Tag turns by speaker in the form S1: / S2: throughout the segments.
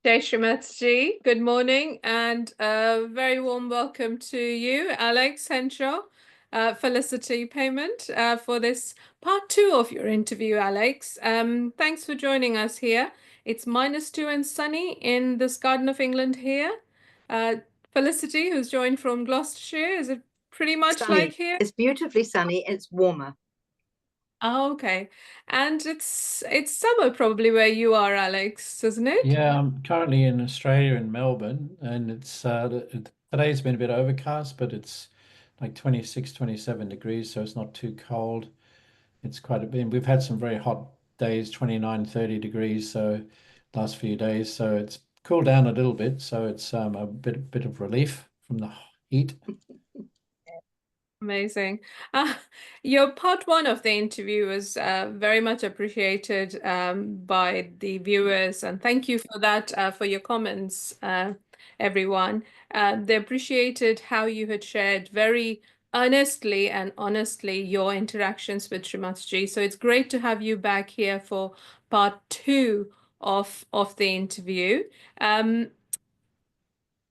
S1: Jai Shri Mataji, good morning and a very warm welcome to you, Alex Henshaw, Felicity Payment, for this part two of your interview, Alex. Thanks for joining us here. It's -2 and sunny in this Garden of England here. Uh, Felicity, who's joined from Gloucestershire, is it pretty much like
S2: Sunny.
S1: here?
S2: It's beautifully sunny. It's warmer.
S1: Oh, okay. And it's summer probably where you are, Alex, isn't it?
S3: Yeah, I'm currently in Australia in Melbourne, and today's been a bit overcast, but it's like 26, 27 degrees, so it's not too cold. It's quite a bit. We've had some very hot days, 29, 30 degrees, so last few days, so it's cooled down a little bit, so it's a bit of relief from the heat.
S1: Amazing. Uh, your part one of the interview was very much appreciated by the viewers, and thank you for that, for your comments, everyone. They appreciated how you had shared very earnestly and honestly your interactions with Shri Mataji. So it's great to have you back here for part two of the interview. Um,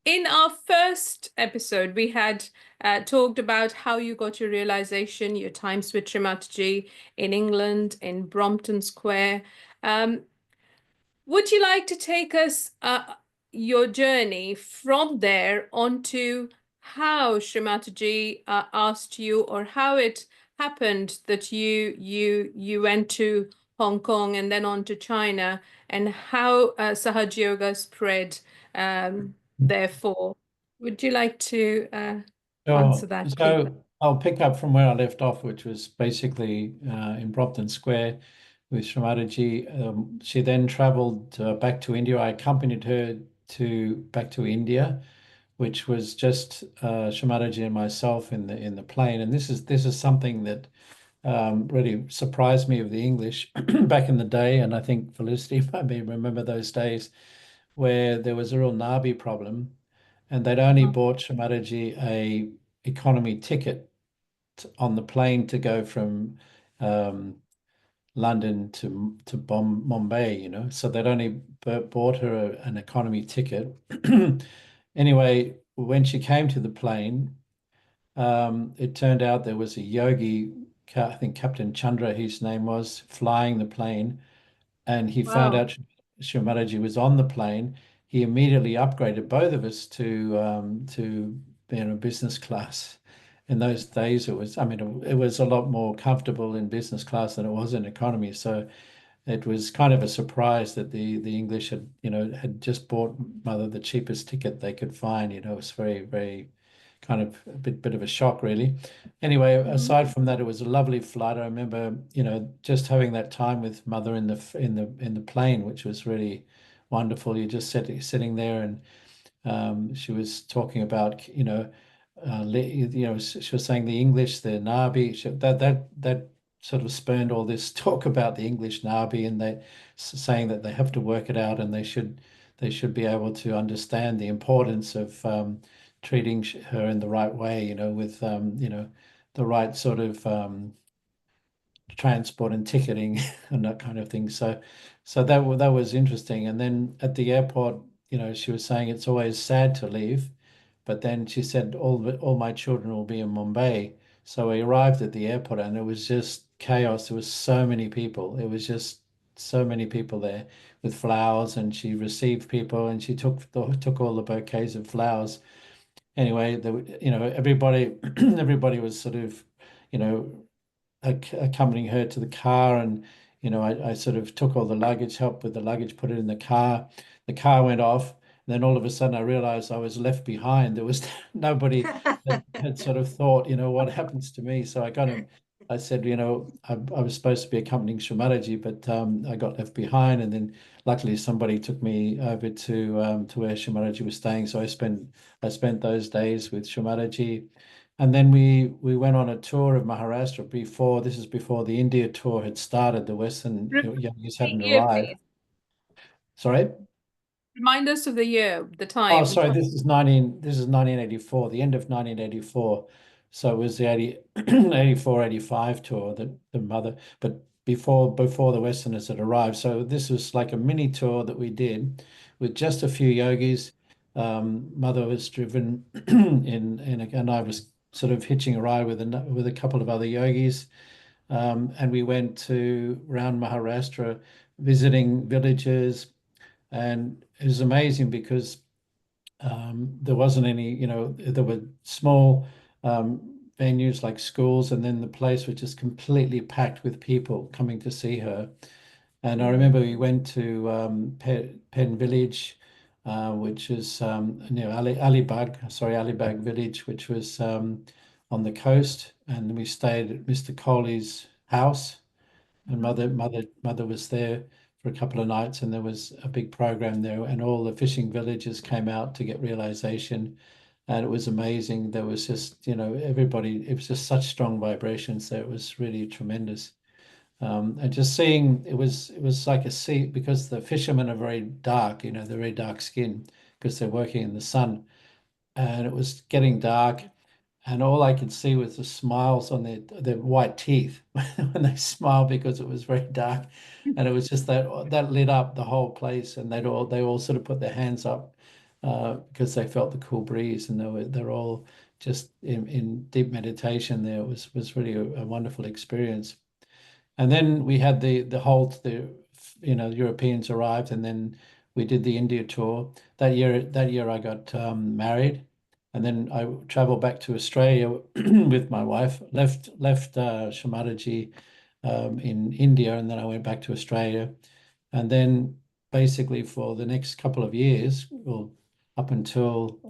S1: in our first episode, we had talked about how you got your realization, your times with Mataji in England, in Brompton Square. Um, would you like to take us your journey from there onto how Shri Mataji asked you, or how it happened that you went to Hong Kong and then on to China, and how Sahaja Yoga spread therefore? Would you like to answer
S3: Sure.
S1: that, please?
S3: So I'll pick up from where I left off, which was basically in Brompton Square with Srimataji. She then travelled back to India. I accompanied her to back to India, which was just Srimataji and myself in the plane. And this is something that really surprised me of the English back in the day. And I think Felicity may remember those days where there was a real Nabi problem, and they'd only bought Srimataji a economy ticket on the plane to go from um, London to Bombay, So they'd only bought her an economy ticket. Anyway, when she came to the plane, it turned out there was a yogi, I think Captain Chandra, his name was, flying the plane, and he found
S1: Wow.
S3: out Shri was on the plane. He immediately upgraded both of us to being a business class. In those days, I mean, it was a lot more comfortable in business class than it was in economy. So it was kind of a surprise that the English had just bought Mother the cheapest ticket they could find. It was very, very kind of a bit of a shock, really. Anyway,
S1: Mhm.
S3: aside from that, it was a lovely flight. I remember, just having that time with Mother in the plane, which was really wonderful. You just sitting there, and she was talking about, she was saying the English, the Nabi, that sort of spurned all this talk about the English Nabi, and they saying that they have to work it out, and they should be able to understand the importance of treating her in the right way, with the right sort of transport and ticketing and that kind of thing. So that was interesting. And then at the airport, she was saying it's always sad to leave, but then she said all my children will be in Mumbai. So we arrived at the airport, and it was just chaos. There was so many people. It was just so many people there with flowers, and she received people, and she took all the bouquets of flowers. Anyway, everybody everybody was sort of, you know accompanying her to the car, and I sort of took all the luggage, helped with the luggage, put it in the car. The car went off, and then all of a sudden I realized I was left behind. There was nobody had sort of thought, what happens to me. So I said, I was supposed to be accompanying Shrimataji, but I got left behind. And then luckily somebody took me over to where Shrimataji was staying. So I spent those days with Shrimataji. And then we went on a tour of Maharashtra before. This is before the India tour had started. The Western
S1: Remind
S3: yogis
S1: the
S3: hadn't
S1: year,
S3: arrived.
S1: please.
S3: Sorry.
S1: Remind us of the year, the
S3: Oh,
S1: time.
S3: sorry. This is 1984, the end of 1984. So it was the 80, 84, 85 tour that the mother. But before the Westerners had arrived. So this was like a mini tour that we did with just a few yogis. Mother was driven and I was sort of hitching a ride with a couple of other yogis. And we went to around Maharashtra, visiting villages, and it was amazing because there wasn't any, there were small venues like schools, and then the place was just completely packed with people coming to see her. And I remember we went to Penn Village, which is near Alibag village, which was on the coast, and we stayed at Mr. Coley's house, and mother was there for a couple of nights, and there was a big program there, and all the fishing villages came out to get realization, and it was amazing. There was just, everybody, it was just such strong vibrations there. It was really tremendous. And just seeing, it was like a sea, because the fishermen are very dark, they're very dark skinned because they're working in the sun, and it was getting dark, and all I could see was the smiles on their white teeth when they smiled, because it was very dark, and it was just that lit up the whole place, and they all sort of put their hands up because they felt the cool breeze, and they're all just in deep meditation there. It was really a wonderful experience. And then we had the Europeans arrived, and then we did the India tour. That year I got married, and then I traveled back to Australia with my wife. Left Shri Mataji in India, and then I went back to Australia, and then basically for the next couple of years, well, up until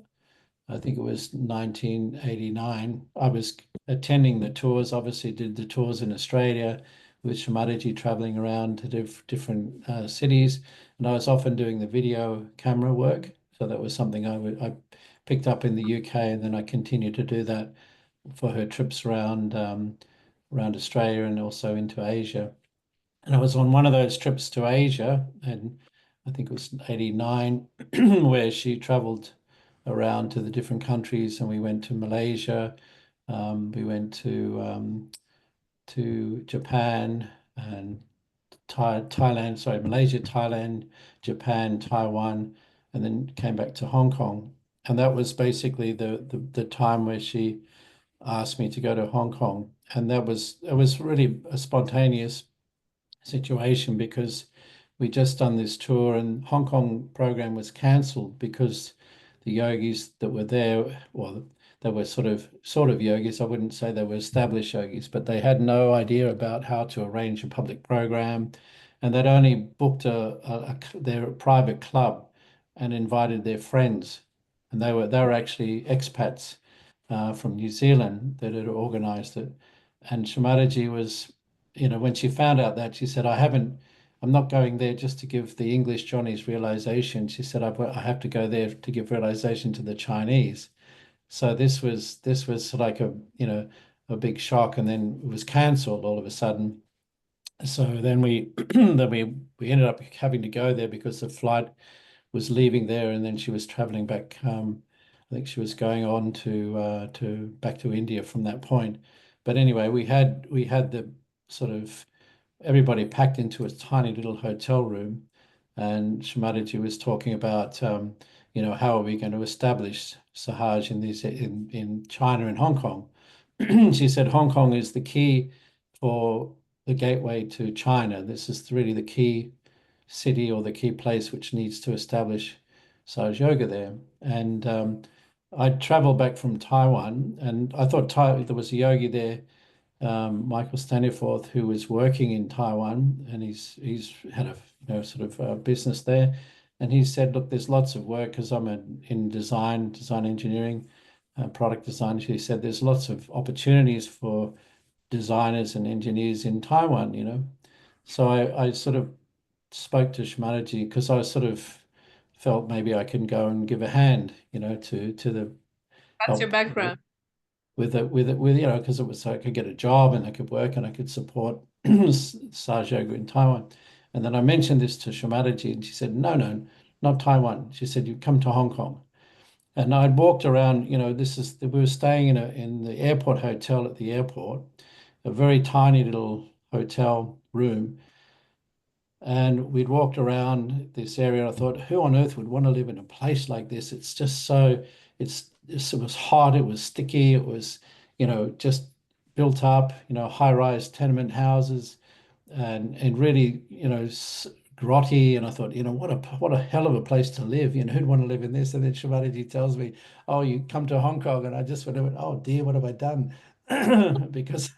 S3: I think it was 1989. I was attending the tours, obviously did the tours in Australia with Shamaji, traveling around to different cities. And I was often doing the video camera work. So that was something I picked up in the UK, and then I continued to do that for her trips around Australia and also into Asia. And I was on one of those trips to Asia, and I think it was 89, where she traveled around to the different countries, and we went to Malaysia, we went to Japan and Thailand, sorry, Malaysia, Thailand, Japan, Taiwan, and then came back to Hong Kong. And that was basically the time where she asked me to go to Hong Kong. And it was really a spontaneous situation, because we just done this tour, and Hong Kong program was cancelled because the yogis that were there, well, they were sort of yogis. I wouldn't say they were established yogis, but they had no idea about how to arrange a public program, and they'd only booked their private club and invited their friends, and they were actually expats from New Zealand that had organized it. And Shamaji was, when she found out that, she said, I'm not going there just to give the English Johnnies realization. She said, I have to go there to give realization to the Chinese. So this was like a big shock, and then it was cancelled all of a sudden. So then we we ended up having to go there because the flight was leaving there, and then she was traveling back. I think she was going on to back to India from that point. But anyway, we had the sort of everybody packed into a tiny little hotel room, and Shamaji was talking about how are we going to establish Sahaj in China and Hong Kong. She said Hong Kong is the key for the gateway to China. This is really the key city, or the key place which needs to establish Sahaj Yoga there. And I traveled back from Taiwan, and I thought there was a yogi there, Michael Staniforth, who was working in Taiwan, and he's had a sort of business there, and he said, look, there's lots of work, because I'm in design engineering, product design. He said there's lots of opportunities for designers and engineers in Taiwan. So I sort of spoke to Shamaji, because I sort of felt maybe I can go and give a hand, to the
S1: That's your
S3: help
S1: background.
S3: with because it was so I could get a job, and I could work, and I could support Saj Yoga in Taiwan. And then I mentioned this to Shamaji, and she said, no, no, not Taiwan. She said, you come to Hong Kong. And I'd walked around, we were staying in the airport hotel at the airport, a very tiny little hotel room. And we'd walked around this area, and I thought, who on earth would want to live in a place like this? It's just so, it was hot, it was sticky, it was, just built up, high-rise tenement houses, and really, grotty. And I thought, what a hell of a place to live. Who'd want to live in this? And then Shivadaji tells me, oh, you come to Hong Kong, and I just went, oh dear, what have I done? Because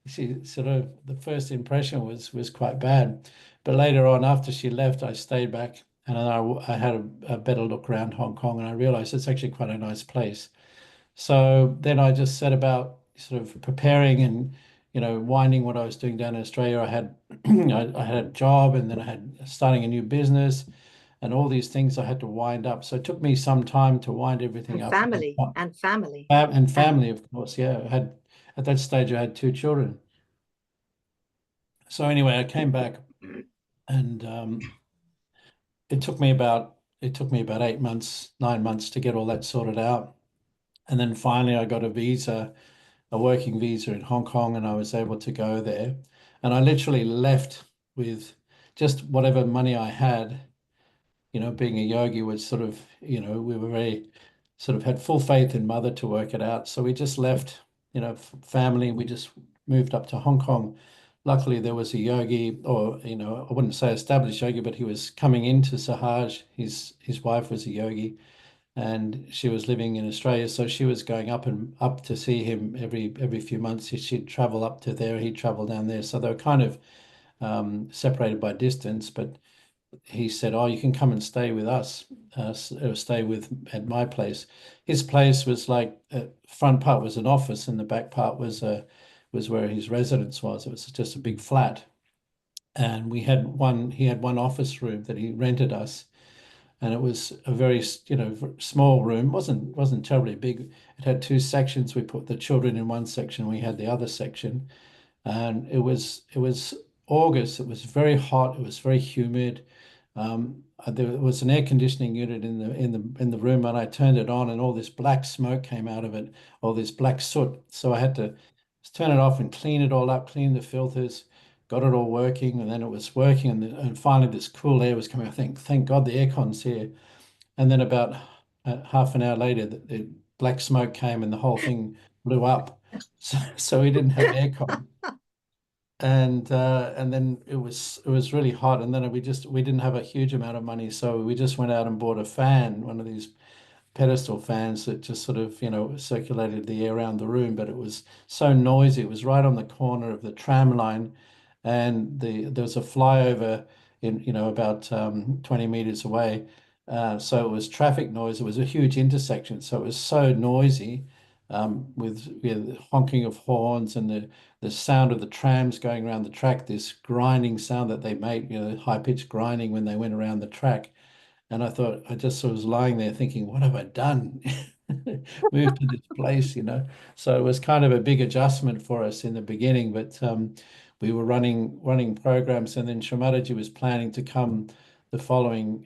S3: she sort of, the first impression was quite bad. But later on, after she left, I stayed back, and I had a better look around Hong Kong, and I realized it's actually quite a nice place. So then I just set about sort of preparing and, winding what I was doing down in Australia. I had I had a job, and then I had starting a new business, and all these things I had to wind up. So it took me some time to wind everything
S2: And
S3: up.
S2: family, and family.
S3: And family, of course. Yeah, I had, at that stage I had 2 children. So anyway, I came back, and it took me about 8 months, 9 months to get all that sorted out. And then finally I got a working visa in Hong Kong, and I was able to go there. And I literally left with just whatever money I had. Being a yogi was sort of, we were very sort of had full faith in Mother to work it out. So we just left, family. We just moved up to Hong Kong. Luckily, there was a yogi, or, I wouldn't say established yogi, but he was coming into Sahaj. His wife was a yogi, and she was living in Australia. So she was going up to see him every few months. She'd travel up to there, he'd travel down there. So they were kind of separated by distance, but he said, "Oh, you can come and stay with us, stay with at my place." His place was like, front part was an office, and the back part was where his residence was. It was just a big flat, and he had one office room that he rented us, and it was a very, small room. wasn't terribly big. It had 2 sections. We put the children in one section, we had the other section, and it was August. It was very hot. It was very humid. There was an air conditioning unit in the room, and I turned it on, and all this black smoke came out of it, all this black soot. So I had to turn it off and clean it all up, clean the filters, got it all working, and then it was working, and finally this cool air was coming. I think, thank God the aircon's here. And then about half an hour later, the black smoke came, and the whole thing blew up. So we didn't have aircon. And then it was really hot, and then we didn't have a huge amount of money, so we just went out and bought a fan, one of these pedestal fans that just sort of, circulated the air around the room. But it was so noisy. It was right on the corner of the tram line, and there was a flyover in, about 20 meters away. So it was traffic noise. It was a huge intersection, so it was so noisy, with honking of horns, and the sound of the trams going around the track, this grinding sound that they made, high-pitched grinding when they went around the track. And I thought, I just sort of was lying there thinking, what have I done? Moved to this place. So it was kind of a big adjustment for us in the beginning, but we were running programs, and then Shrimataji was planning to come the following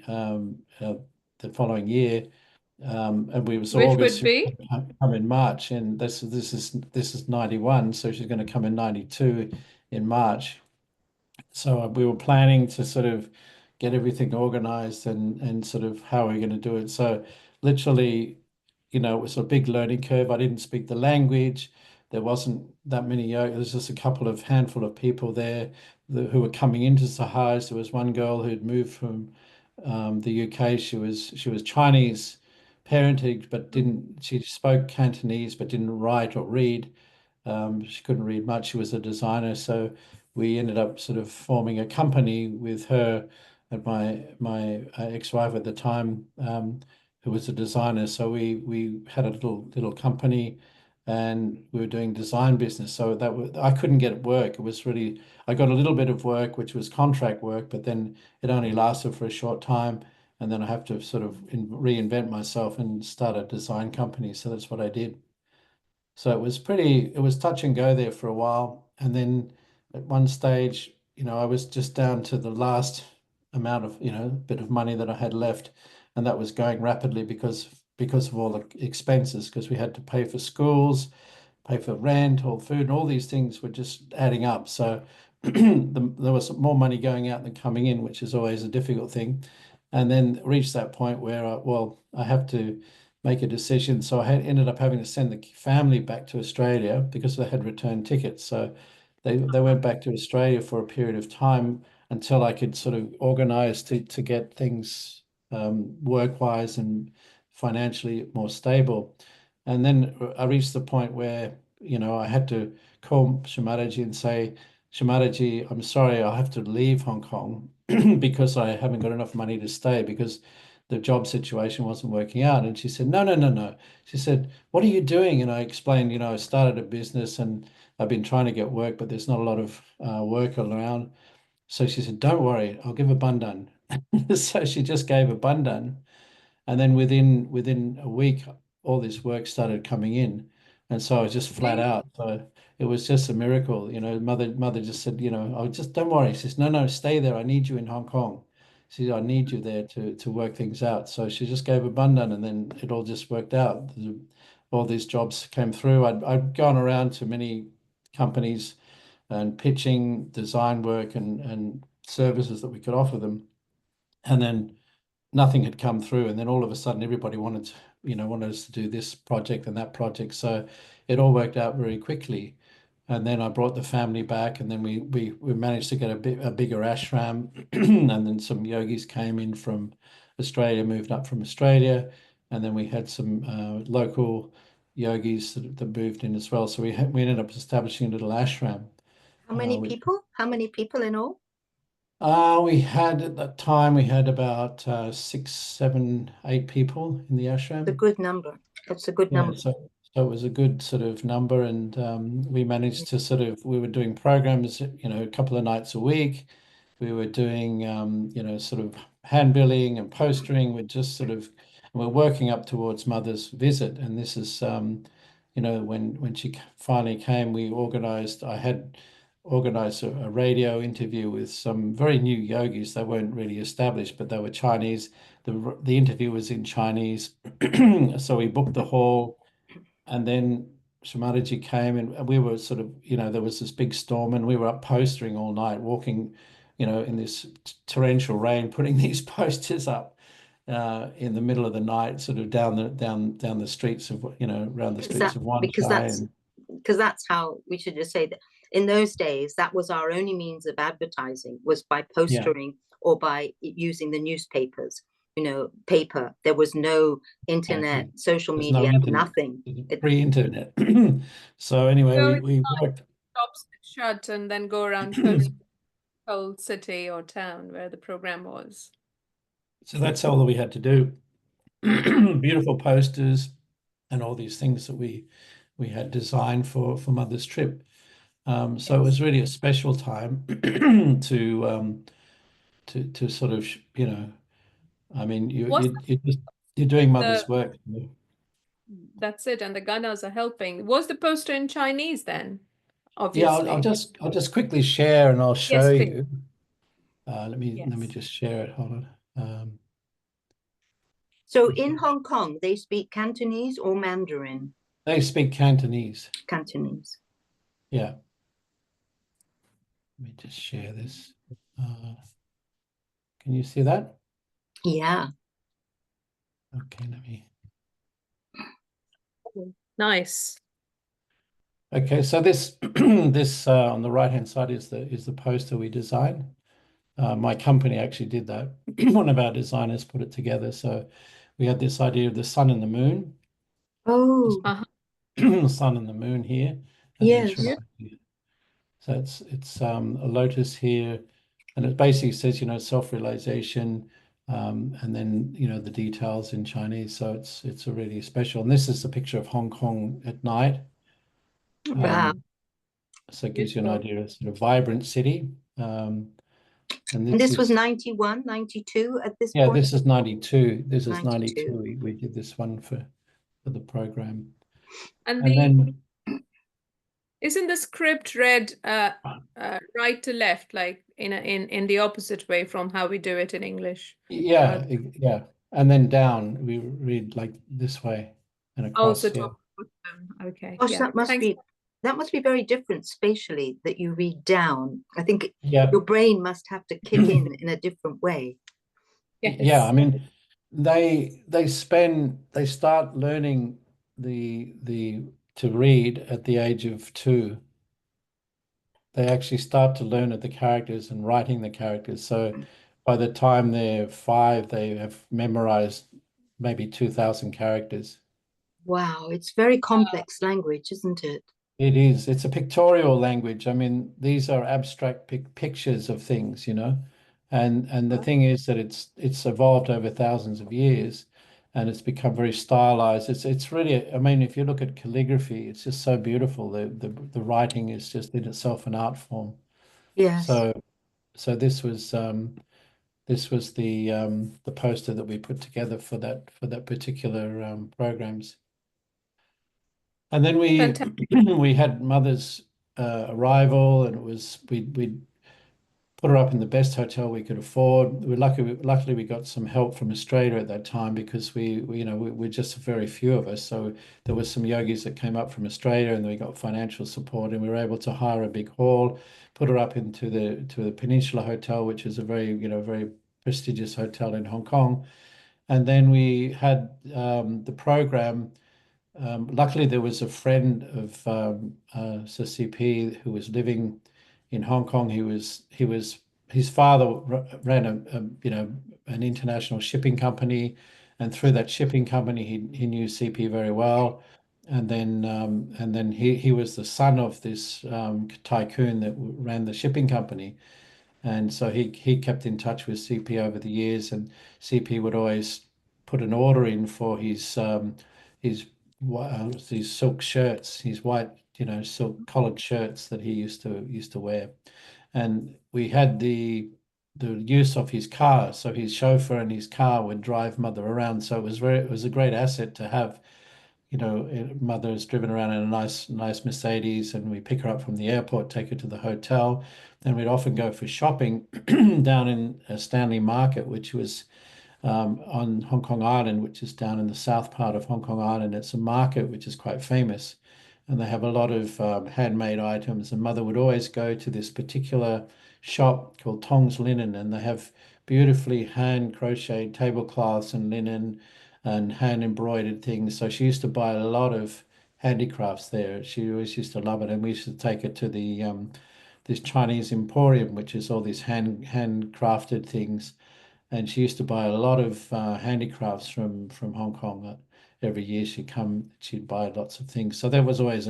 S3: year, and we was
S1: Which
S3: August.
S1: would
S3: She was
S1: be?
S3: going to come in March, and this is 91, so she's going to come in 92 in March. So we were planning to sort of get everything organized, and sort of how we're going to do it. So literally, it was a big learning curve. I didn't speak the language. There wasn't that many yoga. There's just a couple of handful of people there who were coming into Sahaj. There was one girl who'd moved from the UK. She was Chinese parentage, but she spoke Cantonese but didn't write or read. She couldn't read much. She was a designer, so we ended up sort of forming a company with her and my ex-wife at the time, who was a designer. So we had a little company, and we were doing design business. So I couldn't get work. It was really, I got a little bit of work, which was contract work, but then it only lasted for a short time, and then I have to sort of reinvent myself and start a design company. So that's what I did. So it was touch and go there for a while. And then at one stage, I was just down to the last amount of, bit of money that I had left. And that was going rapidly because of all the expenses, because we had to pay for schools, pay for rent, all food, and all these things were just adding up. So there was more money going out than coming in, which is always a difficult thing. And then reached that point where, I have to make a decision. So I ended up having to send the family back to Australia because they had return tickets. So they went back to Australia for a period of time until I could sort of organize to get things work-wise and financially more stable. And then I reached the point where, I had to call Shri Mataji and say, Shri Mataji, I'm sorry, I have to leave Hong Kong because I haven't got enough money to stay because the job situation wasn't working out. And she said, no, no, no, no. She said, what are you doing? And I explained, I started a business and I've been trying to get work, but there's not a lot of work around. So she said, don't worry, I'll give a bundan. So she just gave a bundan. And then within a week, all this work started coming in. And so I was just flat out. So it was just a miracle. Mother just said, oh, just don't worry. She says, no, no, stay there. I need you in Hong Kong. She said, I need you there to work things out. So she just gave a bundan and then it all just worked out. All these jobs came through. I'd gone around to many companies and pitching design work and services that we could offer them. And then nothing had come through, and then all of a sudden everybody wanted us to do this project and that project, so it all worked out very quickly. And then I brought the family back, and then we managed to get a bigger ashram and then some yogis came in from Australia, moved up from Australia, and then we had some local yogis that moved in as well, so we ended up establishing a little ashram.
S2: How many
S3: which
S2: people? How many people in all?
S3: we had at that time, we had about 6, 7, 8 people in the
S2: It's a
S3: ashram.
S2: good number. That's a good
S3: Yeah,
S2: number.
S3: so it was a good sort of number, and we managed to we were doing programs, a couple of nights a week. We were doing, sort of hand billing and postering. We're working up towards Mother's visit, and this is, when she finally came, I had organized a radio interview with some very new yogis. They weren't really established, but they were Chinese. The interview was in Chinese, so we booked the hall, and then Shri came, and we were sort of, there was this big storm, and we were up postering all night, walking, in this torrential rain, putting these posters up in the middle of the night, sort of down the streets of, around the streets of Wan Chai.
S2: Because that's how we should just say that in those days, that was our only means of advertising, was by postering or by using the newspapers. Paper. There was no internet, social
S3: There's no
S2: media,
S3: internet.
S2: nothing.
S3: Pre-internet. So anyway,
S1: So
S3: we worked.
S1: shops shut and then go around post whole city or town where the program was.
S3: So that's all that we had to do. Beautiful posters and all these things that we had designed for Mother's trip. So it was really a special time to sort of, I mean, you're doing Mother's work.
S1: That's it, and the Ganas are helping. Was the poster in Chinese then?
S3: Yeah,
S1: Obviously.
S3: I'll just quickly share and I'll show
S1: Yes, please.
S3: you. Let me just share it. Hold on.
S2: So in Hong Kong, they speak Cantonese or Mandarin?
S3: They speak Cantonese.
S2: Cantonese.
S3: Yeah. Let me just share this. Can you see that?
S2: Yeah.
S3: Okay, let me.
S1: Nice.
S3: Okay, so this this on the right hand side is the poster we designed. My company actually did that. One of our designers put it together. So we had this idea of the sun and the moon.
S2: Oh,
S3: The sun and the moon here, and then
S2: yes.
S3: Shri Mataji. So it's a lotus here, and it basically says, self-realization, and then the details in Chinese. So it's a really special. And this is a picture of Hong Kong at night.
S2: Wow.
S3: So it gives you an idea of sort of vibrant city.
S2: And this was 91, 92 at this
S3: yeah,
S2: point?
S3: this is 92. This is
S2: 92.
S3: 92. We did this one for the program.
S1: And
S3: then
S1: isn't the script read right to left, like in the opposite way from how we do it in English?
S3: yeah, yeah. And then down, we read like this way and across
S1: Also
S3: here.
S1: top bottom. Okay.
S2: Gosh,
S1: Yeah.
S2: that must
S1: Thanks.
S2: be That must be very different spatially that you read down. I think
S3: Yeah.
S2: your brain must have to kick in a different way.
S3: Yeah, I
S1: Yes.
S3: mean, they start learning the to read at the age of 2. They actually start to learn at the characters and writing the characters. So by the time they're 5, they have memorized maybe 2,000 characters.
S2: Wow, it's very complex language, isn't it?
S3: It is. It's a pictorial language. I mean, these are abstract pictures of things, and the thing is that it's evolved over thousands of years, and it's become very stylized. It's really. I mean, if you look at calligraphy, it's just so beautiful. The writing is just in itself an art form.
S2: Yes.
S3: So so this was the poster that we put together for that particular programs. And then we
S1: Fantastic.
S3: we had mother's arrival, and it was we put her up in the best hotel we could afford. Luckily we got some help from Australia at that time because we're just very few of us. So there were some yogis that came up from Australia, and we got financial support, and we were able to hire a big hall, put her up into the Peninsula Hotel, which is a very prestigious hotel in Hong Kong. And then we had the program. Luckily, there was a friend of Sir CP who was living in Hong Kong. His father ran an international shipping company, and through that shipping company, he knew CP very well. And then he was the son of this tycoon that ran the shipping company. And so he kept in touch with CP over the years, and CP would always put an order in for his these silk shirts, his white, silk collared shirts that he used to wear. And we had the use of his car, so his chauffeur and his car would drive mother around. So it was a great asset to have. Mother is driven around in a nice Mercedes, and we pick her up from the airport, take her to the hotel. Then we'd often go for shopping down in Stanley Market, which was on Hong Kong Island, which is down in the south part of Hong Kong Island. It's a market which is quite famous, and they have a lot of handmade items. And mother would always go to this particular shop called Tong's Linen, and they have beautifully hand crocheted tablecloths and linen and hand embroidered things. So she used to buy a lot of handicrafts there. She always used to love it, and we used to take her to the this Chinese emporium, which is all these handcrafted things. And she used to buy a lot of handicrafts from Hong Kong. Every year she'd buy lots of things. So that was always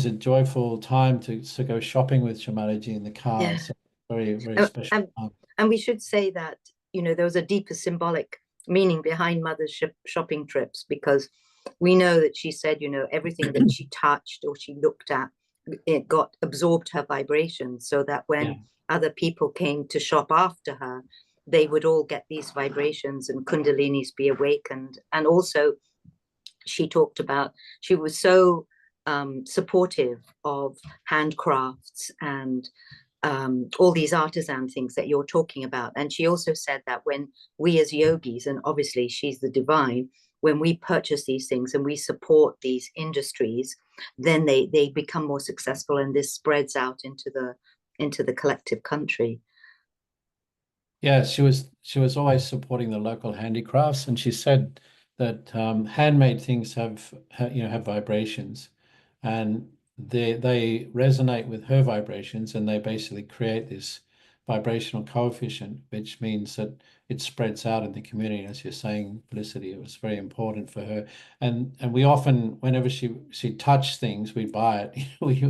S3: a joyful time to go shopping with Shri in the car.
S2: Yeah.
S3: So very, very
S2: And,
S3: special
S2: and,
S3: time.
S2: and we should say that, there was a deeper symbolic meaning behind mother's shopping trips, because we know that she said, everything that she touched or she looked at, it got absorbed her vibrations, so that
S3: Yeah.
S2: when other people came to shop after her, they would all get these vibrations and kundalinis be awakened. And also, she talked about, she was so supportive of handcrafts and all these artisan things that you're talking about. And she also said that when we as yogis, and obviously she's the divine, when we purchase these things and we support these industries, then they become more successful, and this spreads out into the collective country.
S3: Yeah, she was always supporting the local handicrafts, and she said that handmade things have vibrations, and they resonate with her vibrations, and they basically create this vibrational coefficient, which means that it spreads out in the community. As you're saying, Felicity, it was very important for her, and we often, whenever she touched things, we buy it. We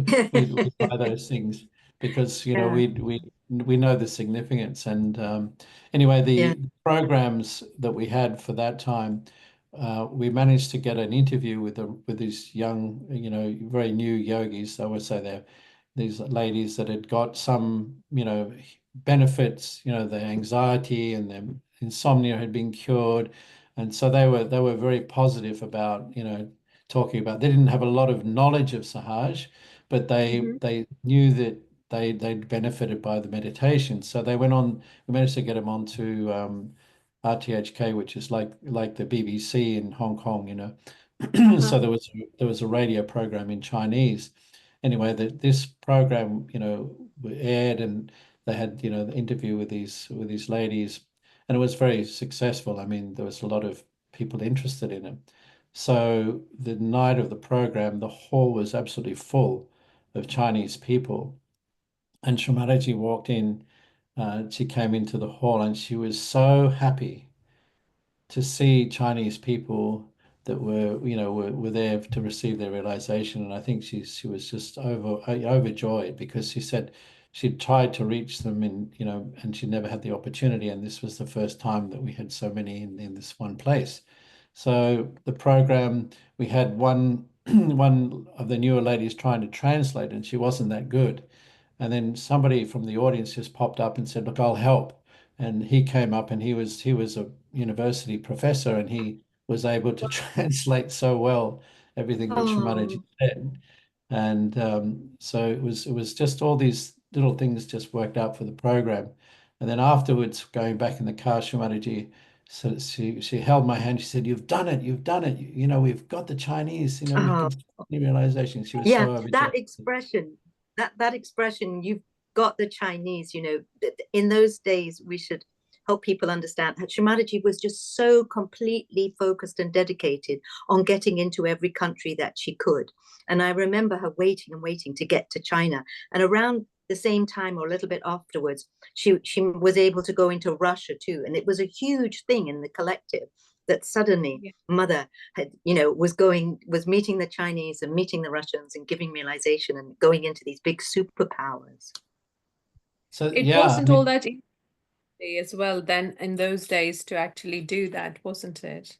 S3: buy those things because
S2: Yeah,
S3: we know the significance. And anyway,
S2: yeah,
S3: the programs that we had for that time, we managed to get an interview with these young, very new yogis. I would say they're these ladies that had got some, benefits. The anxiety and the insomnia had been cured, and so they were very positive about, talking about. They didn't have a lot of knowledge of Sahaj, but they
S1: Mhm.
S3: they knew that they'd benefited by the meditation. So they went on. We managed to get them onto RTHK, which is like the BBC in Hong Kong. So
S1: Uh-huh.
S3: there was a radio program in Chinese, anyway, this program, aired, and they had, the interview with these ladies, and it was very successful. I mean, there was a lot of people interested in it. So the night of the program, the hall was absolutely full of Chinese people. And Shri Mataji walked in, she came into the hall, and she was so happy to see Chinese people that were there to receive their realization. And I think she was just overjoyed, because she said she'd tried to reach them and she never had the opportunity. And this was the first time that we had so many in this one place. So the program, we had one one of the newer ladies trying to translate, and she wasn't that good. And then somebody from the audience just popped up and said, "Look, I'll help." And he came up, and he was a university professor, and he was able to translate so well everything that Shri said. And so it was just all these little things just worked out for the program. And then afterwards, going back in the car, Shri, so she held my hand. She said, "You've done it. You've done it. We've got the Chinese. We
S2: Oh,
S3: can realization." She was
S2: yeah,
S3: so overjoyed.
S2: that expression, that expression, you've got the Chinese, in those days, we should help people understand that Shri Mataji was just so completely focused and dedicated on getting into every country that she could. And I remember her waiting and waiting to get to China. And around the same time, or a little bit afterwards, she was able to go into Russia too. And it was a huge thing in the collective that suddenly mother had, was meeting the Chinese and meeting the Russians and giving realization and going into these big superpowers.
S3: So
S1: It
S3: yeah, I
S1: wasn't all
S3: mean,
S1: that easy as well then in those days to actually do that, wasn't it?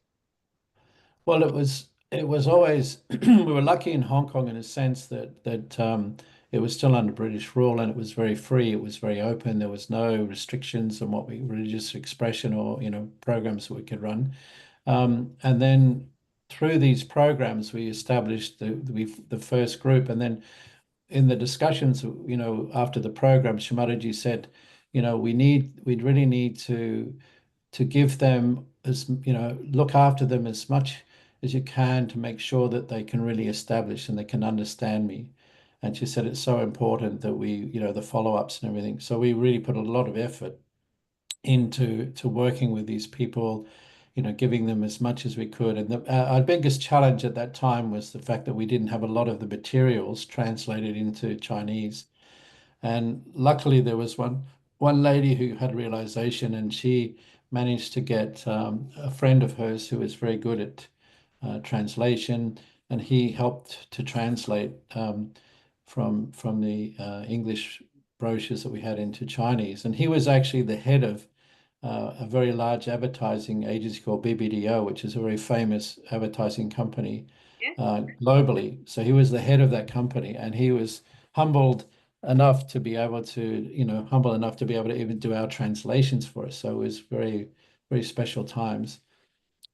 S3: well, it was always we were lucky in Hong Kong in a sense that it was still under British rule, and it was very free. It was very open. There was no restrictions on what we religious expression or programs that we could run. And then through these programs, we established the first group, and then in the discussions, after the program, Shri said, we'd really need to give them look after them as much as you can to make sure that they can really establish and they can understand me. And she said it's so important that we, the follow-ups and everything. So we really put a lot of effort into working with these people, giving them as much as we could. And our biggest challenge at that time was the fact that we didn't have a lot of the materials translated into Chinese. And luckily, there was one lady who had realization, and she managed to get a friend of hers who was very good at translation, and he helped to translate from the English brochures that we had into Chinese. And he was actually the head of a very large advertising agency called BBDO, which is a very famous advertising company globally. So he was the head of that company, and he was humbled enough to be able to, humble enough to be able to even do our translations for us. So it was very, very special times.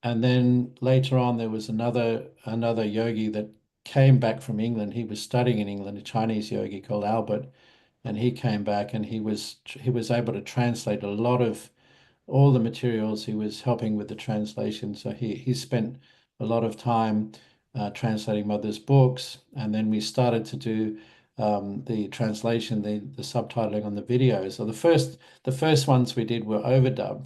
S3: And then later on, there was another yogi that came back from England. He was studying in England, a Chinese yogi called Albert, and he came back, and he was able to translate a lot of all the materials. He was helping with the translation. So he spent a lot of time translating mother's books. And then we started to do the translation, the subtitling on the videos. So the first ones we did were overdub.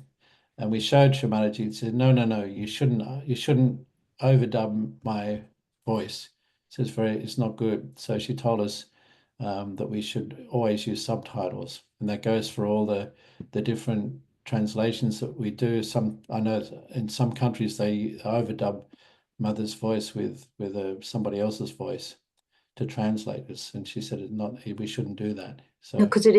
S3: And we showed Shri Mataji and said, no, you shouldn't overdub my voice. It's not good. So she told us that we should always use subtitles. And that goes for all the different translations that we do. I know in some countries they overdub mother's voice with somebody else's voice to translate this, and she said we shouldn't do that. So
S2: because it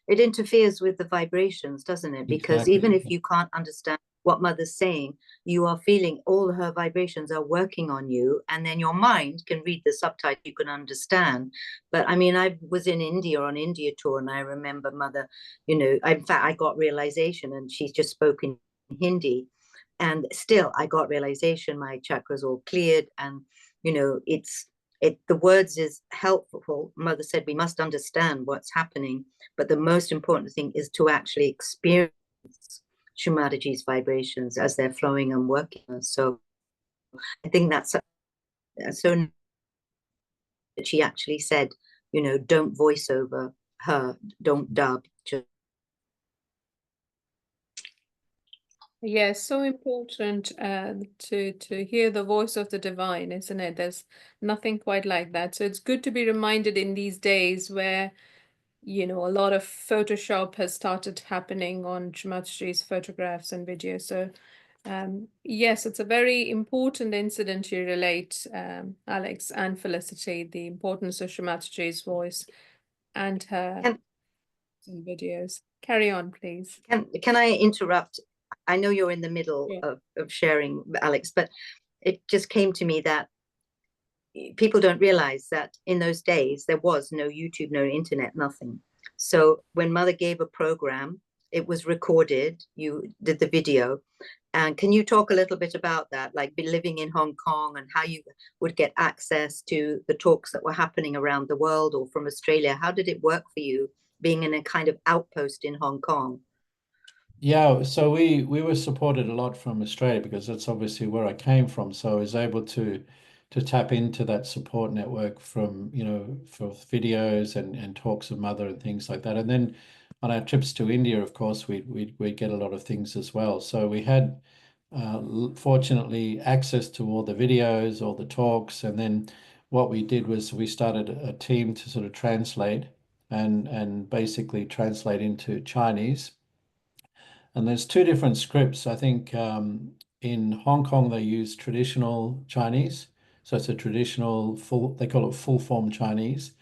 S2: interferes with the vibrations, doesn't it? Because
S3: exactly.
S2: even if you can't understand what mother's saying, you are feeling all her vibrations are working on you, and then your mind can read the subtitle, you can understand. But I mean, I was in India on India tour, and I remember mother, in fact, I got realization, and she's just spoken Hindi, and still I got realization, my chakras all cleared, and the words is helpful. Mother said we must understand what's happening, but the most important thing is to actually experience Shri Mataji's vibrations as they're flowing and working. So I think that's so she actually said, don't voice over her, don't dub, just.
S1: Yes, so important to hear the voice of the divine, isn't it? There's nothing quite like that. So it's good to be reminded in these days where, a lot of Photoshop has started happening on Shri photographs and videos. So yes, it's a very important incident you relate, Alex and Felicity, the importance of Shri Mataji's voice and her
S2: Can,
S1: videos. Carry on, please.
S2: can I interrupt? I know you're in the middle
S1: Yeah.
S2: of sharing, Alex, but it just came to me that people don't realize that in those days there was no YouTube, no internet, nothing. So when Mother gave a program, it was recorded, you did the video. And can you talk a little bit about that, like be living in Hong Kong and how you would get access to the talks that were happening around the world or from Australia? How did it work for you being in a kind of outpost in Hong Kong?
S3: Yeah, so we were supported a lot from Australia because that's obviously where I came from. So I was able to tap into that support network from, for videos and talks of Mother and things like that. And then on our trips to India, of course, we'd get a lot of things as well. So we had fortunately access to all the videos, all the talks, and then what we did was we started a team to sort of translate and basically translate into Chinese. And there's two different scripts. I think in Hong Kong they use traditional Chinese, so it's a traditional full. They call it full form Chinese.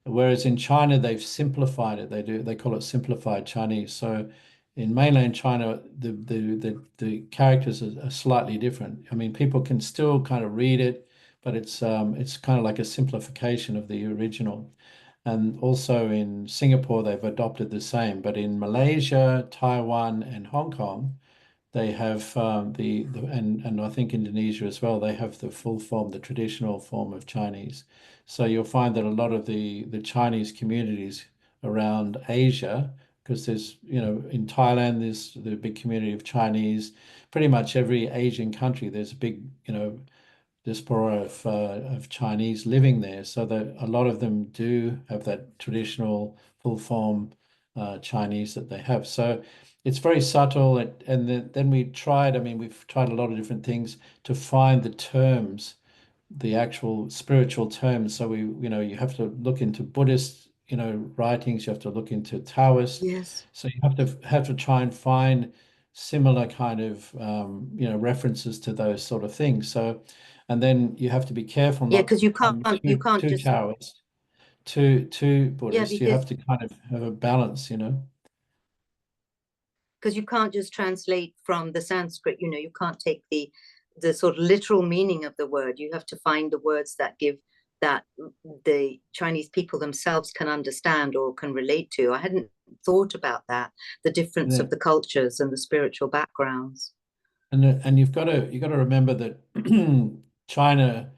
S3: Whereas in China they've simplified it. They call it simplified Chinese. So in mainland China the characters are slightly different. I mean, people can still kind of read it, but it's kind of like a simplification of the original. And also in Singapore, they've adopted the same. But in Malaysia, Taiwan, and Hong Kong, they have and I think Indonesia as well, they have the full form, the traditional form of Chinese. So you'll find that a lot of the Chinese communities around Asia, because there's, in Thailand, there's the big community of Chinese. Pretty much every Asian country, there's a big, diaspora of Chinese living there, so that a lot of them do have that traditional full form Chinese that they have. So it's very subtle, and then we tried. I mean, we've tried a lot of different things to find the terms, the actual spiritual terms. So you have to look into Buddhist, writings. You have to look into Taoist.
S2: Yes.
S3: So you have to try and find similar kind of references to those sort of things. So, and then you have to be careful
S2: Yeah,
S3: not to
S2: because you
S3: become
S2: can't you can't
S3: too
S2: just.
S3: Taoist, too
S2: Yeah,
S3: Buddhist. You
S2: because
S3: have to kind of have a balance.
S2: you can't just translate from the Sanskrit. You can't take the sort of literal meaning of the word. You have to find the words that give that the Chinese people themselves can understand or can relate to. I hadn't thought about that, the difference
S3: Yeah.
S2: of the cultures and the spiritual backgrounds.
S3: And you've got to remember that China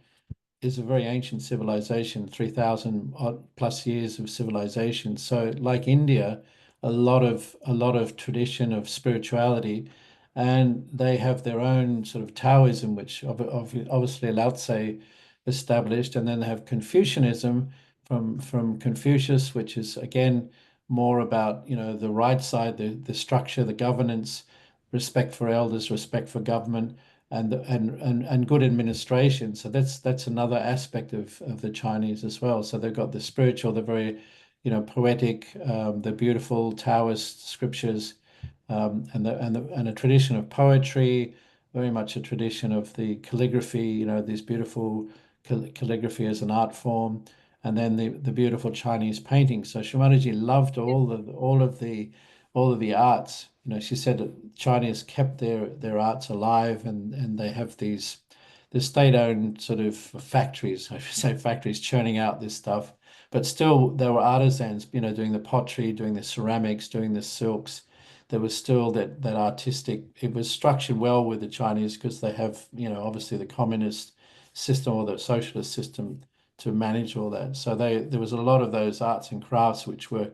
S3: is a very ancient civilization, 3,000 odd plus years of civilization. So, like India, a lot of tradition of spirituality, and they have their own sort of Taoism, which obviously Lao Tse established, and then they have Confucianism from Confucius, which is again more about the right side, the structure, the governance, respect for elders, respect for government and good administration. So that's another aspect of the Chinese as well. So they've got the spiritual, the very, poetic, the beautiful Taoist scriptures, and a tradition of poetry, very much a tradition of the calligraphy. These beautiful calligraphy as an art form, and then the beautiful Chinese painting. So Shri loved all of the arts. She said that China has kept their arts alive, and they have the state-owned sort of factories, I should say factories, churning out this stuff. But still, there were artisans, doing the pottery, doing the ceramics, doing the silks. There was still that artistic. It was structured well with the Chinese because they have, obviously the communist system or the socialist system to manage all that. So there was a lot of those arts and crafts which were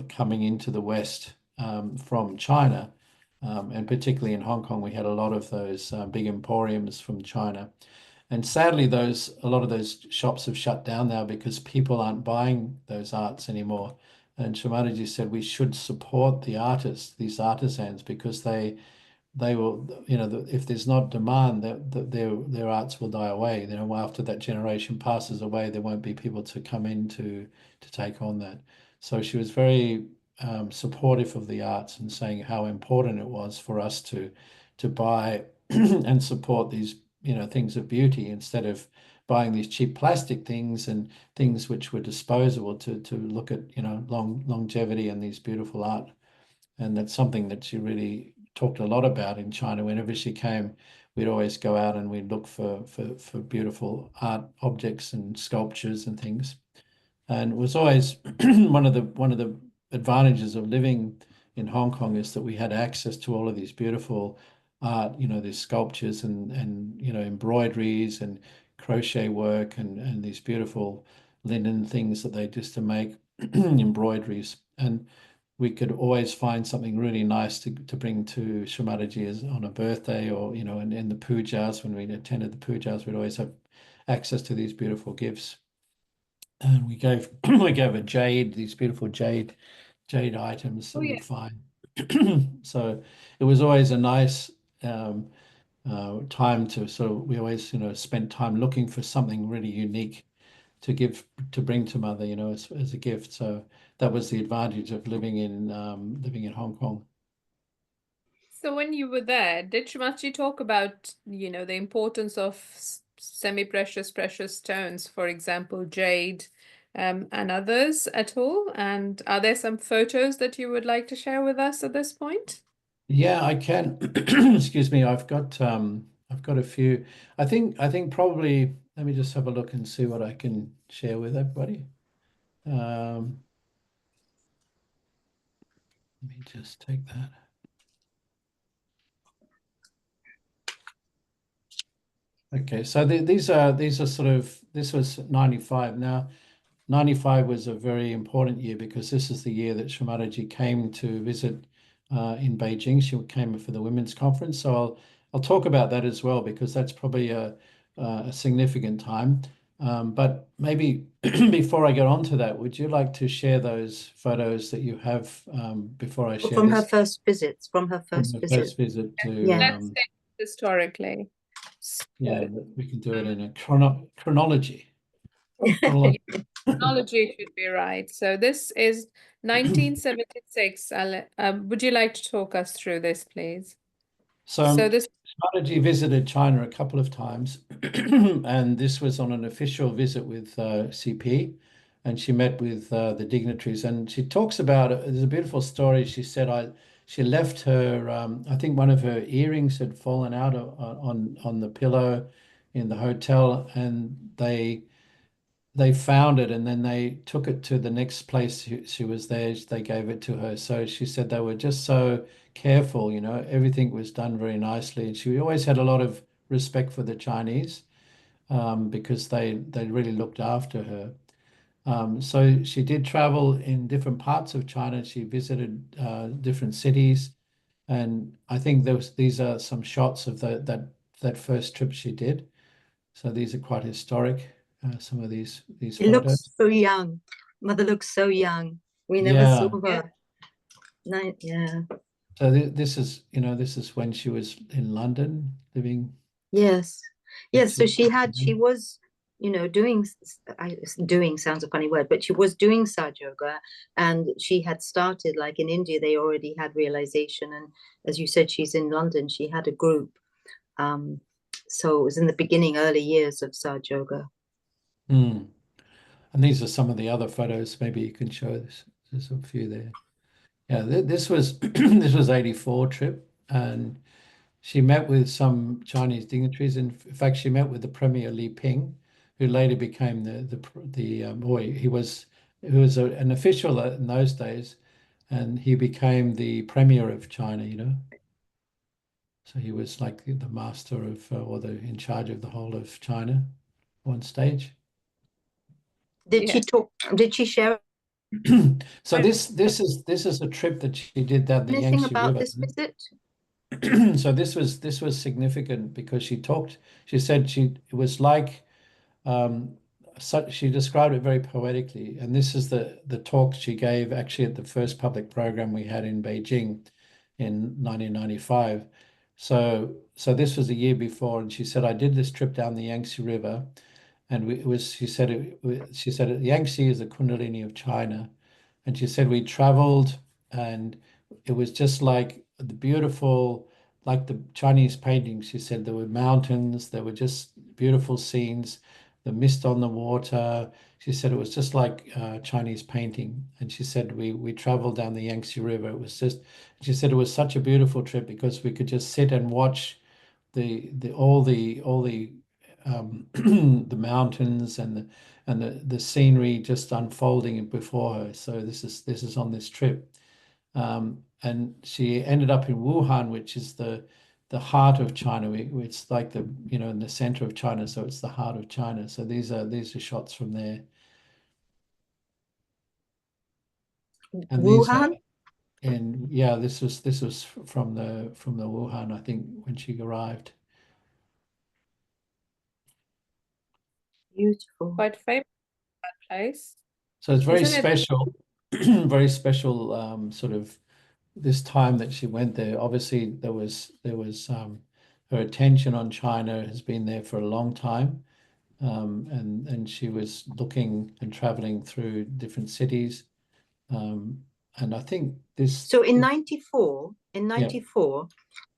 S3: coming into the West from China. And particularly in Hong Kong, we had a lot of those big emporiums from China. And sadly, a lot of those shops have shut down now because people aren't buying those arts anymore. And Shri Mataji said we should support the artists, these artisans, because they will, if there's not demand, their arts will die away. After that generation passes away, there won't be people to come in to take on that. So she was very supportive of the arts and saying how important it was for us to buy and support these things of beauty instead of buying these cheap plastic things and things which were disposable, to look at longevity and these beautiful art. And that's something that she really talked a lot about in China. Whenever she came, we'd always go out and we'd look for beautiful art objects and sculptures and things. And it was always one of the advantages of living in Hong Kong is that we had access to all of these beautiful art, these sculptures and embroideries and crochet work and these beautiful linen things that they used to make embroideries. And we could always find something really nice to bring to Shri Mataji as on a birthday, or in the pujas. When we attended the pujas, we'd always have access to these beautiful gifts. And we gave these beautiful jade items that we'd find. So it was always a nice time to we always spent time looking for something really unique to bring to mother, as a gift. So that was the advantage of living in Hong Kong.
S1: So when you were there, did Shri talk about, the importance of semi-precious, precious stones, for example, jade, and others at all? And are there some photos that you would like to share with us at this point?
S3: Yeah, I can. Excuse me. I've got a few. I think probably, let me just have a look and see what I can share with everybody. Let me just take that. Okay, so these are this was 95. Now, 95 was a very important year because this is the year that Shri Mataji came to visit in Beijing. She came for the women's conference. So I'll talk about that as well, because that's probably a significant time. But maybe before I get on to that, would you like to share those photos that you have before I share
S2: From
S3: this?
S2: her first visits, from her
S3: From
S2: first
S3: the
S2: visit.
S3: first visit to
S2: Yeah.
S1: Let's take it historically.
S3: yeah, we can do it in a chronology.
S1: Chronology should be right. So this is 1976. Would you like to talk us through this, please?
S3: So
S1: this
S3: Mataji visited China a couple of times, and this was on an official visit with CP, and she met with the dignitaries, and she talks about it. There's a beautiful story. She said she left her, I think one of her earrings had fallen out on the pillow in the hotel, and they found it, and then they took it to the next place she was there. They gave it to her. So she said they were just so careful, everything was done very nicely. And she always had a lot of respect for the Chinese, because they really looked after her. So she did travel in different parts of China. She visited different cities. And I think these are some shots of that first trip she did. So these are quite historic. Some of these
S2: She
S3: photos.
S2: looks so young. Mother looks so young. We never
S3: Yeah.
S2: saw her. Yeah.
S3: So this is when she was in London living.
S2: Yes. Yes. So she
S3: Mhm.
S2: was, doing sounds a funny word, but she was doing Sahaja Yoga, and she had started, like in India, they already had realization. And as you said, she's in London. She had a group. So it was in the beginning, early years of Sahaja Yoga.
S3: And these are some of the other photos. Maybe you can show this. There's a few there. Yeah, this was this was 84 trip, and she met with some Chinese dignitaries. In fact, she met with the Premier Li Ping, who later became he was an official in those days, and he became the Premier of China. So he was like the master of, or the in charge of the whole of China, one stage.
S2: Did she talk? Did she share
S3: So this is a trip that she did down the
S2: anything
S3: Yangtze
S2: about
S3: River.
S2: this visit?
S3: so this was significant because she said it was like she described it very poetically, and this is the talk she gave actually at the first public program we had in Beijing in 1995. So this was a year before, and she said, I did this trip down the Yangtze River, and it was she said the Yangtze is the Kundalini of China, and she said we traveled, and it was just like the beautiful, like the Chinese paintings. She said there were mountains, there were just beautiful scenes, the mist on the water. She said it was just like Chinese painting. And she said we traveled down the Yangtze River. It was just, she said it was such a beautiful trip because we could just sit and watch all the the mountains and the scenery just unfolding before her. So this is on this trip. And she ended up in Wuhan, which is the heart of China. It's like in the center of China, so it's the heart of China. So these are shots from there, and these are
S2: Wuhan?
S3: and yeah, this was from the Wuhan, I think, when she arrived.
S2: Beautiful.
S1: Quite famous place.
S3: So it's very
S1: Isn't it?
S3: special, very special. Sort of this time that she went there. Obviously, there was her attention on China has been there for a long time. And she was looking and traveling through different cities. And I think
S2: So in 94,
S3: yeah,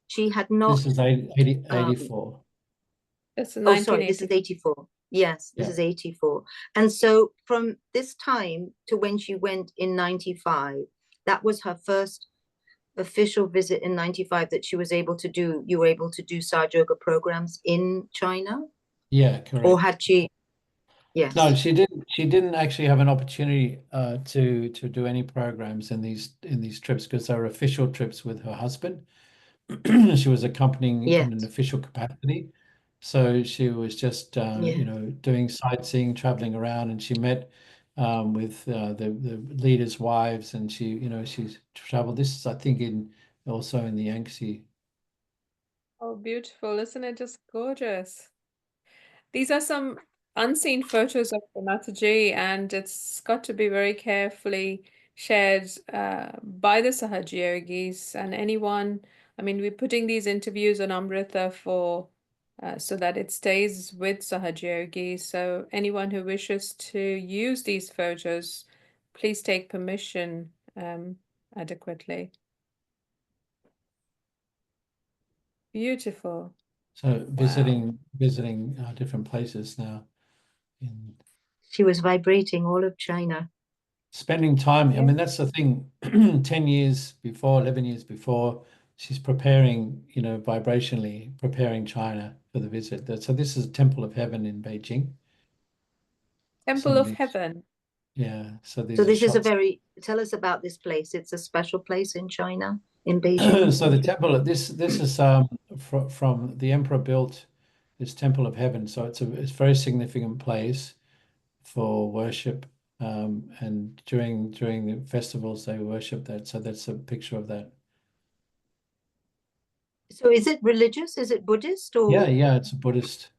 S2: she had not,
S3: this is 84.
S1: It's
S2: oh, sorry, this is
S1: 1984.
S2: 84. Yes, this
S3: Yeah.
S2: is 84. And so from this time to when she went in 95, that was her first official visit in 95 that she was able to do. You were able to do Sahaja Yoga programs in China?
S3: Yeah,
S2: Or
S3: correct.
S2: had she?
S3: No,
S2: Yes.
S3: she didn't actually have an opportunity to do any programs in these trips because they were official trips with her husband. She was accompanying in an
S2: Yes.
S3: official capacity. So she was just,
S2: Yeah.
S3: doing sightseeing, traveling around, and she met with the leaders' wives, and she's traveled. This is, I think, in also in the Yangtze.
S1: Oh, beautiful. Isn't it just gorgeous? These are some unseen photos of the Mataji, and it's got to be very carefully shared by the Sahaja Yogis and anyone. I mean, we're putting these interviews on Amrita for so that it stays with Sahaja Yogis. So anyone who wishes to use these photos, please take permission adequately. Beautiful.
S3: So
S1: Wow.
S3: visiting different places now, in
S2: She was vibrating all of China.
S3: spending time. I
S1: Yeah.
S3: mean, that's the thing. 10 years before, 11 years before, she's preparing, vibrationally preparing China for the visit. So this is a Temple of Heaven in Beijing. Some
S1: Temple
S3: of
S1: of
S3: these,
S1: Heaven.
S3: yeah. So
S2: So
S3: these are
S2: this is
S3: shots.
S2: tell us about this place. It's a special place in China, in Beijing.
S3: So the temple, this is from the emperor built this Temple of Heaven. So it's a very significant place for worship. And during the festivals, they worship that. So that's a picture of that.
S2: So is it religious? Is it Buddhist
S3: Yeah,
S2: or
S3: yeah, it's a Buddhist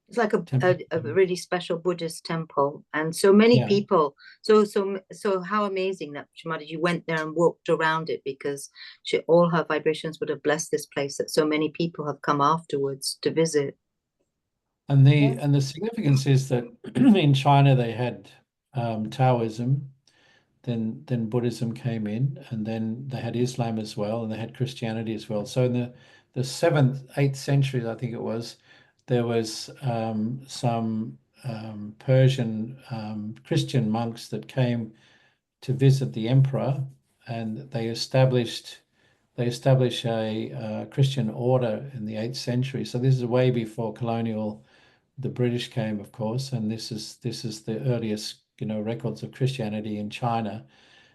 S2: it's like
S3: temple.
S2: a really special Buddhist temple? And so many
S3: Yeah.
S2: people. So how amazing that Shri went there and walked around it because all her vibrations would have blessed this place that so many people have come afterwards to visit.
S3: And the
S1: Yes.
S3: and the significance is that in China they had Taoism, then Buddhism came in, and then they had Islam as well, and they had Christianity as well. So in the seventh, eighth centuries, I think it was, there was some Persian Christian monks that came to visit the emperor, and they established a Christian order in the eighth century. So this is way before colonial. The British came, of course, and this is the earliest records of Christianity in China.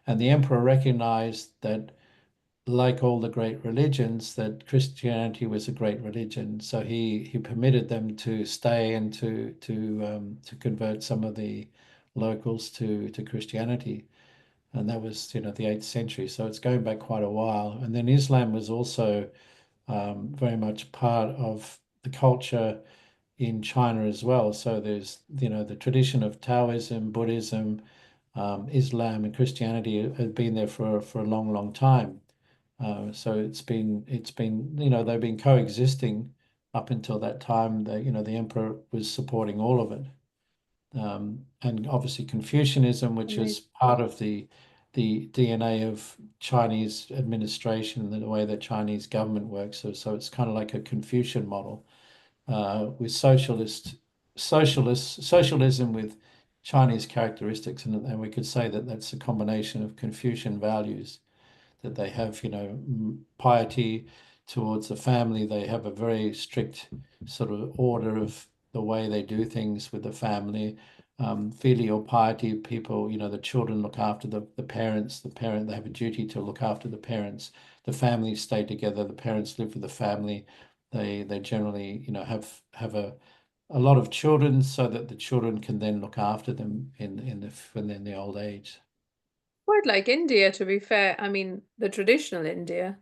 S3: And the emperor recognized that, like all the great religions, that Christianity was a great religion. So he permitted them to stay and to convert some of the locals to Christianity. and that was, the 8th century. So it's going back quite a while. And then Islam was also very much part of the culture in China as well. So there's, the tradition of Taoism, Buddhism, Islam, and Christianity have been there for a long, long time. So it's been, they've been coexisting up until that time. The emperor was supporting all of it. And obviously Confucianism, which is part of the DNA of Chinese administration and the way that Chinese government works. So it's kind of like a Confucian model with socialism with Chinese characteristics, and we could say that that's a combination of Confucian values, that they have, piety towards the family. They have a very strict sort of order of the way they do things with the family. Filial piety, people, the children look after the parents. They have a duty to look after the parents. The families stay together. The parents live with the family. They generally, have a lot of children so that the children can then look after them when they're in the old age.
S1: Quite like India, to be fair. I mean, the traditional India,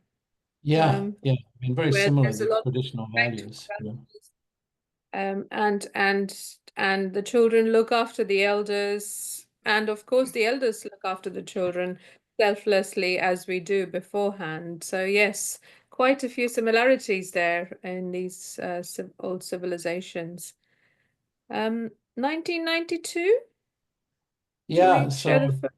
S3: Yeah, yeah. I mean, very
S1: where
S3: similar,
S1: there's a
S3: the
S1: lot of
S3: traditional
S1: respect
S3: values.
S1: for
S3: Yeah.
S1: and the children look after the elders, and of course the elders look after the children selflessly as we do beforehand. So yes, quite a few similarities there in these old civilizations. 1992. Should
S3: Yeah,
S1: we share the
S3: so
S1: photo?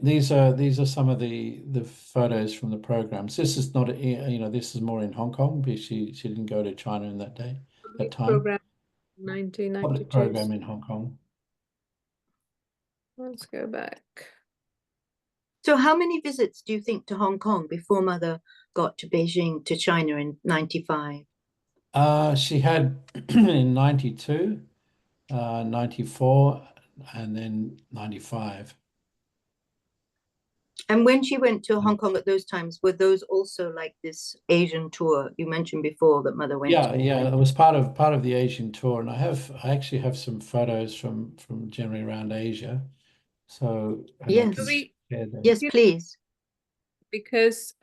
S3: these are some of the photos from the programs. This is not this is more in Hong Kong because she didn't go to China in that time.
S1: Program
S3: Public
S1: 1992.
S3: program in Hong Kong.
S1: Let's go back.
S2: So how many visits do you think to Hong Kong before Mother got to Beijing, to China in 95?
S3: She had in 92, 94, and then 95.
S2: And when she went to Hong Kong at those times, were those also like this Asian tour you mentioned before that Mother went
S3: Yeah,
S2: to?
S3: yeah, it was part of the Asian tour, and I actually have some photos from generally around Asia, so and I can
S2: Yes,
S3: share them.
S2: yes, please.
S1: Because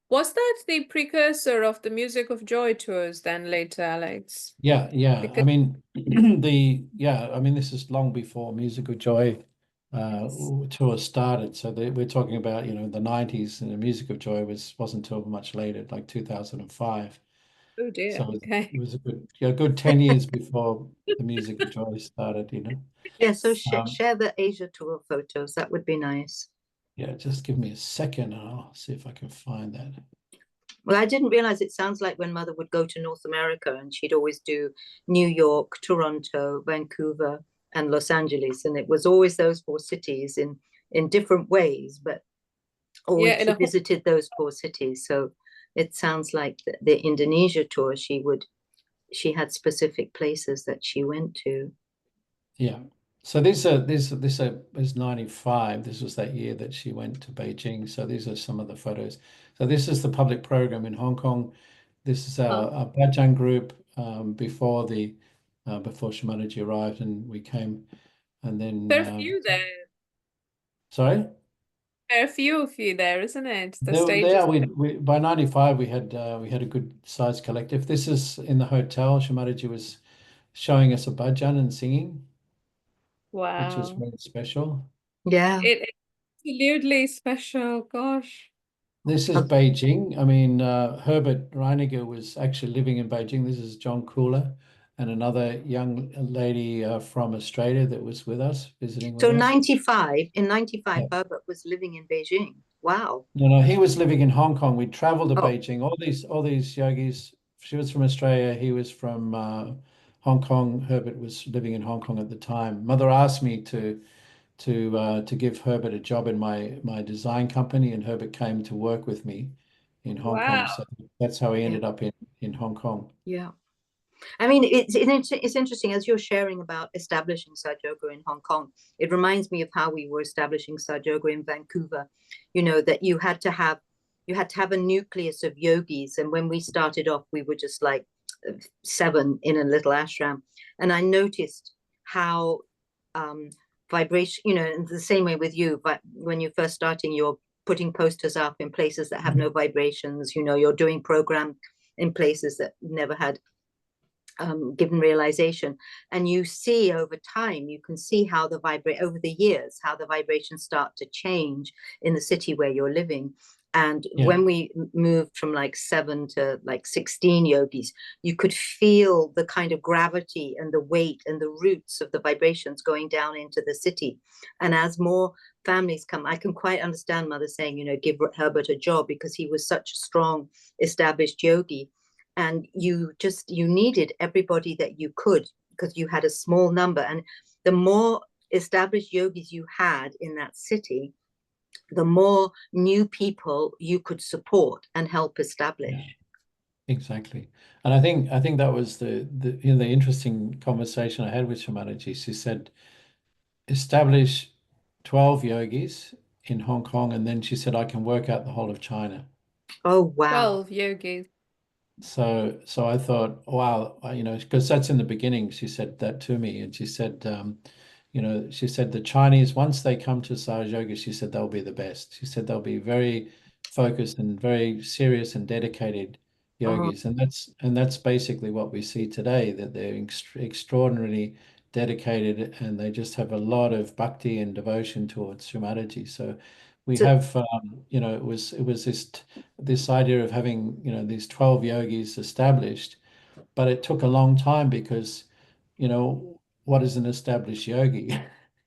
S1: was that the precursor of the Music of Joy tours then later, Alex?
S3: Yeah, yeah. I
S1: Because
S3: mean, this is long before Musical Joy tour started. So we're talking about, the 90s, and the Music of Joy wasn't until much later, like 2005.
S1: oh dear,
S3: So
S1: okay.
S3: it was a good 10 years before the Music of Joy started.
S2: Yeah, so
S3: Um,
S2: share the Asia tour photos. That would be nice.
S3: yeah, just give me a second and I'll see if I can find that.
S2: Well, I didn't realize it sounds like when Mother would go to North America and she'd always do New York, Toronto, Vancouver, and Los Angeles. And it was always those four cities in different ways, but
S1: Yeah,
S2: always
S1: in
S2: she
S1: a whole,
S2: visited those four cities. So it sounds like the Indonesia tour, she had specific places that she went to.
S3: Yeah. So this is 95. This was that year that she went to Beijing. So these are some of the photos. So this is the public program in Hong Kong. This is our Bajang group before Shri Mataji arrived, and we came, and then
S1: there are few there.
S3: sorry.
S1: There are few of you there, isn't it? The
S3: There
S1: stages.
S3: we by 95 we had a good sized collective. This is in the hotel. Shri Mataji was showing us a bhajan and singing, which was
S1: Wow.
S3: very special.
S2: Yeah.
S1: It absolutely special. Gosh.
S3: This is Beijing. I mean, Herbert Reiniger was actually living in Beijing. This is John Cooler and another young lady from Australia that was with us, visiting with
S2: So
S3: us.
S2: 95, in 95,
S3: Yeah.
S2: Herbert was living in Beijing. Wow.
S3: No, he was living in Hong Kong. We traveled to
S2: Oh,
S3: Beijing. All these yogis. She was from Australia. He was from Hong Kong. Herbert was living in Hong Kong at the time. Mother asked me to give Herbert a job in my design company, and Herbert came to work with me in Hong
S1: Wow.
S3: Kong. So that's how he
S2: yeah,
S3: ended up in Hong Kong.
S2: yeah. I mean, it's interesting as you're sharing about establishing Sahaja Yoga in Hong Kong. It reminds me of how we were establishing Sahaja Yoga in Vancouver. That you had to have a nucleus of yogis, and when we started off, we were just like 7 in a little ashram. And I noticed how vibration, you know, in the same way with you, but when you're first starting, you're putting posters up in places that have no vibrations, you know, you're doing program in places that never had given realization, and you see over time, you can see how the over the years, how the vibrations start to change in the city where you're living. And when we moved from like 7 to like 16 yogis, you could feel the kind of gravity and the weight and the roots of the vibrations going down into the city. And as more families come, I can quite understand Mother saying, you know, give Herbert a job, because he was such a strong established yogi, and you needed everybody that you could, because you had a small number. And the more established yogis you had in that city, the more new people you could support and help establish.
S3: Exactly. And I think that was the you know, the interesting conversation I had with Shri Mataji. She said, establish 12 yogis in Hong Kong, and then she said, I can work out the whole of China.
S2: Oh, wow.
S1: 12 yogis.
S3: So I thought, wow, you know, because that's in the beginning, she said that to me, and she said, you know, she said the Chinese, once they come to Sahaja Yoga, she said they'll be the best. She said they'll be very focused and very serious and dedicated yogis, and that's basically what we see today, that they're extraordinarily dedicated, and they just have a lot of bhakti and devotion towards Shri Mataji. So we have, you know, it was this idea of having, you know, these 12 yogis established, but it took a long time because, you know, what is an established yogi?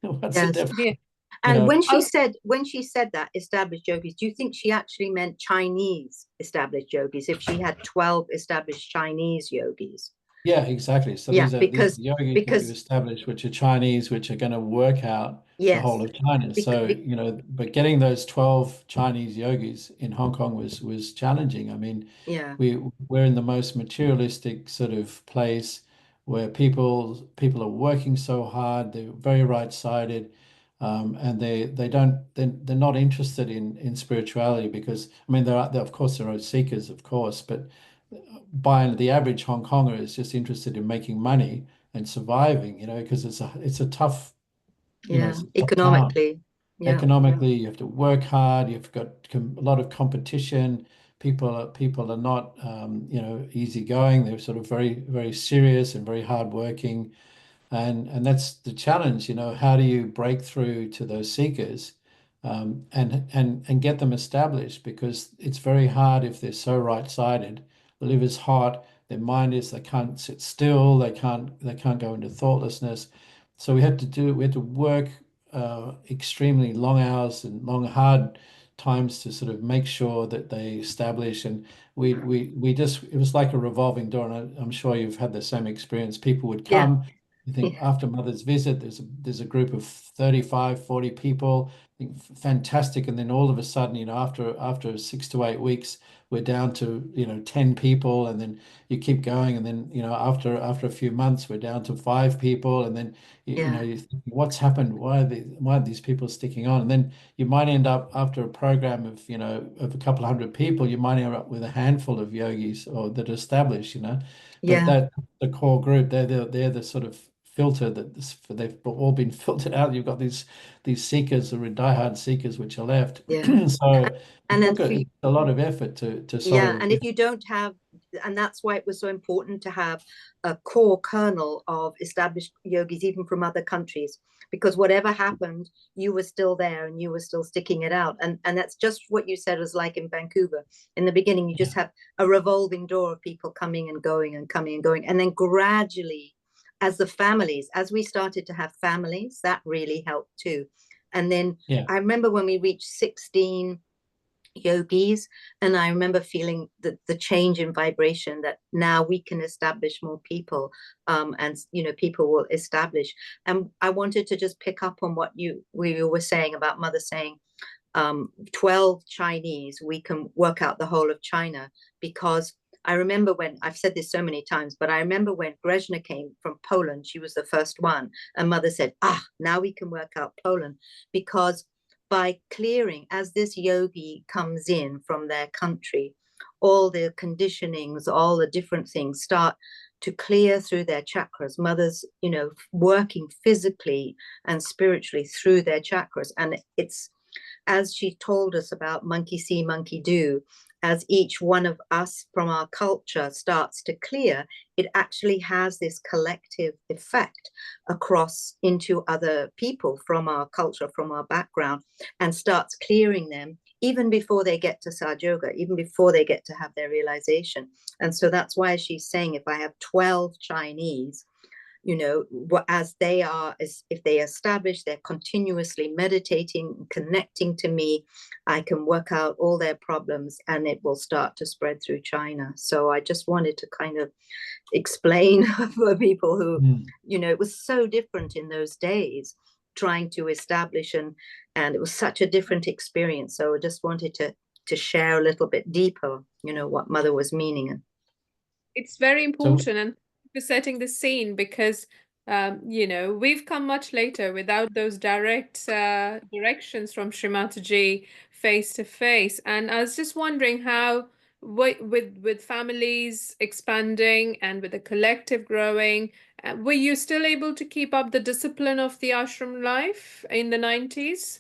S3: What's the
S2: Yes.
S3: difference?
S1: Yeah.
S3: You
S2: And
S3: know,
S2: when she said that established yogis, do you think she actually meant Chinese established yogis, if she had 12 established Chinese yogis?
S3: yeah, exactly. So
S2: Yeah,
S3: these are
S2: because
S3: yogis that we've established, which are Chinese, which are going to work out the whole
S2: yes,
S3: of China. So, you know, but getting those 12 Chinese yogis in Hong Kong was challenging. I mean,
S2: yeah,
S3: we're in the most materialistic sort of place where people are working so hard, they're very right-sided, and they're not interested in spirituality, because I mean they're of course there are seekers, of course, but by the average Hong Konger is just interested in making money and surviving, you know, because it's a tough, you know,
S2: yeah,
S3: it's a tough time.
S2: economically, yeah,
S3: Economically, you have to work hard. You've got a lot of competition. People are not, you know, easygoing. They're sort of very, very serious and very hardworking, and that's the challenge. You know, how do you break through to those seekers, and get them established? Because it's very hard if they're so right-sided. The liver's hot. Their mind is, they can't sit still. They can't go into thoughtlessness. So we had to work extremely long hours and long hard times to sort of make sure that they establish. And we just, it was like a revolving door, and I'm sure you've had the same experience. People would
S2: yeah,
S3: come, I think
S2: yeah,
S3: after Mother's visit, there's a group of 35, 40 people, I think fantastic, and then all of a sudden, you know, after 6 to 8 weeks, we're down to, you know, 10 people, and then you keep going, and then, you know, after a few months, we're down to 5 people, and then you know,
S2: yeah,
S3: you think, what's happened? Why are these people sticking on? And then you might end up, after a program of, you know, of a couple hundred people, you might end up with a handful of yogis or that are established, you know. But
S2: yeah,
S3: that the core group, they're the sort of filter that they've all been filtered out. You've got these seekers, the diehard seekers, which are left.
S2: yeah.
S3: So
S2: And then
S3: it took a lot of effort to sort
S2: yeah,
S3: of,
S2: and if you don't have, and that's why it was so important to have a core kernel of established yogis, even from other countries, because whatever happened, you were still there and you were still sticking it out. And that's just what you said was like in Vancouver. In the beginning, you just have a revolving door of people coming and going and coming and going. And then gradually, as we started to have families, that really helped too. And then
S3: yeah,
S2: I remember when we reached 16 yogis, and I remember feeling the change in vibration, that now we can establish more people, and you know, people will establish. And I wanted to just pick up on what we were saying about Mother saying, 12 Chinese, we can work out the whole of China. Because I remember when, I've said this so many times, but I remember when Brezhnev came from Poland, she was the first one, and Mother said, now we can work out Poland. Because by clearing, as this yogi comes in from their country, all the conditionings, all the different things start to clear through their chakras, mothers, you know, working physically and spiritually through their chakras. And it's, as she told us about monkey see, monkey do, as each one of us from our culture starts to clear, it actually has this collective effect across into other people from our culture, from our background, and starts clearing them even before they get to Sahaja Yoga, even before they get to have their realization. And so that's why she's saying, if I have 12 Chinese, you know, as they are, as if they establish, they're continuously meditating, connecting to me, I can work out all their problems and it will start to spread through China. So I just wanted to kind of explain for people who, you know, it was so different in those days trying to establish, and it was such a different experience. So I just wanted to share a little bit deeper, you know, what Mother was meaning.
S1: It's very important, and for setting the scene, because you know, we've come much later without those direct directions from Shri Mataji face to face. And I was just wondering how, with families expanding and with the collective growing, were you still able to keep up the discipline of the ashram life in the 90s?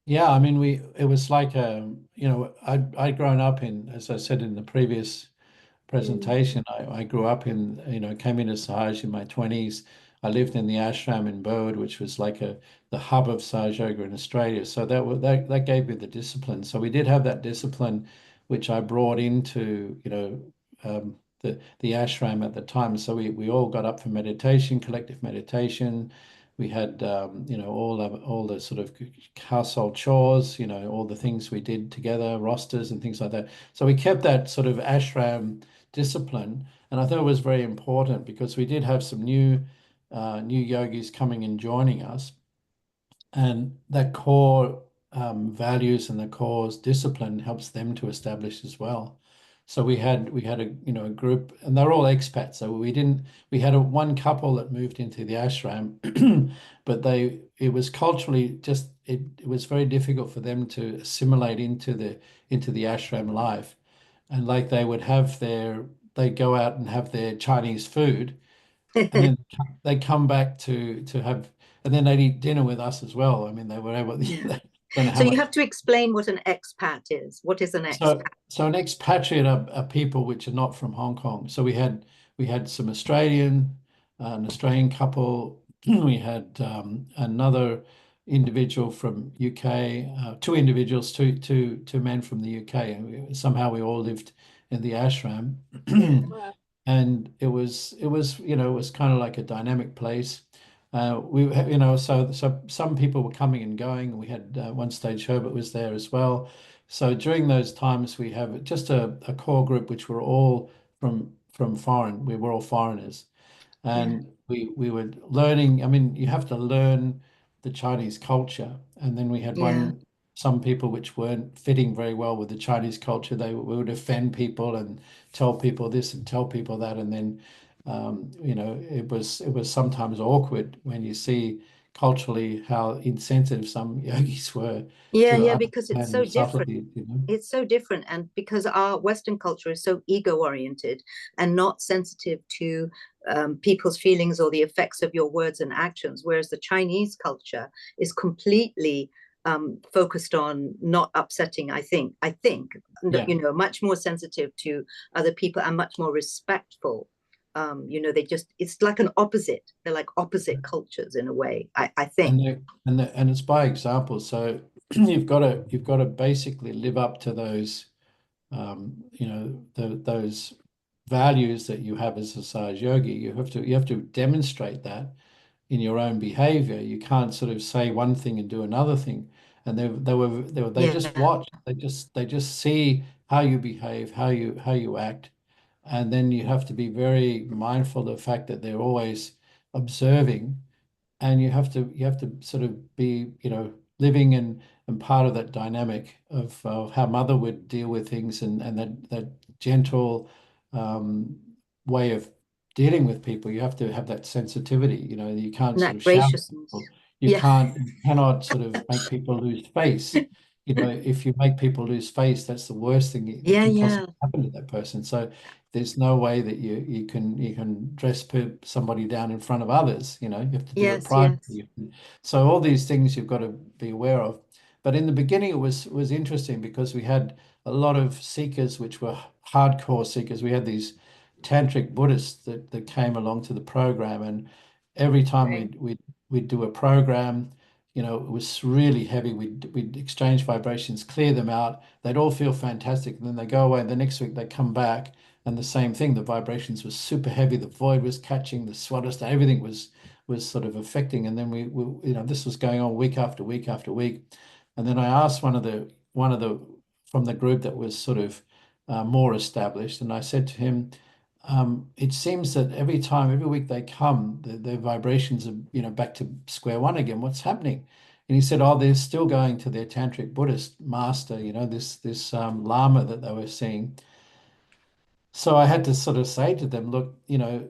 S3: Yeah, I mean, it was like, you know, I'd grown up in, as I said in the previous presentation, I grew up in, you know, came into Sahaj in my 20s. I lived in the ashram in Burwood, which was like the hub of Sahaj Yoga in Australia. So that gave me the discipline. So we did have that discipline, which I brought into, you know, the ashram at the time. So we all got up for meditation, collective meditation. We had, you know, all the sort of household chores, you know, all the things we did together, rosters and things like that. So we kept that sort of ashram discipline, and I thought it was very important because we did have some new yogis coming and joining us, and that core values and the core discipline helps them to establish as well. So we had a, you know, a group, and they're all expats. So we had one couple that moved into the ashram, but it was culturally just it was very difficult for them to assimilate into the ashram life. And like they'd go out and have their Chinese food, and then they come back to have, and then they'd eat dinner with us as well. I mean, they were able.
S2: Yeah.
S3: Don't know how
S2: So you
S3: much.
S2: have to explain what an expat is. What is an expat?
S3: So an expatriate are people which are not from Hong Kong. So we had some an Australian couple. We had another individual from UK, two individuals, two men from the UK, and somehow we all lived in the ashram.
S2: Yeah.
S1: Wow.
S3: And it was you know, it was kind of like a dynamic place. You know, so some people were coming and going. We had one stage Herbert was there as well. So during those times, we have just a core group which were all from foreign. We were all foreigners,
S2: Yeah.
S3: and we were learning. I mean, you have to learn the Chinese culture, and then we had
S2: Yeah.
S3: some people which weren't fitting very well with the Chinese culture. We would offend people and tell people this and tell people that, and then you know, it was sometimes awkward when you see culturally how insensitive some yogis were
S2: Yeah,
S3: to
S2: yeah, because it's
S3: understand
S2: so
S3: the
S2: different.
S3: subtlety, you know.
S2: It's so different. And because our Western culture is so ego oriented and not sensitive to people's feelings or the effects of your words and actions, whereas the Chinese culture is completely focused on not upsetting, I think,
S3: Yeah.
S2: you know, much more sensitive to other people and much more respectful. You know, it's like an opposite. They're like opposite cultures in a way, I think.
S3: And it's by example. So you've got to basically live up to those you know, those values that you have as a Sage yogi. You have to demonstrate that in your own behavior. You can't sort of say one thing and do another thing. And they just
S2: Yeah.
S3: watch. They just see how you behave, how you act, and then you have to be very mindful of the fact that they're always observing, and you have to sort of be, you know, living and part of that dynamic of how mother would deal with things, and that gentle um, way of dealing with people. You have to have that sensitivity. You know, you can't
S2: And
S3: sort
S2: that
S3: of shout at
S2: graciousness.
S3: people. You
S2: Yeah.
S3: cannot sort of make people lose face. you know, if you make people lose face, that's the worst thing that
S2: Yeah,
S3: can
S2: yeah,
S3: possibly happen to that person. So there's no way that you can dress somebody down in front of others. You know, you have to do it
S2: yes, yes.
S3: privately. So all these things you've got to be aware of. But in the beginning, it was interesting because we had a lot of seekers, which were hardcore seekers. We had these tantric Buddhists that came along to the program, and every time
S1: Okay.
S3: we'd do a program, you know, it was really heavy. We'd exchange vibrations, clear them out. They'd all feel fantastic, and then they go away. And the next week they come back, and the same thing. The vibrations were super heavy. The void was catching, the swaddest, everything was sort of affecting. And then you know, this was going on week after week after week. And then I asked one of the from the group that was sort of more established, and I said to him, it seems that every week they come, their vibrations are, you know, back to square one again. What's happening? And he said, oh, they're still going to their tantric Buddhist master, you know, this Lama that they were seeing. So I had to sort of say to them, look, you know,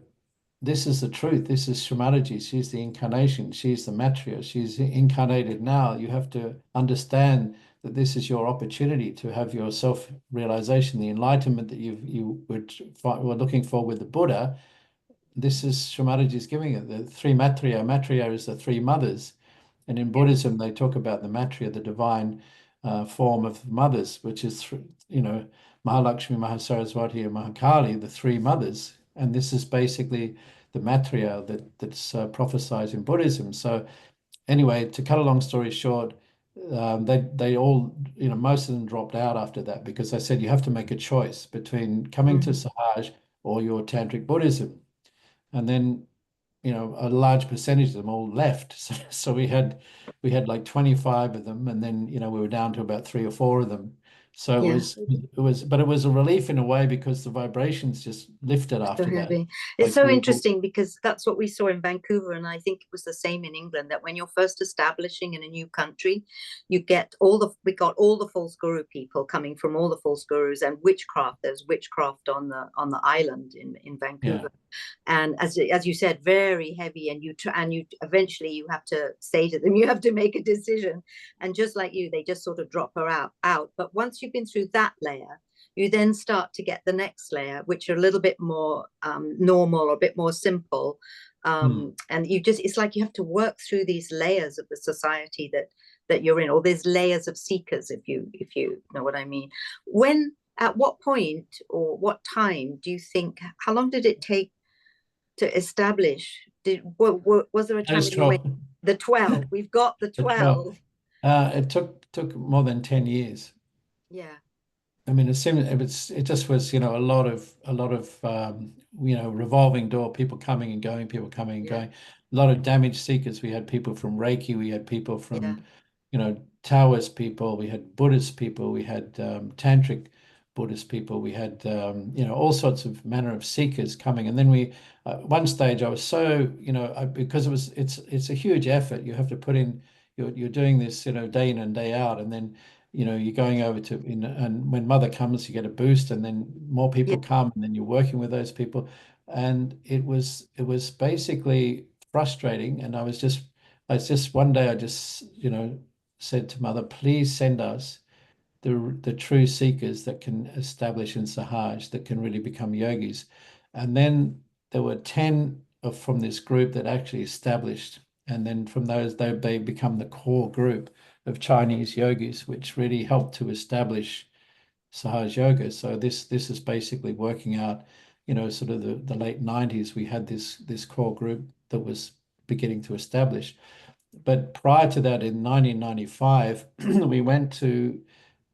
S3: this is the truth. This is Shri Mataji. She's the incarnation. She's the Matriya. She's incarnated now. You have to understand that this is your opportunity to have your self-realization, the enlightenment that were looking for with the Buddha. This is Shri Mataji's giving it. The three Matriya. Matriya is the three mothers. And in
S2: Yeah,
S3: Buddhism, they talk about the Matriya, the divine form of mothers, which is, you know, Mahalakshmi, Mahasaraswati, and Mahakali, the three mothers. And this is basically the Matriya that's prophesied in Buddhism. So anyway, to cut a long story short, they all, you know, most of them dropped out after that because they said you have to make a choice between coming to
S2: mhm.
S3: Sahaj or your Tantric Buddhism. And then, you know, a large percentage of them all left. So we had like 25 of them, and then, you know, we were down to about three or four of them. So
S2: Yeah.
S3: but it was a relief in a way because the vibrations just lifted
S2: So
S3: after that.
S2: heavy. It's
S3: Like
S2: so
S3: we
S2: interesting because that's what we saw in Vancouver, and I think it was the same in England. That when you're first establishing in a new country, we got all the false guru people coming from all the false gurus and witchcraft. There's witchcraft on the island in
S3: yeah.
S2: Vancouver, and as you said, very heavy. And you eventually you have to say to them, you have to make a decision, and just like you, they just sort of drop her out. But once you've been through that layer, you then start to get the next layer, which are a little bit more normal or a bit more simple.
S3: Mm.
S2: And it's like you have to work through these layers of the society that you're in, or there's layers of seekers, if you know what I mean. At what point or what time do you think, how long did it take to establish? Was there a time
S3: Those
S2: when you went,
S3: 12,
S2: the 12, we've got the
S3: the 12.
S2: 12?
S3: It took more than 10 years.
S2: Yeah,
S3: I mean, it just was, you know, a lot of you know, revolving door, people coming and going, people coming and
S2: yeah,
S3: going. A lot of damage seekers. We had people from Reiki, we had people
S2: yeah,
S3: from, you know, Taoist people, we had Buddhist people, we had Tantric Buddhist people, we had you know, all sorts of manner of seekers coming. And then one stage I was so, you know, because it's a huge effort. You have to put in, you're doing this, you know, day in and day out, and then, you know, you're going over to, and when mother comes, you get a boost, and then more
S2: yeah.
S3: people come, and then you're working with those people. And it was basically frustrating. And I was just one day I just, you know, said to mother, please send us the true seekers that can establish in Sahaj, that can really become yogis. And then there were 10 from this group that actually established. And then from those, they become the core group of Chinese yogis, which really helped to establish Sahaj Yoga. So this is basically working out, you know, sort of the late 90s, we had this core group that was beginning to establish. But prior to that, in 1995, we went to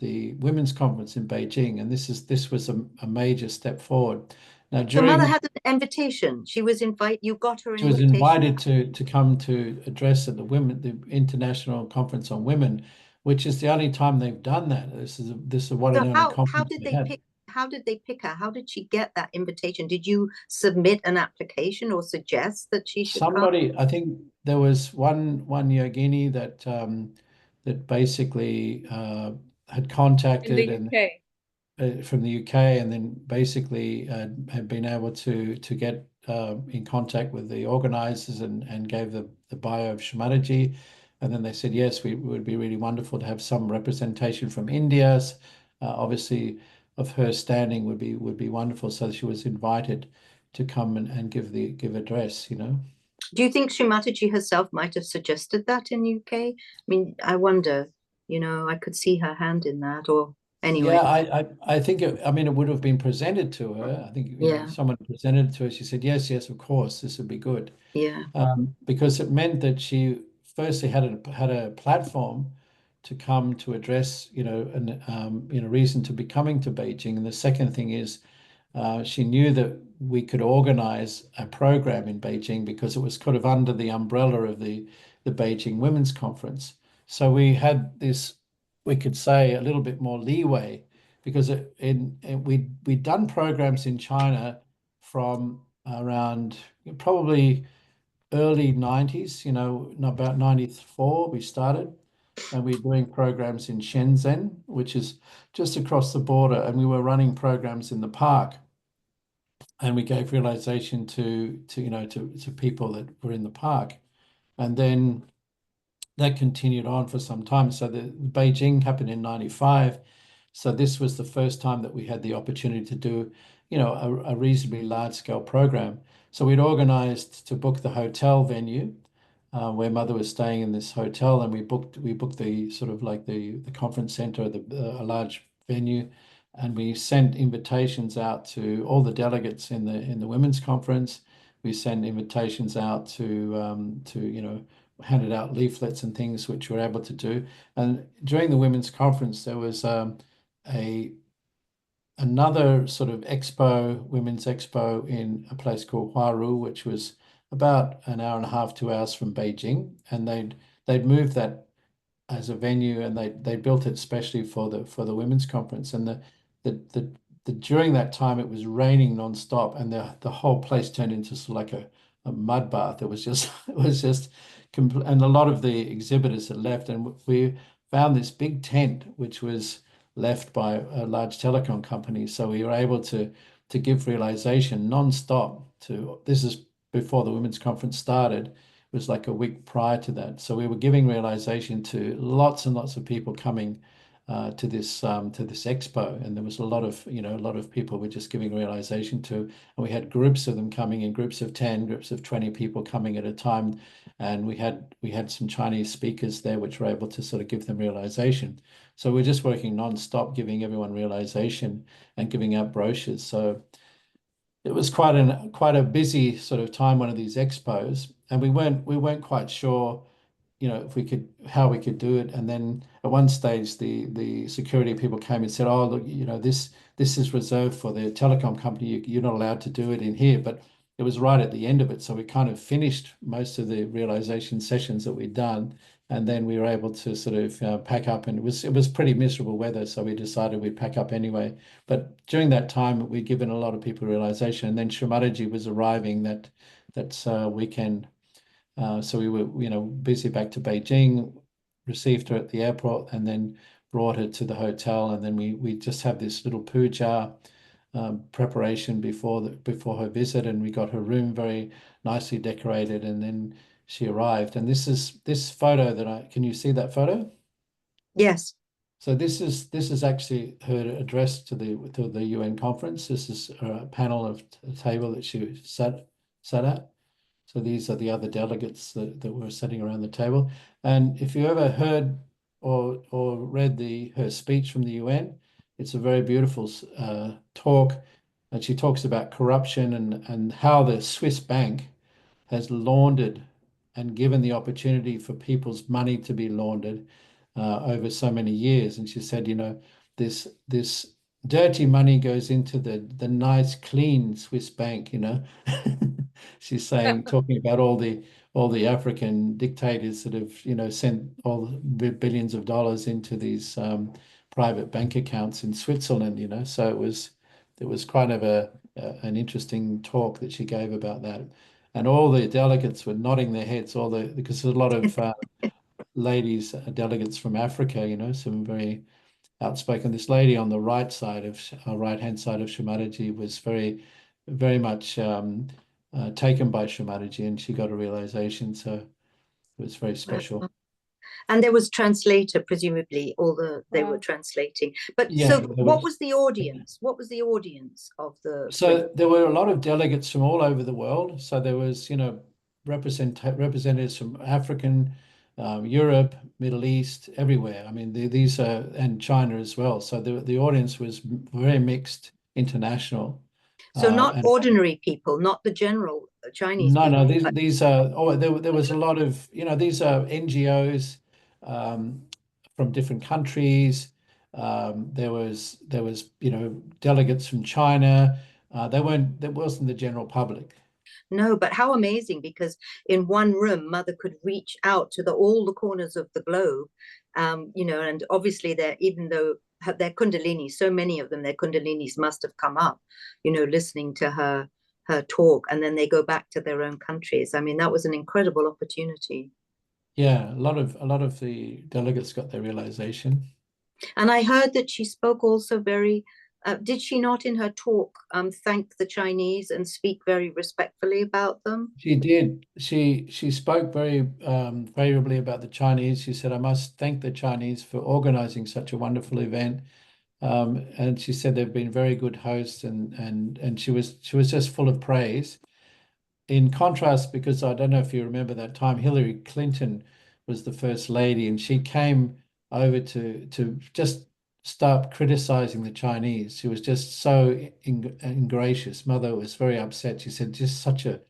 S3: the women's conference in Beijing, and this was a major step forward. Now,
S2: So mother
S3: during
S2: had an invitation. She was invite. You got her an
S3: she was
S2: invitation.
S3: invited to come to address at the International Conference on Women, which is the only time they've done that. This is a one
S2: So
S3: and only
S2: how
S3: conference
S2: did
S3: they
S2: they
S3: had.
S2: pick? How did they pick her? How did she get that invitation? Did you submit an application or suggest that she should come?
S3: Somebody, I think there was one yogini that basically had
S1: In the
S3: contacted, and
S1: UK.
S3: from the UK, and then basically had been able to get in contact with the organizers, and gave the bio of Shri Mataji. And then they said, yes, we would be really wonderful to have some representation from India. Obviously, of her standing would be wonderful. So she was invited to come and give address, you know.
S2: Do you think Shri Mataji herself might have suggested that in UK? I mean, I wonder, you know, I could see her hand in that, or anyway.
S3: Yeah, I think I mean, it would have been presented to her. I think, you know,
S2: Yeah,
S3: someone presented it to her. She said, yes, yes, of course, this would be good.
S2: yeah.
S3: Because it meant that she firstly had a platform to come to address, you know, reason to be coming to Beijing. And the second thing is, she knew that we could organize a program in Beijing because it was kind of under the umbrella of the Beijing Women's Conference. So we had this, we could say, a little bit more leeway because we'd done programs in China from around probably early 90s, you know, about 94 we started, and we're doing programs in Shenzhen, which is just across the border, and we were running programs in the park, and we gave realization to people that were in the park. And then that continued on for some time. So the Beijing happened in 95. So this was the first time that we had the opportunity to do, you know, a reasonably large scale program. So we'd organized to book the hotel venue where Mother was staying in this hotel, and we booked the sort of like the conference center, a large venue, and we sent invitations out to all the delegates in the women's conference. We sent invitations out to you know, handed out leaflets and things, which we were able to do. And during the women's conference, there was a another sort of expo, women's expo, in a place called Huaru, which was about an hour and a half, 2 hours from Beijing, and they'd moved that as a venue, and they built it especially for the women's conference. And the during that time it was raining nonstop, and the whole place turned into sort of like a mud bath. It was just it was just and a lot of the exhibitors had left, and we found this big tent which was left by a large telecom company. So we were able to give realization non-stop to, this is before the women's conference started. It was like a week prior to that. So we were giving realization to lots and lots of people coming to this expo, and there was a lot of, you know, a lot of people we're just giving realization to, and we had groups of them coming in, groups of 10, groups of 20 people coming at a time, and we had some Chinese speakers there which were able to sort of give them realization. So we're just working non-stop, giving everyone realization and giving out brochures. So it was quite a busy sort of time, one of these expos, and we weren't quite sure, you know, if we could, how we could do it. And then at one stage, the security people came and said, "Oh, look, you know, this is reserved for the telecom company. You're not allowed to do it in here." But it was right at the end of it, so we kind of finished most of the realization sessions that we'd done, and then we were able to sort of pack up. And it was pretty miserable weather, so we decided we'd pack up anyway. But during that time, we'd given a lot of people realization, and then Shri Mataji was arriving that weekend. So we were, you know, busy back to Beijing, received her at the airport, and then brought her to the hotel. And then we just have this little puja preparation before her visit, and we got her room very nicely decorated. And then she arrived. And this photo can you see that photo?
S2: Yes.
S3: So this is actually her address to the UN conference. This is a panel of a table that she sat at. So these are the other delegates that were sitting around the table. And if you ever heard or read her speech from the UN, it's a very beautiful talk. And she talks about corruption and how the Swiss bank has laundered and given the opportunity for people's money to be laundered over so many years. And she said, you know, this dirty money goes into the nice, clean Swiss bank, you know. She's saying, talking about all the African dictators that have, you know, sent all the billions of dollars into these private bank accounts in Switzerland, you know. So it was kind of an interesting talk that she gave about that. And all the delegates were nodding their heads, because there's a lot of ladies, delegates from Africa, you know, some very outspoken. This lady on the right-hand side of Shri Mataji was very, very much taken by Shri Mataji, and she got a realization. So it was very special.
S2: And there was translator, presumably, they were
S1: Wow.
S2: translating. But
S3: Yeah,
S2: so
S3: there
S2: what
S3: was.
S2: was the audience? What was the audience of the
S3: So there were a lot of delegates from all over the world. So there was, representatives from African, Europe, Middle East, everywhere. I mean, these are, and China as well. So the audience was very mixed, international.
S2: so not
S3: And
S2: ordinary people, not the general Chinese
S3: no,
S2: people,
S3: these are, there was a lot of, these are NGOs from different countries. There was, delegates from China. There wasn't the general public.
S2: No, but how amazing, because in one room, Mother could reach out to all the corners of the globe, and obviously even though their Kundalinis, so many of them, their Kundalinis must have come up, listening to her talk, and then they go back to their own countries. I mean, that was an incredible opportunity.
S3: Yeah, a lot of the delegates got their realization.
S2: And I heard that she spoke also did she not in her talk thank the Chinese and speak very respectfully about them?
S3: She did. She spoke very favorably about the Chinese. She said, "I must thank the Chinese for organizing such a wonderful event." And she said they've been very good hosts, and she was just full of praise. In contrast, because I don't know if you remember that time, Hillary Clinton was the first lady, and she came over to just start criticizing the Chinese. She was just so ingracious. Mother was very upset. She said, "Just such a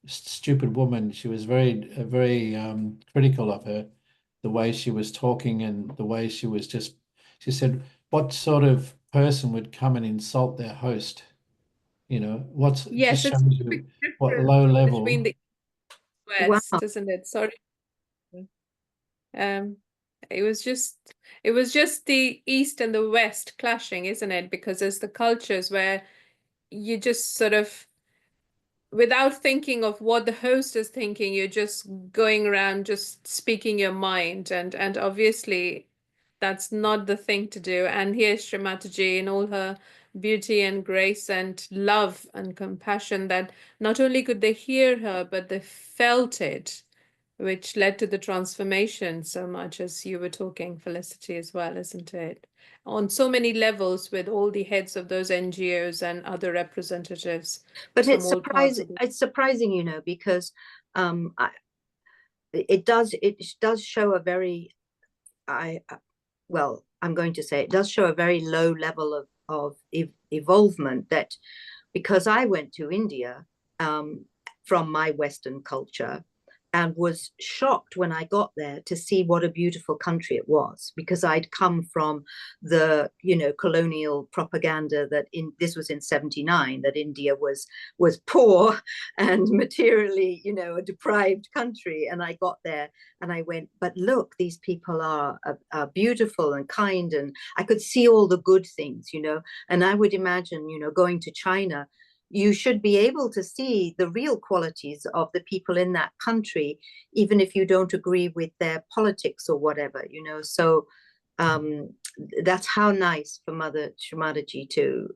S3: stupid woman." She was very critical of her, the way she was talking and the way she was just. She said, "What sort of person would come and insult their host?" It just
S1: Yes,
S3: shows
S1: it's a big
S3: you what
S1: difference
S3: low
S1: between
S3: level.
S1: the
S2: Wow.
S1: West, isn't it? Sorry. Um, it was just the East and the West clashing, isn't it? Because there's the cultures where you just sort of, without thinking of what the host is thinking, you're just going around just speaking your mind, and obviously that's not the thing to do. And here's Shri Mataji in all her beauty and grace and love and compassion, that not only could they hear her, but they felt it, which led to the transformation so much, as you were talking, Felicity, as well, isn't it? On so many levels, with all the heads of those NGOs and other representatives
S2: But
S1: from all parts of the
S2: it's surprising, because it does show a very I well, I'm going to say it does show a very low level of evolvement, that because I went to India from my Western culture and was shocked when I got there to see what a beautiful country it was, because I'd come from the colonial propaganda that this was in 79, that India was poor and materially a deprived country, and I got there and I went, but look, these people are beautiful and kind, and I could see all the good things, and I would imagine going to China, you should be able to see the real qualities of the people in that country, even if you don't agree with their politics or whatever, So um, that's how nice for Mother Shrimadaji to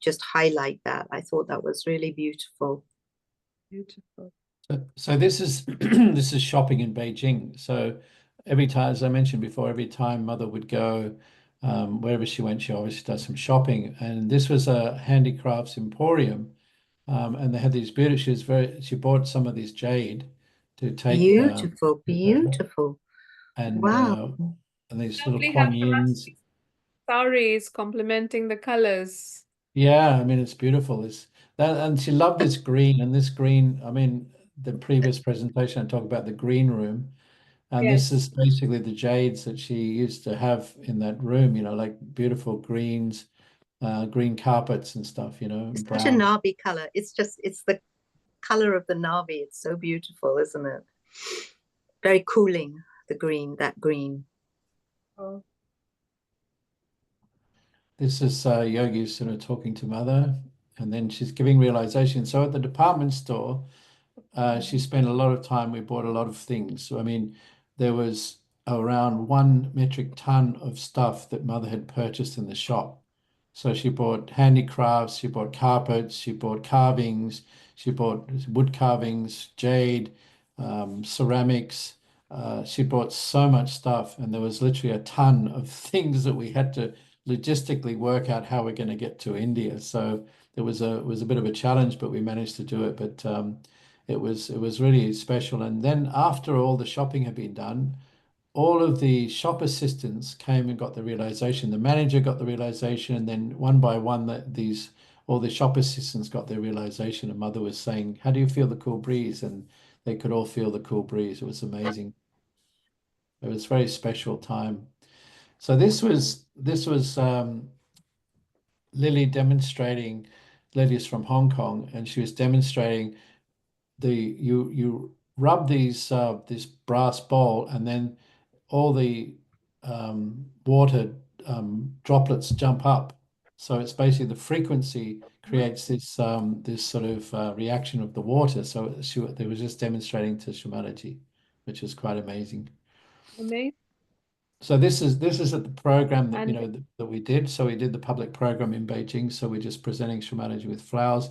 S2: just highlight that. I thought that was really beautiful.
S1: beautiful.
S3: So this is this is shopping in Beijing. So every time, as I mentioned before, every time Mother would go, wherever she went, she obviously does some shopping. And this was a handicrafts emporium, and they had these beautiful. She bought some of this jade to take
S2: Beautiful,
S3: with her,
S2: beautiful.
S3: and
S2: Wow.
S3: these little
S1: Lovely
S3: Kuan
S1: how the
S3: Yins.
S1: rusty saris complementing the colors.
S3: Yeah, I mean it's beautiful. It's that, and she loved this green, and this green. I mean, the previous presentation I talked about the green room, and this is
S1: Yes.
S3: basically the jades that she used to have in that room. Like beautiful greens, green carpets and stuff.
S2: It's such a
S3: Brown.
S2: Navi color. It's the color of the Navi. It's so beautiful, isn't it? Very cooling, that green.
S1: Oh,
S3: This is Yogi sort of talking to Mother, and then she's giving realization. So at the department store, she spent a lot of time. We bought a lot of things. So, I mean, there was around 1 metric ton of stuff that Mother had purchased in the shop. So she bought handicrafts, she bought carpets, she bought carvings, she bought wood carvings, jade, ceramics, she brought so much stuff, and there was literally a ton of things that we had to logistically work out how we're going to get to India. So it was a bit of a challenge, but we managed to do it. But it was really special. And then after all the shopping had been done, all of the shop assistants came and got the realization. The manager got the realization, and then one by one, that these all the shop assistants got their realization. And Mother was saying, "How do you feel the cool breeze?" And they could all feel the cool breeze. It was amazing. It was a very special time. So this was Lily demonstrating. Lily's from Hong Kong, and she was demonstrating you rub this brass bowl, and then all the water droplets jump up. So it's basically the frequency creates this sort of reaction of the water. So they was just demonstrating to Shri, which is quite amazing.
S1: Amazing.
S3: So this is at the program that
S1: And
S3: that we did. So we did the public program in Beijing. So we're just presenting Shri with flowers.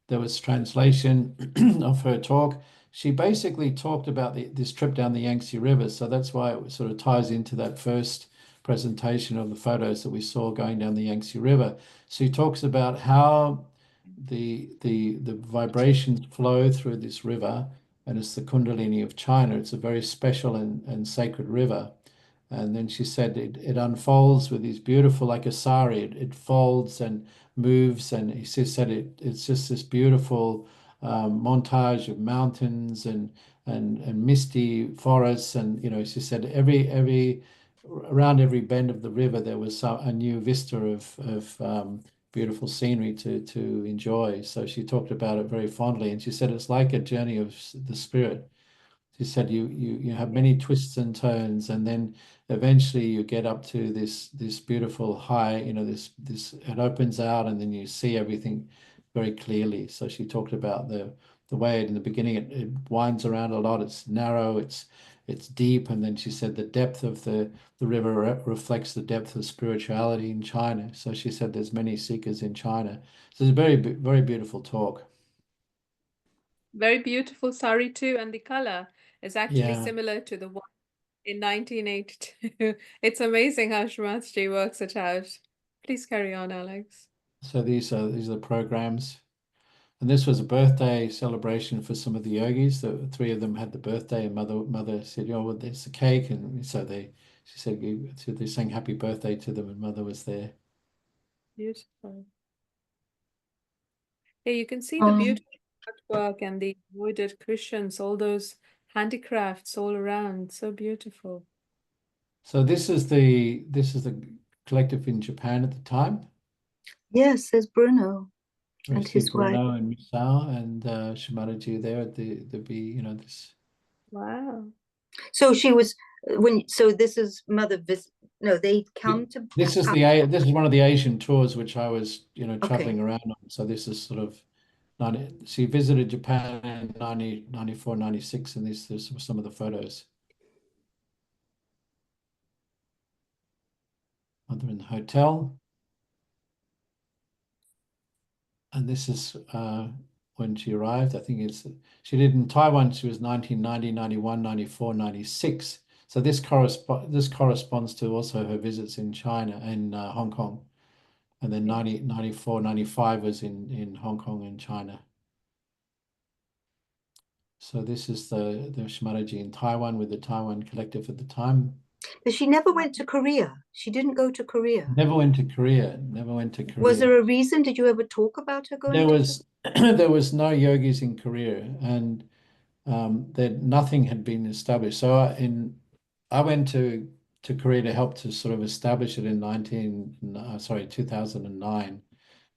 S3: There was translation of her talk. She basically talked about this trip down the Yangtze River. So that's why it sort of ties into that first presentation of the photos that we saw going down the Yangtze River. She talks about how the vibrations flow through this river, and it's the Kundalini of China. It's a very special and sacred river. And then she said it unfolds with these beautiful, like a sari, it folds and moves. And said it's just this beautiful montage of mountains and misty forests. And, she said around every bend of the river, there was a new vista of beautiful scenery to enjoy. So she talked about it very fondly. And she said it's like a journey of the spirit. She said you have many twists and turns, and then eventually you get up to this beautiful high, this it opens out, and then you see everything very clearly. So she talked about the way in the beginning it winds around a lot. It's narrow, it's deep, and then she said the depth of the river reflects the depth of spirituality in China. So she said there's many seekers in China. So it's a very beautiful talk.
S1: very beautiful sari too, and the color is actually
S3: Yeah.
S1: similar to the one in 1982. It's amazing how Shri works it out. Please carry on, Alex.
S3: So these are the programs. And this was a birthday celebration for some of the yogis. The three of them had the birthday, and mother said, "Oh, well, there's a cake," and so she said, so they sang happy birthday to them, and Mother was there.
S1: Beautiful. Yeah, you can see the
S2: Um,
S1: beautiful artwork and the embroidered cushions, all those handicrafts all around. So beautiful.
S3: So this is the collective in Japan at the time.
S2: yes, there's Bruno
S3: We
S2: and
S3: see
S2: his wife.
S3: Bruno and Misao and Shimadaji there at this.
S1: Wow.
S2: So she was so this is mother visit. No, they come to.
S3: This is one of the Asian tours which I was
S2: Okay.
S3: traveling around on. So this is sort of 90, she visited Japan in 94, 96, and there's some of the photos. Mother in the hotel. And this is when she arrived. I think she did in Taiwan, she was 1990, 91, 94, 96. So this corresponds to also her visits in China and Hong Kong. And then 90, 94, 95 was in Hong Kong and China. So this is the Shimadaji in Taiwan with the Taiwan collective at the time.
S2: But she never went to Korea. She didn't go to Korea.
S3: Never went to Korea. Never went to
S2: Was
S3: Korea.
S2: there a reason? Did you ever talk about her going
S3: There
S2: to
S3: was there was no yogis in Korea, and that nothing had been established. So I went to Korea to help to sort of establish it in 2009.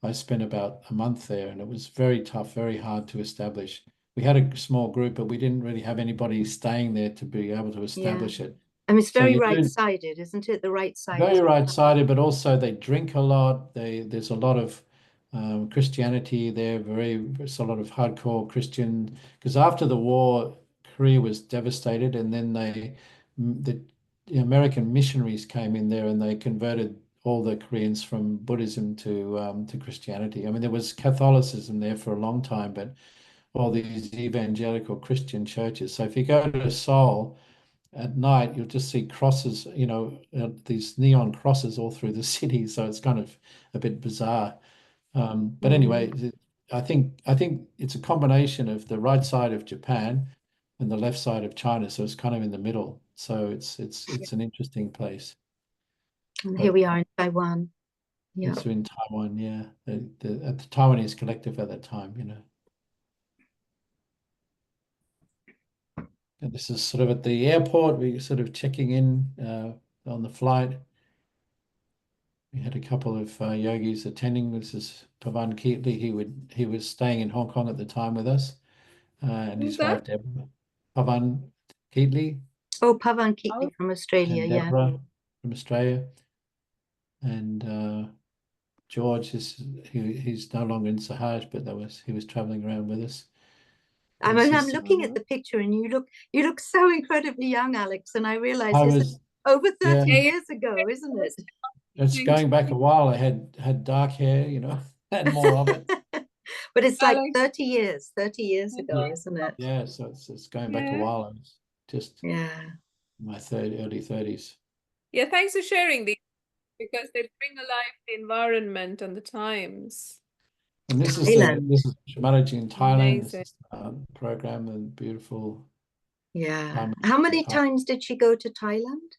S3: I spent about a month there, and it was very tough, very hard to establish. We had a small group, but we didn't really have anybody staying there to be able to
S2: Yeah.
S3: establish it.
S2: I mean, it's
S3: So
S2: very
S3: you do
S2: right-sided, isn't it? The right side
S3: very
S2: is
S3: right-sided, but also they drink a lot. There's a lot of Christianity there. There's a lot of hardcore Christian. Because after the war, Korea was devastated, and then the American missionaries came in there and they converted all the Koreans from Buddhism to Christianity. I mean, there was Catholicism there for a long time, but all these evangelical Christian churches. So if you go to Seoul, at night you'll just see crosses, these neon crosses all through the city. So it's kind of a bit bizarre. But anyway, I think it's a combination of the right side of Japan and the left side of China. So it's kind of in the middle. So it's an interesting place.
S2: And here we are in Taiwan. Yeah.
S3: It's in Taiwan, yeah. At the Taiwanese collective at that time, And this is sort of at the airport. We sort of checking in on the flight. We had a couple of yogis attending. This is Pavan Keatley. He was staying in Hong Kong at the time with us, and
S1: Who's
S3: his
S1: that?
S3: wife Deborah. Pavan Keatley
S2: Oh, Pavan Keatley
S1: Oh,
S2: from Australia,
S3: and
S2: yeah.
S3: Deborah from Australia, and George he's no longer in Sahaj, but he was traveling around with us.
S2: I
S3: This
S2: mean, I'm
S3: is
S2: looking at the picture and you look so incredibly young, Alex. And I realize
S3: I
S2: this is
S3: was
S2: over 30
S3: yeah.
S1: yeah,
S2: years ago, isn't it?
S3: It's going back a while. I had dark hair, and more of it.
S2: But it's like
S1: Alex.
S2: 30 years ago, isn't it?
S3: Yeah, so it's going back a
S1: Yeah.
S3: while. I was just
S2: Yeah.
S3: in my early 30s.
S1: Yeah, thanks for sharing these because they bring alive the environment and the times.
S3: And this is
S2: Thailand.
S3: Shri Mataji in Thailand. This
S1: Amazing.
S3: is program and beautiful
S2: Yeah.
S3: time.
S2: How many times did she go to Thailand?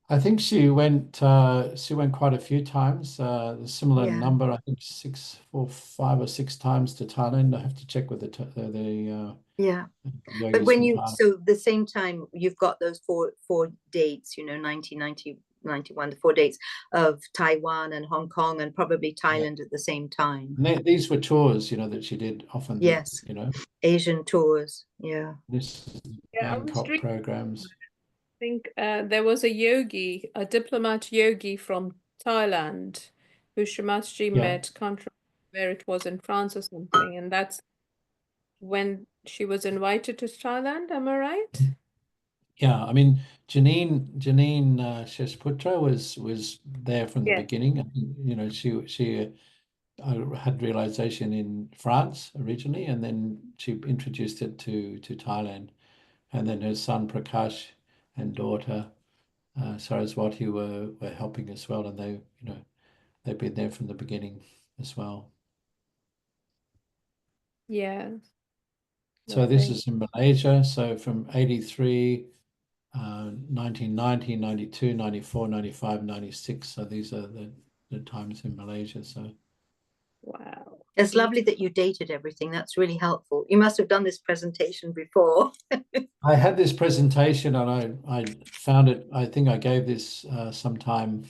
S3: I think she went quite a few times. A similar
S2: Yeah.
S3: number, I think 5 or 6 times to Thailand. I have to check with the
S2: Yeah. But
S3: yogis
S2: when
S3: from
S2: you,
S3: Thailand.
S2: so the same time you've got those four dates, 1990, 91, the 4 dates of Taiwan and Hong Kong and probably Thailand at the same time.
S3: And these were tours, that she did often.
S2: Yes. Asian tours. Yeah.
S3: This is
S1: Yeah, I was
S3: Bangkok
S1: reading.
S3: programs.
S1: I think there was a diplomat yogi from Thailand who Shamathji
S3: Yeah,
S1: met, can't remember where it was, in France or something, and that's when she was invited to Thailand, am I right?
S3: yeah. I mean, Janine Sheshputra was there from the
S1: Yeah.
S3: beginning. I think, she had realization in France originally, and then she introduced it to Thailand, and then her son Prakash and daughter Saraswati were helping as well, and they've been there from the beginning as well.
S1: Yeah.
S3: So this
S1: Lovely.
S3: is in Malaysia. So from 83, 1990, 92, 94, 95, 96. So these are the times in Malaysia. So
S1: Wow.
S2: It's lovely
S1: Beautiful.
S2: that you dated everything. That's really helpful. You must have done this presentation before.
S3: I had this presentation and I found it, I think I gave this sometime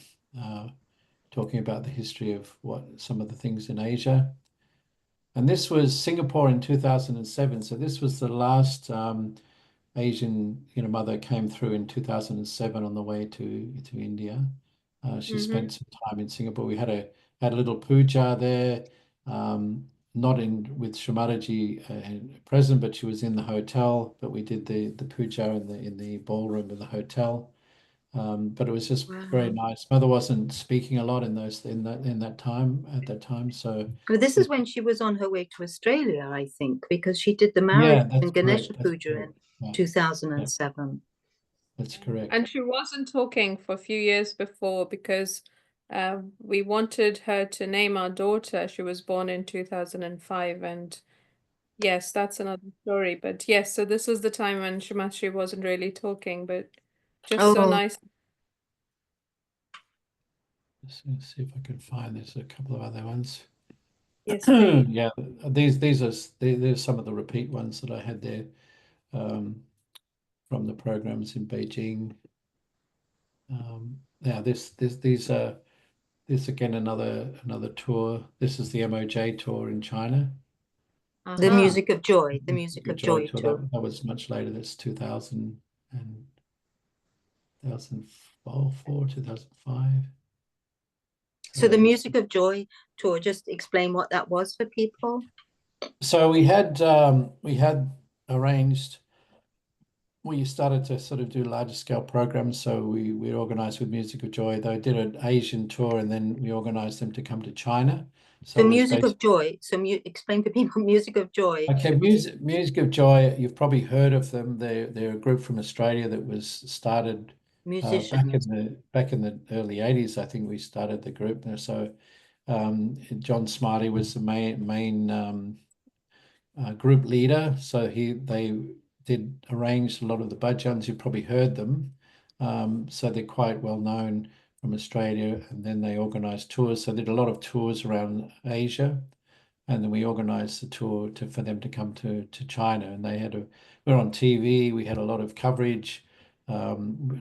S3: talking about the history of some of the things in Asia. And this was Singapore in 2007. So this was the last Asian, mother came through in 2007 on the way to India. She spent some time in Singapore. We had a little puja there, not in with Shrimataji present, but she was in the hotel. But we did the puja in the ballroom of the hotel. But it was just very
S2: Wow.
S3: nice. Mother wasn't speaking a lot in that time at that time, so
S2: Well, this
S3: it
S2: is when she was on her way to Australia, I think, because she did the
S3: yeah,
S2: marriage
S3: that's
S2: and Ganesha
S3: correct. That's
S2: Puja in
S3: correct. Yeah, yeah,
S2: 2007.
S3: that's correct.
S1: And she wasn't talking for a few years before because we wanted her to name our daughter. She was born in 2005. And yes, that's another story. But yes, so this is the time when Shamashi wasn't really talking, but just so
S2: Oh,
S1: nice.
S3: Let's see if I can find. There's a couple of other ones.
S1: Yes, please.
S3: Yeah, these are some of the repeat ones that I had there from the programs in Beijing. Now this again another tour. This is the MOJ tour in China.
S2: the
S1: Uh-huh.
S2: music of joy, the music
S3: The
S2: of
S3: Joy
S2: joy
S3: tour
S2: too.
S3: that was much later. That's 2000 and 2004, 2005.
S2: So the
S3: So
S2: music of joy tour, just explain what that was for people.
S3: so we had arranged. We started to sort of do larger scale programs. So we organized with Music of Joy. They did an Asian tour, and then we organized them to come to China.
S2: So music of joy. So explain for people music of joy.
S3: Okay, music of joy. You've probably heard of them. They're a group from Australia that was started back in the early '80s. I think we started the group. So John Smarty was the main group leader. So they did arrange a lot of the bhajans. You've probably heard them. So they're quite well known from Australia, and then they organized tours. So they did a lot of tours around Asia, and then we organized the tour for them to come to China. And we were on TV. We had a lot of coverage. A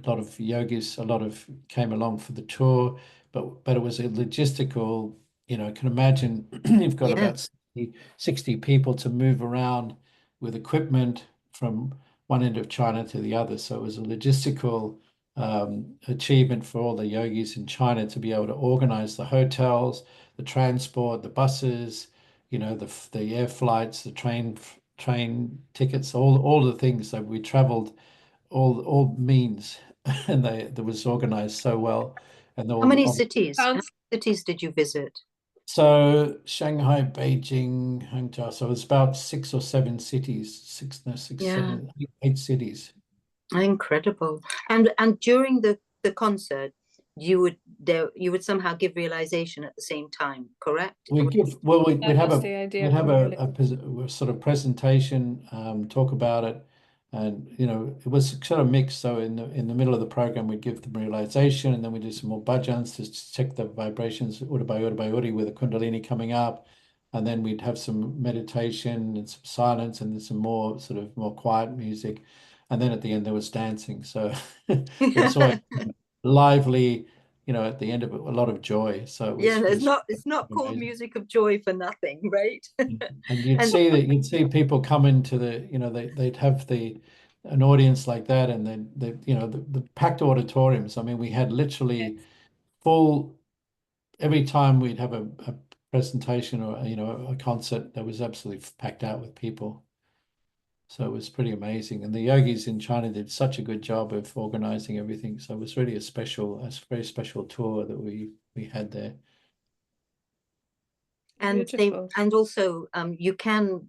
S3: lot of yogis, came along for the tour, but it was a logistical. Can imagine you've got about 60 people to move around with equipment from one end of China to the other. So it was a logistical achievement for all the yogis in China to be able to organize the hotels, the transport, the buses, the air flights, the train tickets, all the things that we traveled, all means, and that was organized so well. And
S2: how many cities? How many cities did you visit?
S3: So Shanghai, Beijing, Henshaw. So it's about 6 or 7 cities, 7, 8 cities.
S2: Incredible. And during the concert, you would somehow give realization at the same time, correct?
S3: We'd have a sort of presentation, talk about it, and it was sort of mixed. So in the middle of the program, we'd give them realization, and then we do some more bhajans to check the vibrations, Udabai Udabai Udi, with the Kundalini coming up, and then we'd have some meditation and some silence, and then some more quiet music, and then at the end there was dancing. So it was always lively. At the end of it, a lot of joy. So
S2: it's not called music of joy for nothing, right?
S3: And you'd see people come into they'd have an audience like that, and then the packed auditoriums. I mean, we had literally full every time we'd have a presentation or a concert that was absolutely packed out with people. So it was pretty amazing. And the yogis in China did such a good job of organizing everything. So it was really a very special tour that we had there.
S2: And also you can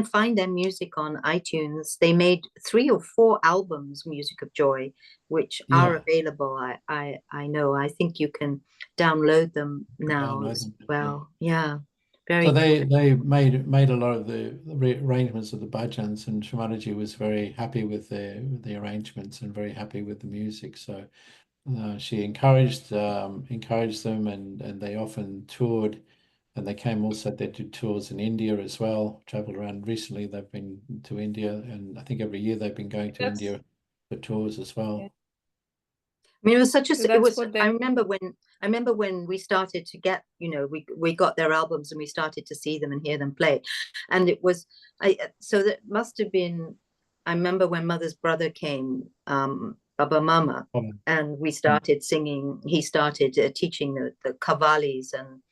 S2: find their music on iTunes. They made 3 or 4 albums, Music of Joy, which are available. I know. I think you can download them now as well. Yeah.
S3: So they made a lot of the arrangements of the bhajans, and Shri Mataji was very happy with the arrangements and very happy with the music. So she encouraged them, and they often toured, and they came also. They did tours in India as well. Traveled around recently. They've been to India, and I think every year they've been going to India for tours as well.
S2: Yeah. I mean, it was I remember when we started to get, we got their albums and we started to see them and hear them play. And it was, so that must have been, I remember when Mother's brother came, Baba Mama, and we started singing, he started teaching the kavalis and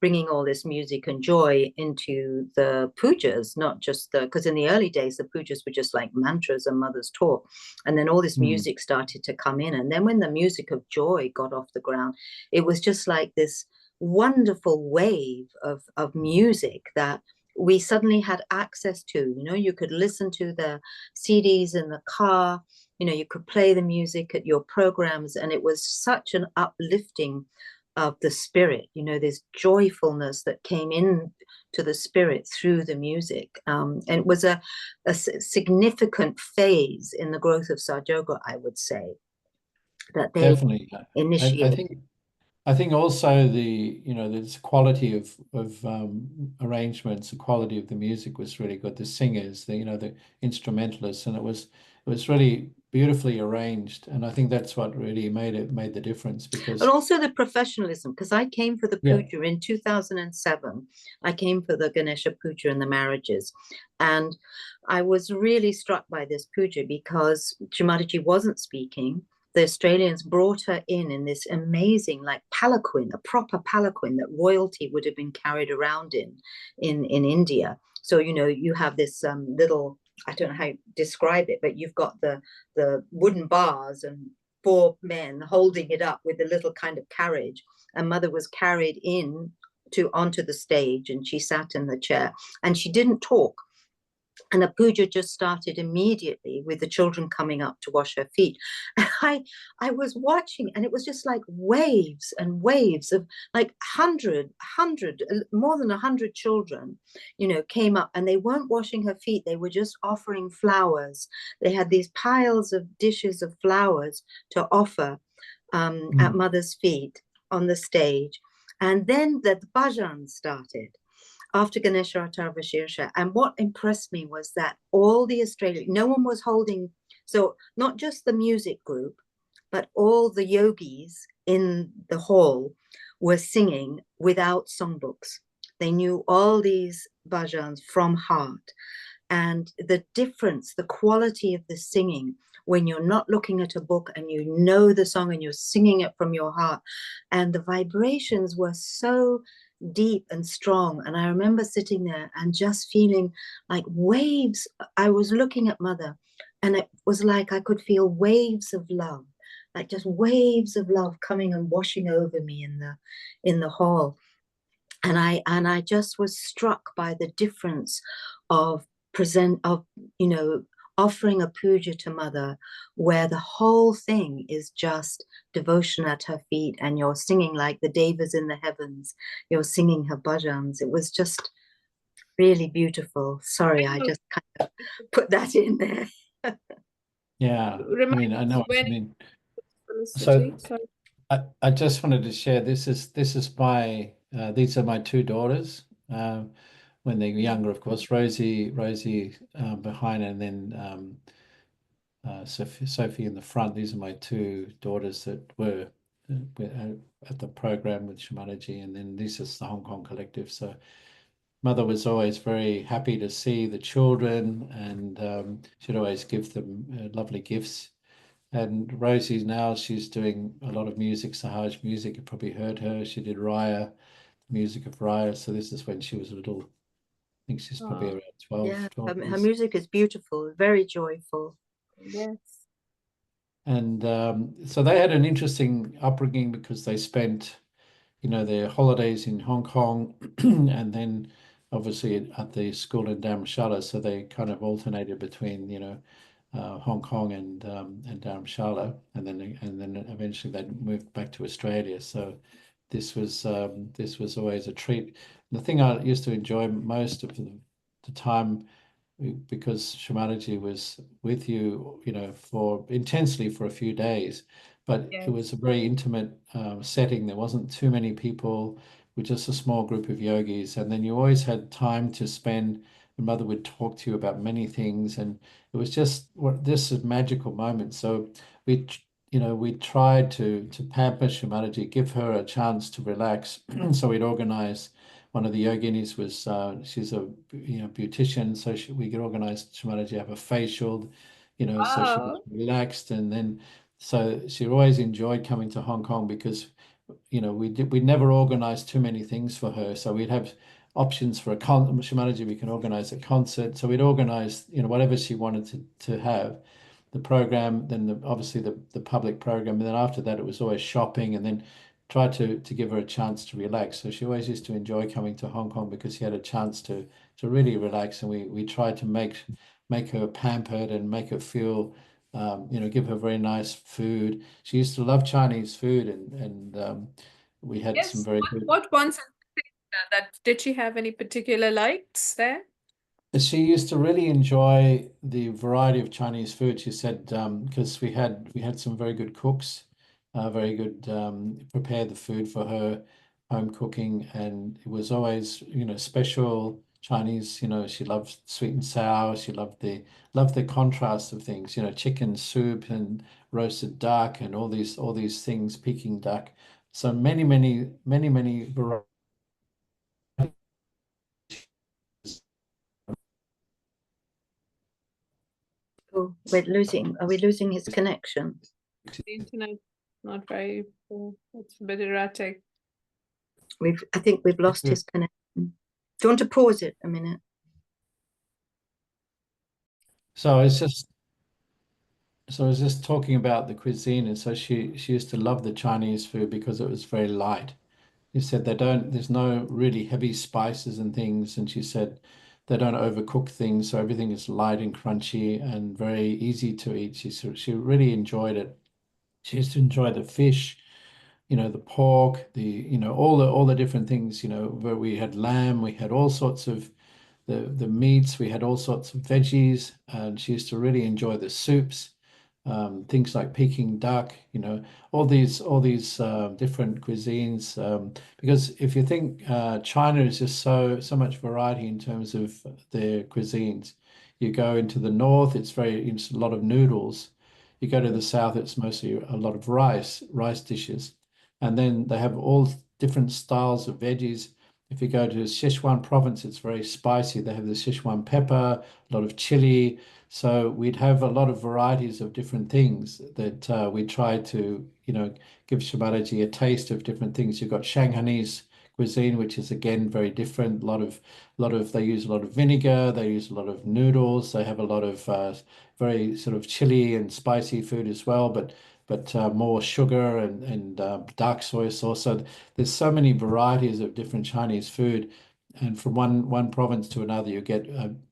S2: bringing all this music and joy into the pujas, not just because in the early days, the pujas were just like mantras and Mother's talk. And then all this music started to come in. And then when the music of joy got off the ground, it was just like this wonderful wave of music that we suddenly had access to. You could listen to the CDs in the car, you could play the music at your programs. And it was such an uplifting of the spirit, this joyfulness that came in to the spirit through the music. And it was a significant phase in the growth of Sahaja Yoga, I would say, that they
S3: definitely
S2: initiated.
S3: I think also this quality of arrangements, the quality of the music was really good. The singers, the instrumentalists, and it was really beautifully arranged. And I think that's what really made the difference, because.
S2: And also the professionalism, because I came for the puja in 2007. I came for the Ganesha puja and the marriages, and I was really struck by this puja because Shri Mataji wasn't speaking. The Australians brought her in this amazing, like, palanquin, a proper palanquin that royalty would have been carried around in India. So, you have this little, I don't know how to describe it, but you've got the wooden bars and 4 men holding it up with a little kind of carriage. And Mother was carried in onto the stage, and she sat in the chair, and she didn't talk. And a puja just started immediately with the children coming up to wash her feet. And I was watching, and it was just like waves and waves of like more than 100 children, came up, and they weren't washing her feet. They were just offering flowers. They had these piles of dishes of flowers to offer at Mother's feet on the stage. And then the bhajan started after Ganesha Varshirsha. And what impressed me was that all the Australian, no one was holding, so not just the music group, but all the yogis in the hall were singing without songbooks. They knew all these bhajans from heart. And the difference, the quality of the singing, when you're not looking at a book and you know the song and you're singing it from your heart, and the vibrations were so deep and strong. And I remember sitting there and just feeling like waves. I was looking at Mother, and it was like I could feel waves of love, like just waves of love coming and washing over me in the hall. And I just was struck by the difference of offering a puja to Mother, where the whole thing is just devotion at her feet, and you're singing like the devas in the heavens. You're singing her bhajans. It was just really beautiful. Sorry, I just kind of put that in there.
S3: Yeah, I mean, I know what you mean.
S1: Felicity,
S3: So I just wanted to share, this is my these are my two daughters. When they were younger, of course, Rosie behind, and then Sophie in the front. These are my two daughters that were at the program with Shri Mataji, and then this is the Hong Kong collective. So Mother was always very happy to see the children, and she'd always give them lovely gifts. And Rosie now, she's doing a lot of music, Sahaj music. You probably heard her. She did Raya, music of Raya. So this is when she was a little, I think she's probably around 12,
S2: Yeah,
S3: 12
S2: her
S3: years.
S2: music is beautiful, very joyful.
S1: yes.
S3: And so they had an interesting upbringing because they spent, their holidays in Hong Kong and then obviously at the school in Dharamshala. So they kind of alternated between, Hong Kong and Dharamshala, and then eventually they moved back to Australia. So this was always a treat. The thing I used to enjoy most of the time, because Shri Mataji was with you, for intensely for a few days, but it was a very intimate setting. There wasn't too many people, with just a small group of yogis, and then you always had time to spend. Your Mother would talk to you about many things, and it was just this is magical moment. So we tried to pamper Shri Mataji, give her a chance to relax. So we'd organize. One of the yoginis was she's a beautician, so we could organize Shri Mataji to have a facial, so she was relaxed, and then so she always enjoyed coming to Hong Kong because we never organized too many things for her, so we'd have options for a Shri Mataji, we can organize a concert, so we'd organize whatever she wanted to have. The program, then obviously the public program, and then after that it was always shopping, and then try to give her a chance to relax. So she always used to enjoy coming to Hong Kong because she had a chance to really relax, and we tried to make her pampered and make her feel, give her very nice food. She used to love Chinese food, and we had some
S1: Yes.
S3: very good.
S1: What ones that did she have any particular likes there?
S3: She used to really enjoy the variety of Chinese food. She said because we had some very good cooks, very good prepare the food for her home cooking, and it was always special Chinese. She loved sweet and sour. She loved the contrast of things. Chicken soup and roasted duck and all these things, Peking duck. So many varieties.
S2: Oh, are we losing his connection?
S1: The internet not very. It's a bit erratic.
S2: I think we've lost his connection. Do you want to pause it a minute?
S3: So it's just. So I was just talking about the cuisine, and so she used to love the Chinese food because it was very light. She said there's no really heavy spices and things, and she said they don't overcook things, so everything is light and crunchy and very easy to eat. She really enjoyed it. She used to enjoy the fish, the pork, all the different things, where we had lamb, we had all sorts of the meats, we had all sorts of veggies, and she used to really enjoy the soups, things like Peking duck, all these different cuisines. Because if you think China is just so much variety in terms of their cuisines. You go into the north, it's a lot of noodles. You go to the south, it's mostly a lot of rice dishes. And then they have all different styles of veggies. If you go to Sichuan province, it's very spicy. They have the Sichuan pepper, a lot of chili. So we'd have a lot of varieties of different things that we try to, give Shamaji a taste of different things. You've got Shanghainese cuisine, which is again very different. They use a lot of vinegar. They use a lot of noodles. They have a lot of very sort of chili and spicy food as well, but more sugar and dark soy sauce. So there's so many varieties of different Chinese food, and from one province to another, you get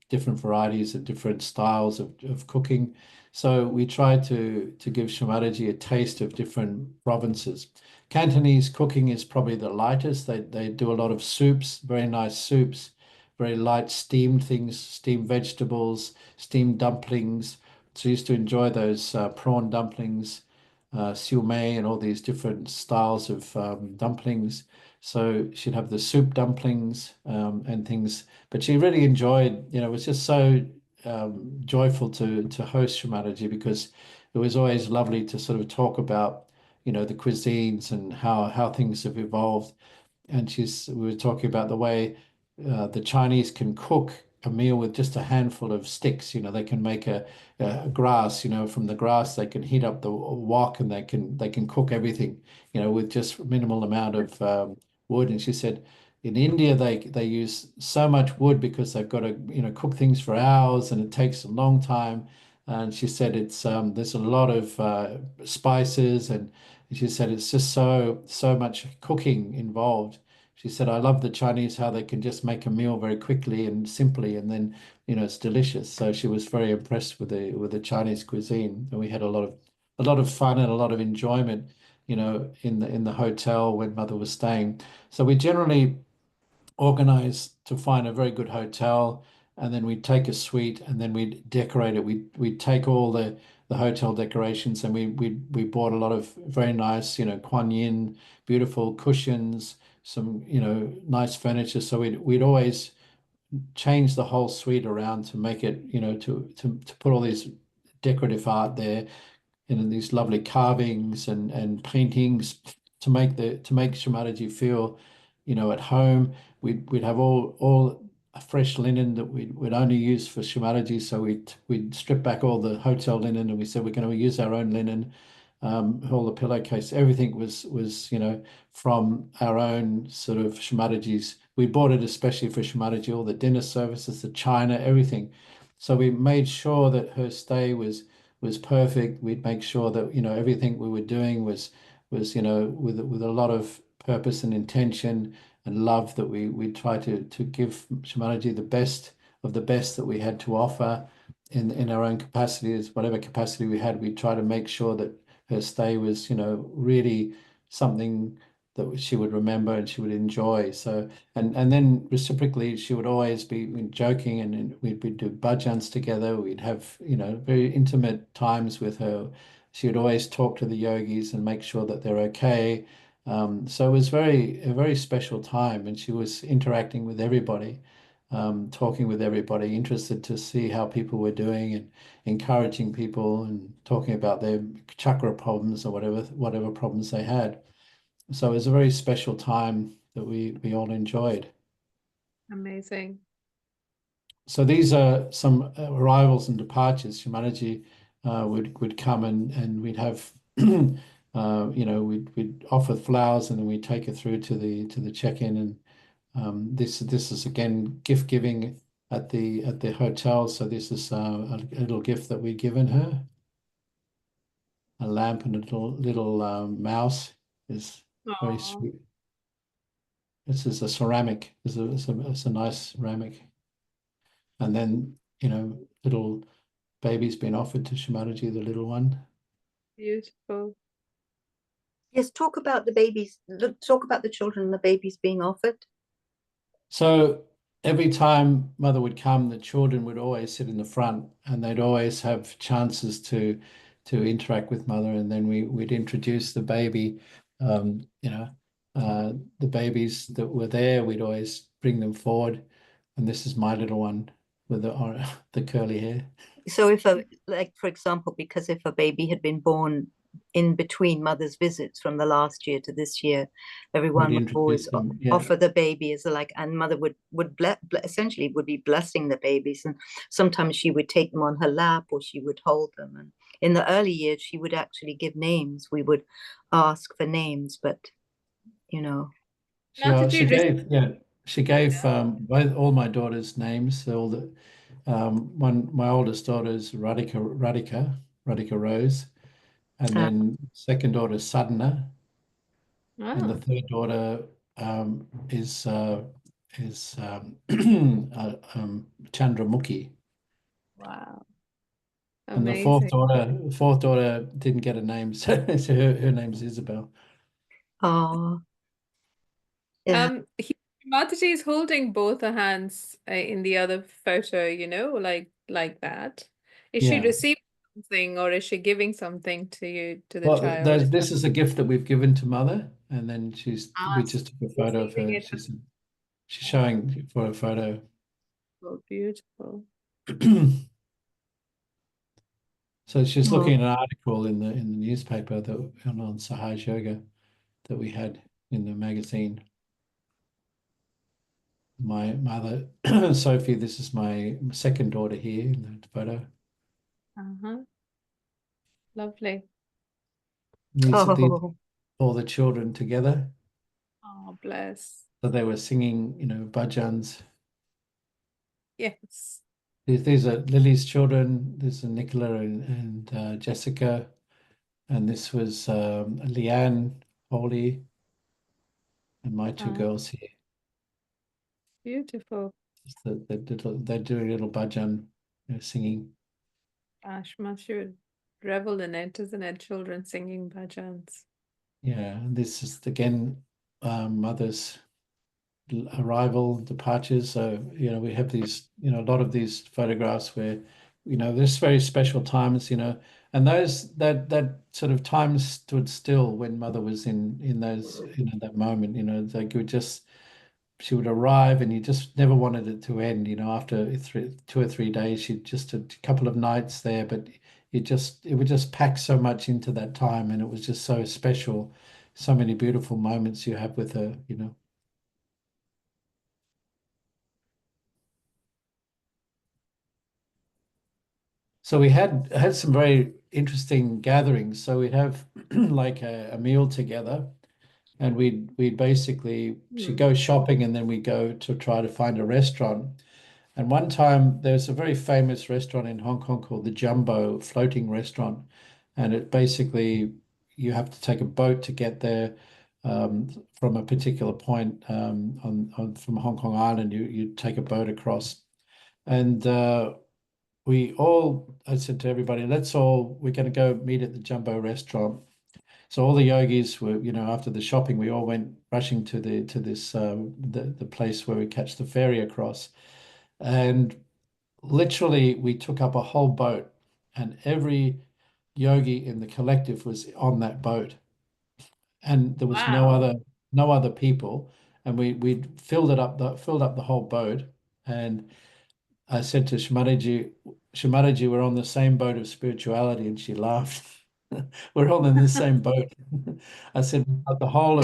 S3: different varieties and different styles of cooking. So we try to give Shamaji a taste of different provinces. Cantonese cooking is probably the lightest. They do a lot of soups, very nice soups, very light steamed things, steamed vegetables, steamed dumplings. So I used to enjoy those prawn dumplings, siu mei, and all these different styles of dumplings. So she'd have the soup dumplings and things. But she really enjoyed, it was just so joyful to host Shamaji, because it was always lovely to sort of talk about, the cuisines and how things have evolved. And we were talking about the way the Chinese can cook a meal with just a handful of sticks. They can make a grass. From the grass they can heat up the wok, and they can cook everything. With just minimal amount of wood. And she said in India they use so much wood because they've got to cook things for hours, and it takes a long time. And she said it's there's a lot of spices, and she said it's just so much cooking involved. She said, I love the Chinese, how they can just make a meal very quickly and simply, and then, it's delicious. So she was very impressed with the Chinese cuisine. And we had a lot of fun and a lot of enjoyment, in the hotel when mother was staying. So we generally organize to find a very good hotel, and then we'd take a suite, and then we'd decorate it. We'd take all the hotel decorations, and we bought a lot of very nice, Kuan Yin, beautiful cushions, some, nice furniture. So we'd always change the whole suite around to make it, to put all these decorative art there, these lovely carvings and paintings to make Shamaji feel, at home. We'd have all fresh linen that we'd only use for Shamaji. So we'd strip back all the hotel linen, and we said we're going to use our own linen. All the pillowcase, everything was from our own sort of Shamaji's. We bought it especially for Shamaji, all the dinner services, the china, everything. So we made sure that her stay was perfect. We'd make sure that everything we were doing was with a lot of purpose and intention and love, that we try to give Shamaji the best of the best that we had to offer in our own capacities, whatever capacity we had. We try to make sure that her stay was really something that she would remember and she would enjoy. So and then reciprocally, she would always be joking, and we'd do bhajans together. We'd have very intimate times with her. She would always talk to the yogis and make sure that they're okay. So it was a very special time, and she was interacting with everybody, talking with everybody, interested to see how people were doing, and encouraging people, and talking about their chakra problems or whatever problems they had. So it was a very special time that we all enjoyed.
S1: Amazing.
S3: So these are some arrivals and departures. Shamaji would come, and we'd have we'd offer flowers, and then we'd take her through to the check-in. And this is again gift giving at the hotel. So this is a little gift that we'd given her, a lamp and a little mouse. Is very
S1: Oh,
S3: sweet. This is a ceramic. It's a nice ceramic. And then, little baby's been offered to Shri Mataji, the little one.
S1: Beautiful.
S2: Yes, talk about the babies. Talk about the children and the babies being offered.
S3: So every time mother would come, the children would always sit in the front, and they'd always have chances to interact with mother. And then we'd introduce the baby. Um, you know, the babies that were there, we'd always bring them forward. And this is my little one with the curly hair.
S2: So if like for example, because if a baby had been born in between mother's visits from the last year to this year,
S3: We'd
S2: everyone would always
S3: introduce them. Yeah.
S2: offer the baby as like, and mother would essentially would be blessing the babies, and sometimes she would take them on her lap or she would hold them. And in the early years, she would actually give names. We would ask for names, but you know.
S3: She
S1: Mataji,
S3: gave both all my daughters names. All the my oldest daughter is Radhika Rose, and
S2: Uh,
S3: then second daughter is Sadhana, and the
S1: oh,
S3: third daughter is Chandramukhi,
S1: wow.
S3: and the
S1: Amazing.
S3: fourth daughter didn't get a name, so her name's Isabel.
S2: oh, yeah.
S1: Mataji is holding both her hands in the other photo, like that. Is she
S3: Yeah.
S1: receiving something or is she giving something to you, to the
S3: Well,
S1: child?
S3: this is a gift that we've given to mother, and then we
S1: So
S3: just took a photo of
S1: receiving
S3: her.
S1: it.
S3: She's showing for a photo.
S1: Oh, beautiful.
S3: So she's
S2: Oh,
S3: looking at an article in the newspaper that on Sahaj Yoga that we had in the magazine. My mother, Sophie, this is my second daughter here in the photo.
S1: Uh-huh. Lovely.
S3: These
S2: oh,
S3: all the children together.
S1: Oh, bless.
S3: So they were singing, bhajans.
S1: Yes.
S3: These are Lily's children. This is Nicola and Jessica. And this was Leanne, Holly, and my two
S1: Uh,
S3: girls here.
S1: Beautiful.
S3: They're doing a little bhajan, singing.
S1: Gosh, must you revel in it, isn't it? Children singing bhajans.
S3: Yeah, and this is again mother's arrival, departures. So, we have these, a lot of these photographs where, there's very special times, and that sort of time stood still when mother was in those, that moment, like you would just she would arrive and you just never wanted it to end, after 2 or 3 days, she'd just a couple of nights there, but it would just pack so much into that time, and it was just so special, so many beautiful moments you have with her. So we had some very interesting gatherings. So we'd have like a meal together, and we'd basically she'd
S1: Hmm.
S3: go shopping, and then we go to try to find a restaurant. And one time there's a very famous restaurant in Hong Kong called the Jumbo Floating Restaurant, and it basically you have to take a boat to get there from a particular point from Hong Kong Island. You take a boat across, and I said to everybody, we're going to go meet at the Jumbo restaurant. So all the yogis were, after the shopping, we all went rushing to this the place where we catch the ferry across, and literally we took up a whole boat, and every yogi in the collective was on that boat, and there was
S1: Wow.
S3: no other people, and we filled up the whole boat, and I said to Shri Mataji, we're on the same boat of spirituality, and she laughed. We're all in the same boat. I said, "We've got the whole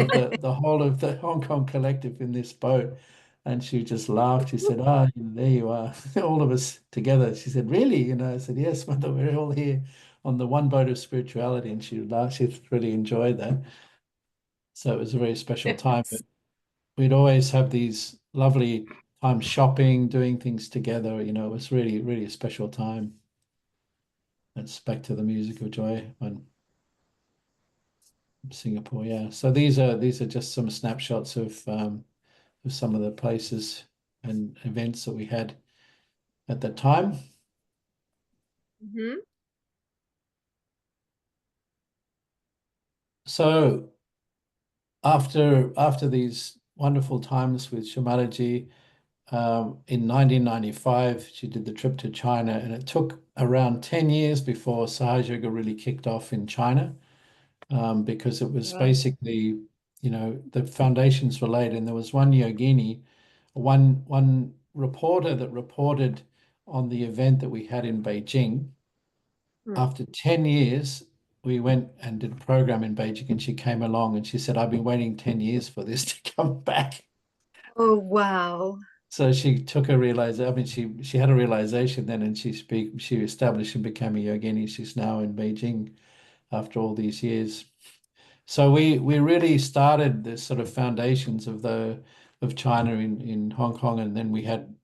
S3: of the Hong Kong collective in this boat," and she just laughed. She said, "Ah, there you are, all of us together." She said, "Really?" I said, "Yes, mother, we're all here on the one boat of spirituality," and she laughed. She really enjoyed that. So it was a very special time.
S1: Yes.
S3: We'd always have these lovely times shopping, doing things together. It was really, really a special time. That's back to the music of joy in Singapore. Yeah. So these are just some snapshots of some of the places and events that we had at that time.
S1: Mm-hmm.
S3: So after these wonderful times with Shri Mataji, in 1995, she did the trip to China, and it took around 10 years before Sahaja Yoga really kicked off in China, because it was basically, the foundations were laid, and there was one yogini, one reporter that reported on the event that we had in Beijing. After 10 years, we went and did a program in Beijing, and she came along and she said, I've been waiting 10 years for this to come back.
S2: Oh, wow.
S3: So she took a realization. I mean, she had a realization then, and she established and became a yogini. She's now in Beijing after all these years. So we really started the sort of foundations of China in Hong Kong, and then we had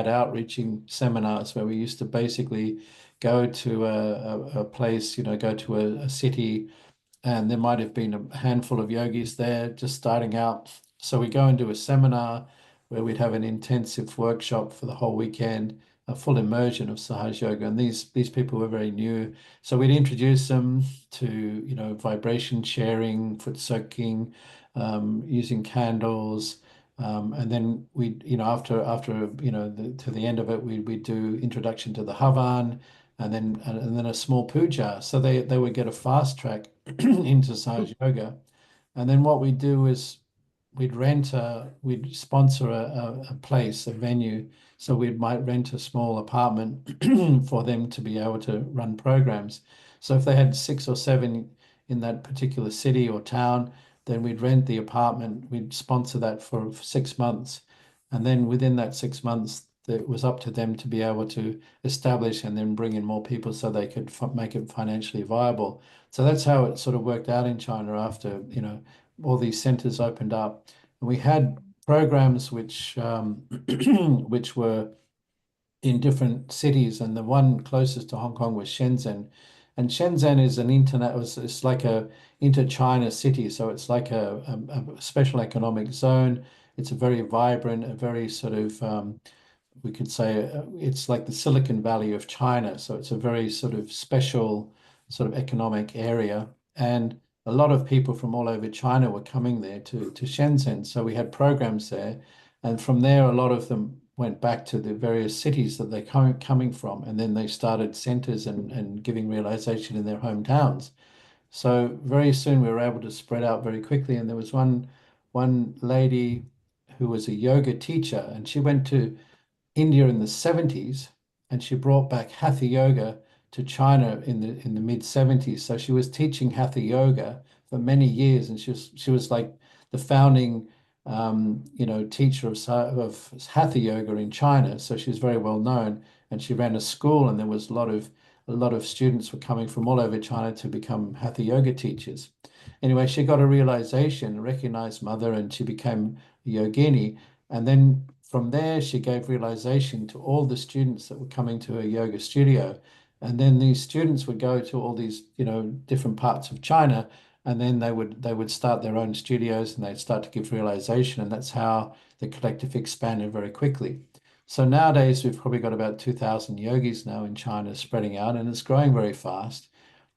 S3: outreaching seminars where we used to basically go to a place, go to a city, and there might have been a handful of yogis there just starting out. So we go and do a seminar where we'd have an intensive workshop for the whole weekend, a full immersion of Sahaja Yoga. And these people were very new. So we'd introduce them to, vibration sharing, foot soaking, using candles. And then we, after to the end of it, we do introduction to the Havan, and then a small puja. So they would get a fast track into Sahaja Yoga. And then what we do is we'd sponsor a place, a venue. So we might rent a small apartment for them to be able to run programs. So if they had 6 or 7 in that particular city or town, then we'd rent the apartment, we'd sponsor that for 6 months. And then within that 6 months, it was up to them to be able to establish and then bring in more people so they could make it financially viable. So that's how it sort of worked out in China after, all these centers opened up. And we had programs which which were in different cities, and the one closest to Hong Kong was Shenzhen. And Shenzhen is it's like a inter-China city, so it's like a special economic zone. It's a very vibrant, a very sort of we could say it's like the Silicon Valley of China. So it's a very sort of special sort of economic area. And a lot of people from all over China were coming there to Shenzhen. So we had programs there. And from there, a lot of them went back to the various cities that they're coming from. And then they started centers and giving realization in their hometowns. So very soon we were able to spread out very quickly. And there was one lady who was a yoga teacher, and she went to India in the 70s, and she brought back Hatha Yoga to China in the mid 70s. So she was teaching Hatha Yoga for many years, and she was like the founding teacher of Hatha Yoga in China. So she was very well known, and she ran a school, and there was a lot of students were coming from all over China to become Hatha Yoga teachers. Anyway, she got a realization, recognized mother, and she became a yogini. And then from there, she gave realization to all the students that were coming to her yoga studio. And then these students would go to all these, different parts of China, and then they would start their own studios, and they'd start to give realization. And that's how the collective expanded very quickly. So nowadays, we've probably got about 2,000 yogis now in China spreading out, and it's growing very fast.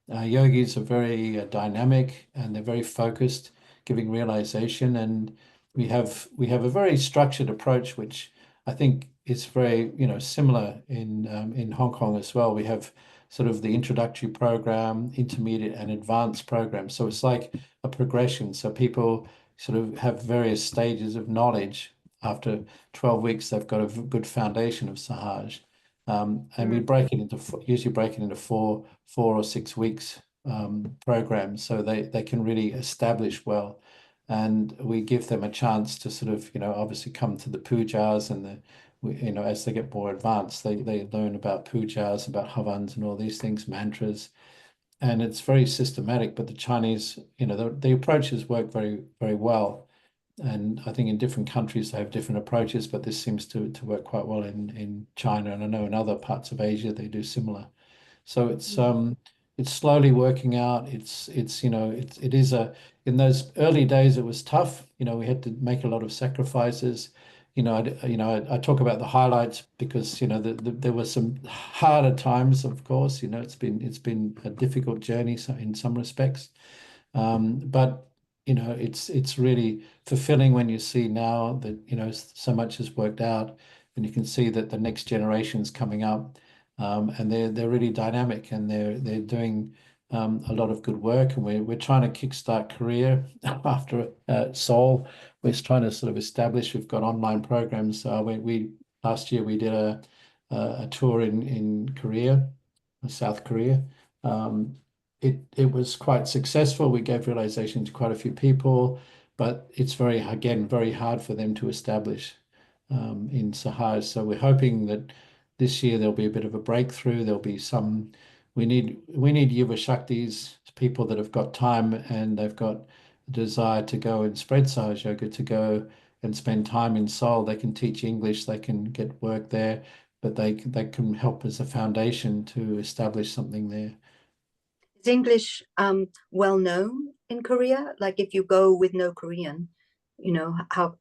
S3: Yogis are very dynamic, and they're very focused, giving realization. And we have a very structured approach, which I think is very similar in Hong Kong as well. We have sort of the introductory program, intermediate, and advanced program. So it's like a progression. So people sort of have various stages of knowledge. After 12 weeks, they've got a good foundation of Sahaj. And we usually break it into 4 or 6 weeks programs, so they can really establish well. And we give them a chance to sort of, obviously come to the pujas, and as they get more advanced, they learn about pujas, about havans and all these things, mantras. And it's very systematic, but the Chinese, the approaches work very, very well. And I think in different countries they have different approaches, but this seems to work quite well in China, and I know in other parts of Asia they do similar. So it's slowly working out. It is in those early days it was tough. We had to make a lot of sacrifices. I talk about the highlights because there were some harder times, of course. It's been a difficult journey in some respects. But it's really fulfilling when you see now that so much has worked out, and you can see that the next generation's coming up, and they're really dynamic, and they're doing a lot of good work, and we're trying to kickstart Korea after Seoul. We're trying to sort of establish. We've got online programs. We last year we did a tour in Korea, South Korea. Um, it was quite successful. We gave realization to quite a few people, but it's very hard for them to establish in Sahaj. So we're hoping that this year there'll be a bit of a breakthrough. There'll be some. We need Yuva Shaktis, people that have got time and they've got a desire to go and spread Sahaj Yoga, to go and spend time in Seoul. They can teach English. They can get work there, but they can help as a foundation to establish something there.
S2: Is English well known in Korea? Like if you go with no Korean, how?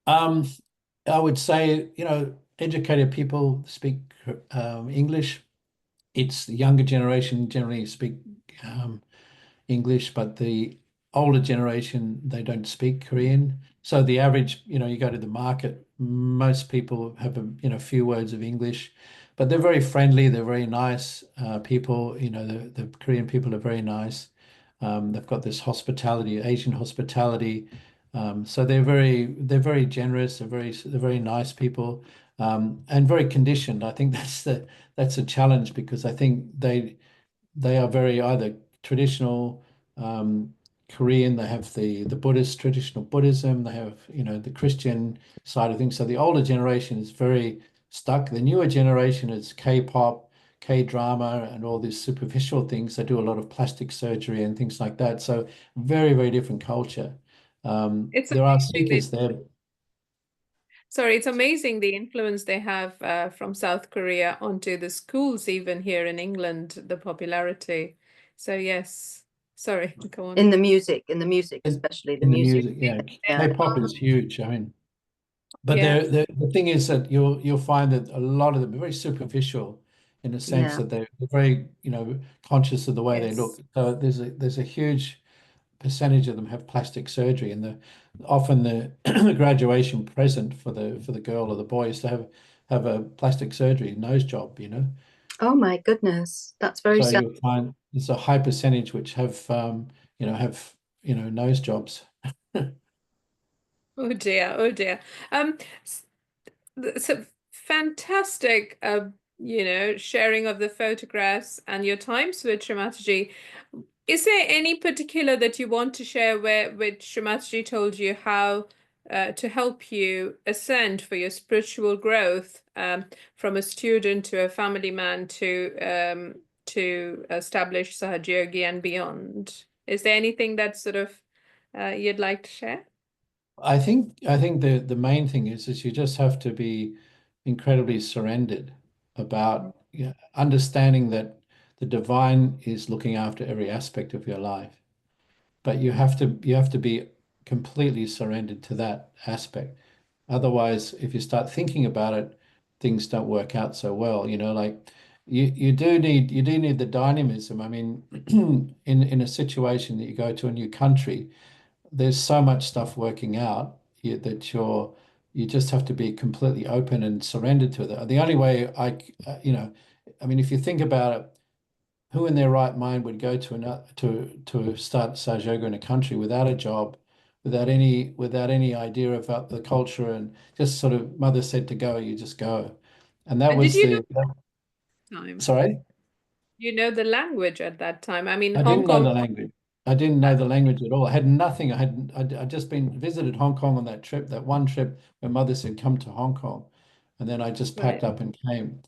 S3: I would say, educated people speak English. It's the younger generation generally speak um, English, but the older generation, they don't speak Korean. So the average, you go to the market, most people have few words of English, but they're very friendly. They're very nice people. The Korean people are very nice. They've got this hospitality, Asian hospitality. So they're very generous. They're very nice people, and very conditioned. I think that's a challenge because I think they are very either traditional Korean. They have the Buddhist traditional Buddhism. They have the Christian side of things. So the older generation is very stuck. The newer generation is K-pop, K-drama, and all these superficial things. They do a lot of plastic surgery and things like that. So very, very different culture.
S1: It's
S3: There are
S1: amazing
S3: seekers there.
S1: Sorry, it's amazing the influence they have from South Korea onto the schools, even here in England, the popularity. So yes, sorry, go on.
S2: In the music, especially the
S3: In the
S2: music.
S3: music, yeah,
S2: Yeah.
S3: K-pop is huge. I mean, but
S1: Yeah,
S3: the thing is that you'll find that a lot of them are very superficial in the sense
S2: Yeah.
S3: that they're very, conscious of the way they look.
S1: yes.
S3: So there's a huge percentage of them have plastic surgery, and often the the graduation present for the girl or the boy is to have a plastic surgery nose job.
S2: Oh my goodness, that's very
S3: So
S2: sad.
S3: you'll find there's a high percentage which have nose jobs.
S1: Oh dear, oh dear. Um, s- so fantastic, sharing of the photographs and your time switch, Mataji. Is there any particular that you want to share where which Mataji told you how to help you ascend for your spiritual growth from a student to a family man to establish Sahaja Yogi and beyond? Is there anything that sort of you'd like to share?
S3: I think the main thing is you just have to be incredibly surrendered about understanding that the divine is looking after every aspect of your life, but you have to be completely surrendered to that aspect. Otherwise, if you start thinking about it, things don't work out so well. Like you do need the dynamism. I mean, in a situation that you go to a new country, there's so much stuff working out that you just have to be completely open and surrendered to it. The only way I mean, if you think about it, who in their right mind would go to start Saj Yoga in a country without a job, without any idea about the culture, and just sort of mother said to go, you just go. And that
S1: And did
S3: was
S1: you know
S3: the
S1: time?
S3: sorry.
S1: You know the language at that time. I mean,
S3: I
S1: Hong
S3: didn't know
S1: Kong.
S3: the language. I didn't know the language at all. I had nothing. I'd just been visited Hong Kong on that trip, that one trip when mother said, come to Hong Kong. And then I just packed
S1: Right,
S3: up and came.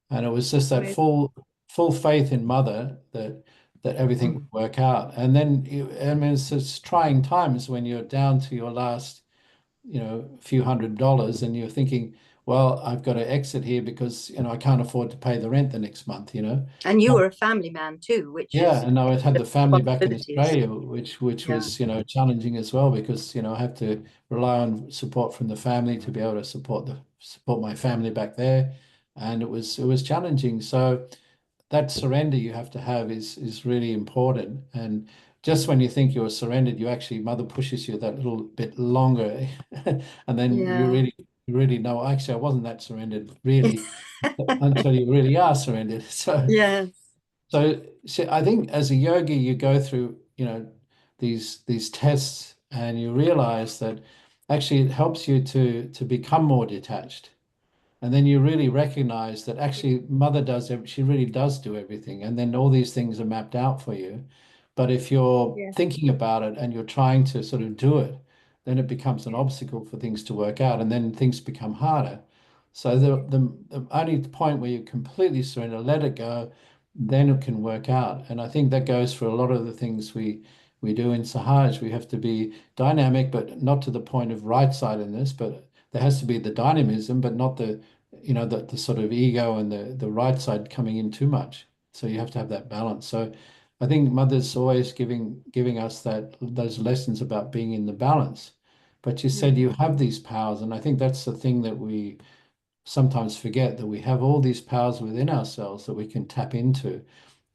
S3: And it was just that
S1: right.
S3: full faith in mother that everything would
S2: Mm.
S3: work out. And then I mean, it's trying times when you're down to your last, few $100s and you're thinking, well, I've got to exit here because, I can't afford to pay the rent the next month,
S2: And you were a family man too, which
S3: Yeah,
S2: is
S3: and I had
S2: the
S3: the family back in
S2: responsibilities.
S3: Australia, which
S2: Yeah.
S3: was, challenging as well because, I had to rely on support from the family to be able to support my family back there. And it was challenging. So that surrender you have to have is really important. And just when you think you're surrendered, mother pushes you that little bit longer. And then
S2: Yeah.
S3: you really know, actually, I wasn't that surrendered really until you really are surrendered.
S2: Yes.
S3: So I think as a yogi, you go through, these tests and you realize that actually it helps you to become more detached. And then you really recognize that actually mother she really does do everything. And then all these things are mapped out for you. But if you're
S1: Yeah.
S3: thinking about it and you're trying to sort of do it, then it becomes an obstacle for things to work out and then things become harder. So the only point where you completely surrender, let it go, then it can work out. And I think that goes for a lot of the things we do in Sahaj. We have to be dynamic, but not to the point of right-sidedness, but there has to be the dynamism, but not the sort of ego and the right side coming in too much. So you have to have that balance. So I think mother's always giving us those lessons about being in the balance. But you said you have these powers, and I think that's the thing that we sometimes forget, that we have all these powers within ourselves that we can tap into,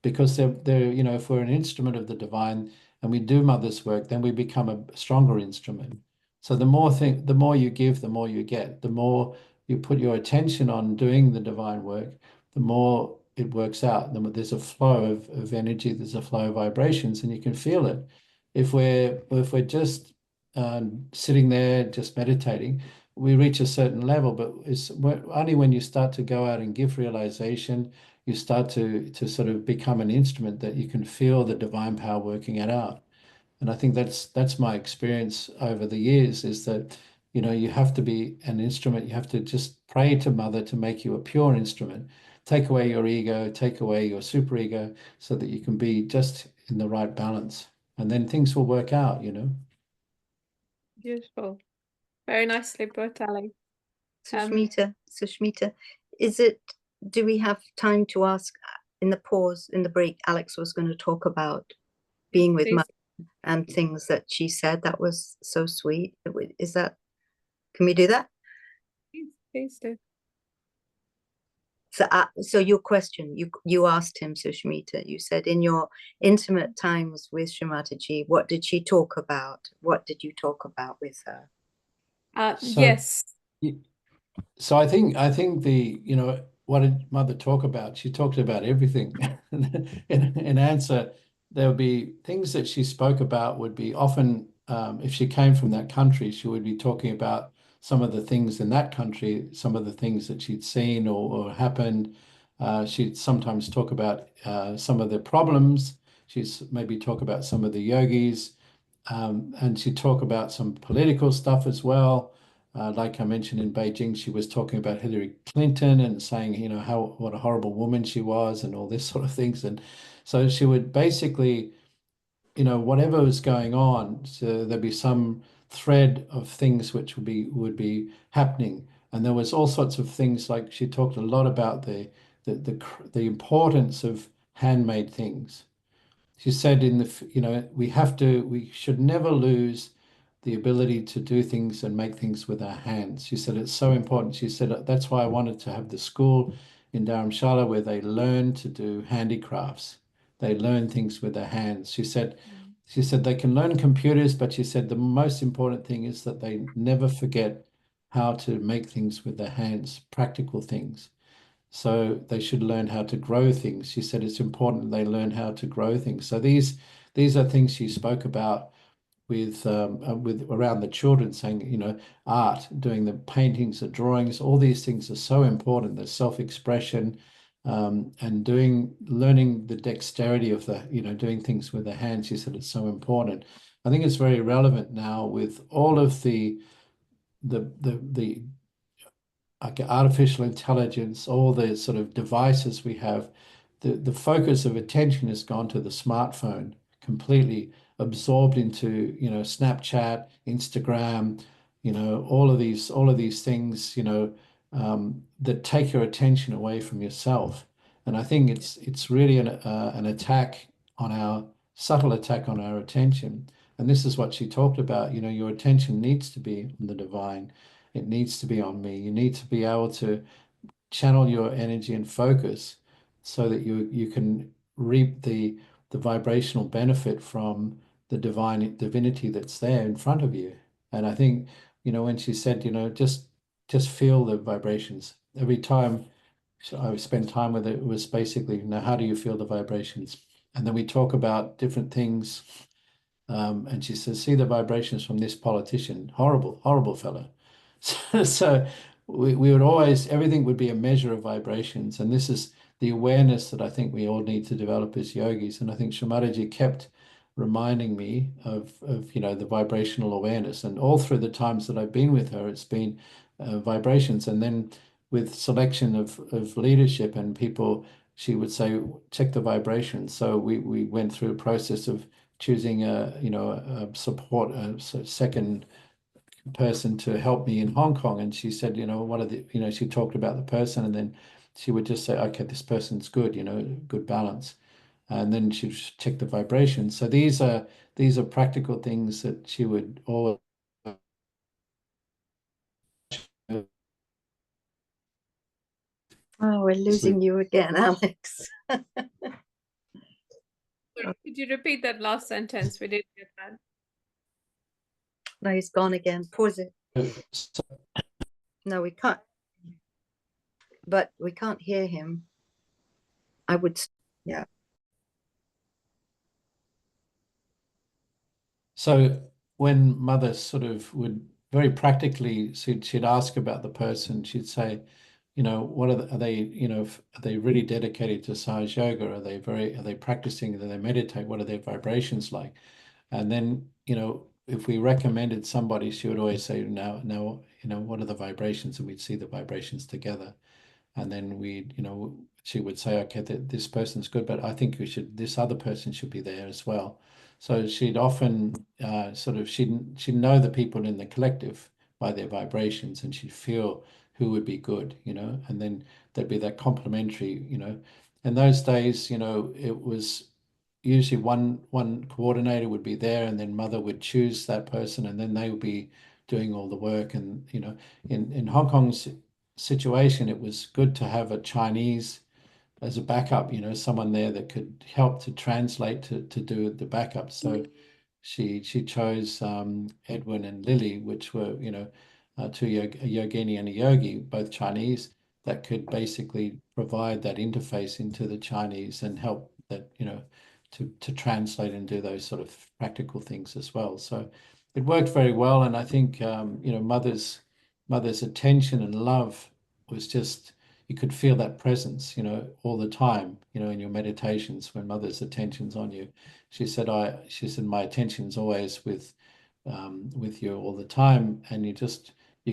S3: because if we're an instrument of the divine and we do mother's work, then we become a stronger instrument. So the more you give, the more you get. The more you put your attention on doing the divine work, the more it works out. There's a flow of energy, there's a flow of vibrations, and you can feel it. If we're just sitting there just meditating, we reach a certain level, but it's only when you start to go out and give realization, you start to sort of become an instrument that you can feel the divine power working it out. And I think that's my experience over the years, is that, you have to be an instrument. You have to just pray to mother to make you a pure instrument. Take away your ego, take away your superego, so that you can be just in the right balance. And then things will work out.
S1: Beautiful. Very nicely put, Ali.
S2: Sushmita, do we have time to ask in the pause, in the break? Alex was going to talk about being with
S1: Please,
S2: mother and things that she said that was so sweet. Can we do that?
S1: please do.
S2: So your question, you asked him, Sushmita, you said, in your intimate times with Shri Mataji, what did she talk about? What did you talk about with her?
S3: So
S1: Yes.
S3: So I think what did Mother talk about? She talked about everything. In answer, there would be things that she spoke about would be often, if she came from that country, she would be talking about some of the things in that country, some of the things that she'd seen or happened. She'd sometimes talk about some of the problems. She'd maybe talk about some of the yogis, and she'd talk about some political stuff as well. Like I mentioned in Beijing, she was talking about Hillary Clinton and saying, what a horrible woman she was and all this sort of things. And so she would basically, whatever was going on, so there'd be some thread of things which would be happening. And there was all sorts of things, like she talked a lot about the importance of handmade things. She said we should never lose the ability to do things and make things with our hands. She said it's so important. She said that's why I wanted to have the school in Dharamshala where they learn to do handicrafts. They learn things with their hands. She said they can learn computers, but she said the most important thing is that they never forget how to make things with their hands, practical things. So they should learn how to grow things. She said it's important they learn how to grow things. So these are things she spoke about with around the children, saying, art, doing the paintings, the drawings, all these things are so important. The self-expression, and learning the dexterity of doing things with the hands. She said it's so important. I think it's very relevant now with all of the like artificial intelligence, all the sort of devices we have. The focus of attention has gone to the smartphone, completely absorbed into, Snapchat, Instagram, all of these things, that take your attention away from yourself. And I think it's really an attack on our subtle attack on our attention. And this is what she talked about. You know, your attention needs to be on the divine. It needs to be on me. You need to be able to channel your energy and focus so that you can reap the vibrational benefit from the divinity that's there in front of you. And I think, you know, when she said, you know, just feel the vibrations. Every time I spend time with it, it was basically, you know, how do you feel the vibrations? And then we talk about different things. And she says, see the vibrations from this politician. Horrible, horrible fellow. So we would always, everything would be a measure of vibrations. And this is the awareness that I think we all need to develop as yogis. And I think Shri Mataji kept reminding me of you know, the vibrational awareness. And all through the times that I've been with her, it's been vibrations. And then with selection of leadership and people, she would say, check the vibrations. So we went through a process of choosing a, you know, a support, a second person to help me in Hong Kong. And she said, you know, what are the, you know, she talked about the person and then she would just say, okay, this person's good, you know, good balance. And then she'd check the vibrations. So these are practical things that she would always.
S2: Oh, we're losing you again, Alex.
S1: Sorry, could you repeat that last sentence? We didn't get that.
S2: No, he's gone again. Pause it.
S3: So
S2: No, we can't. But we can't hear him. I would, yeah.
S3: So when mother sort of would very practically, she'd ask about the person, she'd say, you know, what are they, you know, are they really dedicated to Sahaja Yoga? Are they practicing? Do they meditate? What are their vibrations like? And then, you know, if we recommended somebody, she would always say, now, you know, what are the vibrations? And we'd see the vibrations together. And then we, you know, she would say, okay, this person's good, but I think this other person should be there as well. So she'd often she'd know the people in the collective by their vibrations, and she'd feel who would be good, you know, and then there'd be that complementary, you know. In those days, you know, it was usually one coordinator would be there, and then mother would choose that person, and then they would be doing all the work. And you know, in Hong Kong's situation, it was good to have a Chinese as a backup, you know, someone there that could help to translate to do the backup. So she chose Edwin and Lily, which were, you know, two a yogini and a yogi, both Chinese, that could basically provide that interface into the Chinese and help that, you know, to translate and do those sort of practical things as well. So it worked very well, and I think you know, mother's attention and love was just, you could feel that presence, you know, all the time, you know, in your meditations when mother's attention's on you. She said, my attention's always with you all the time, and you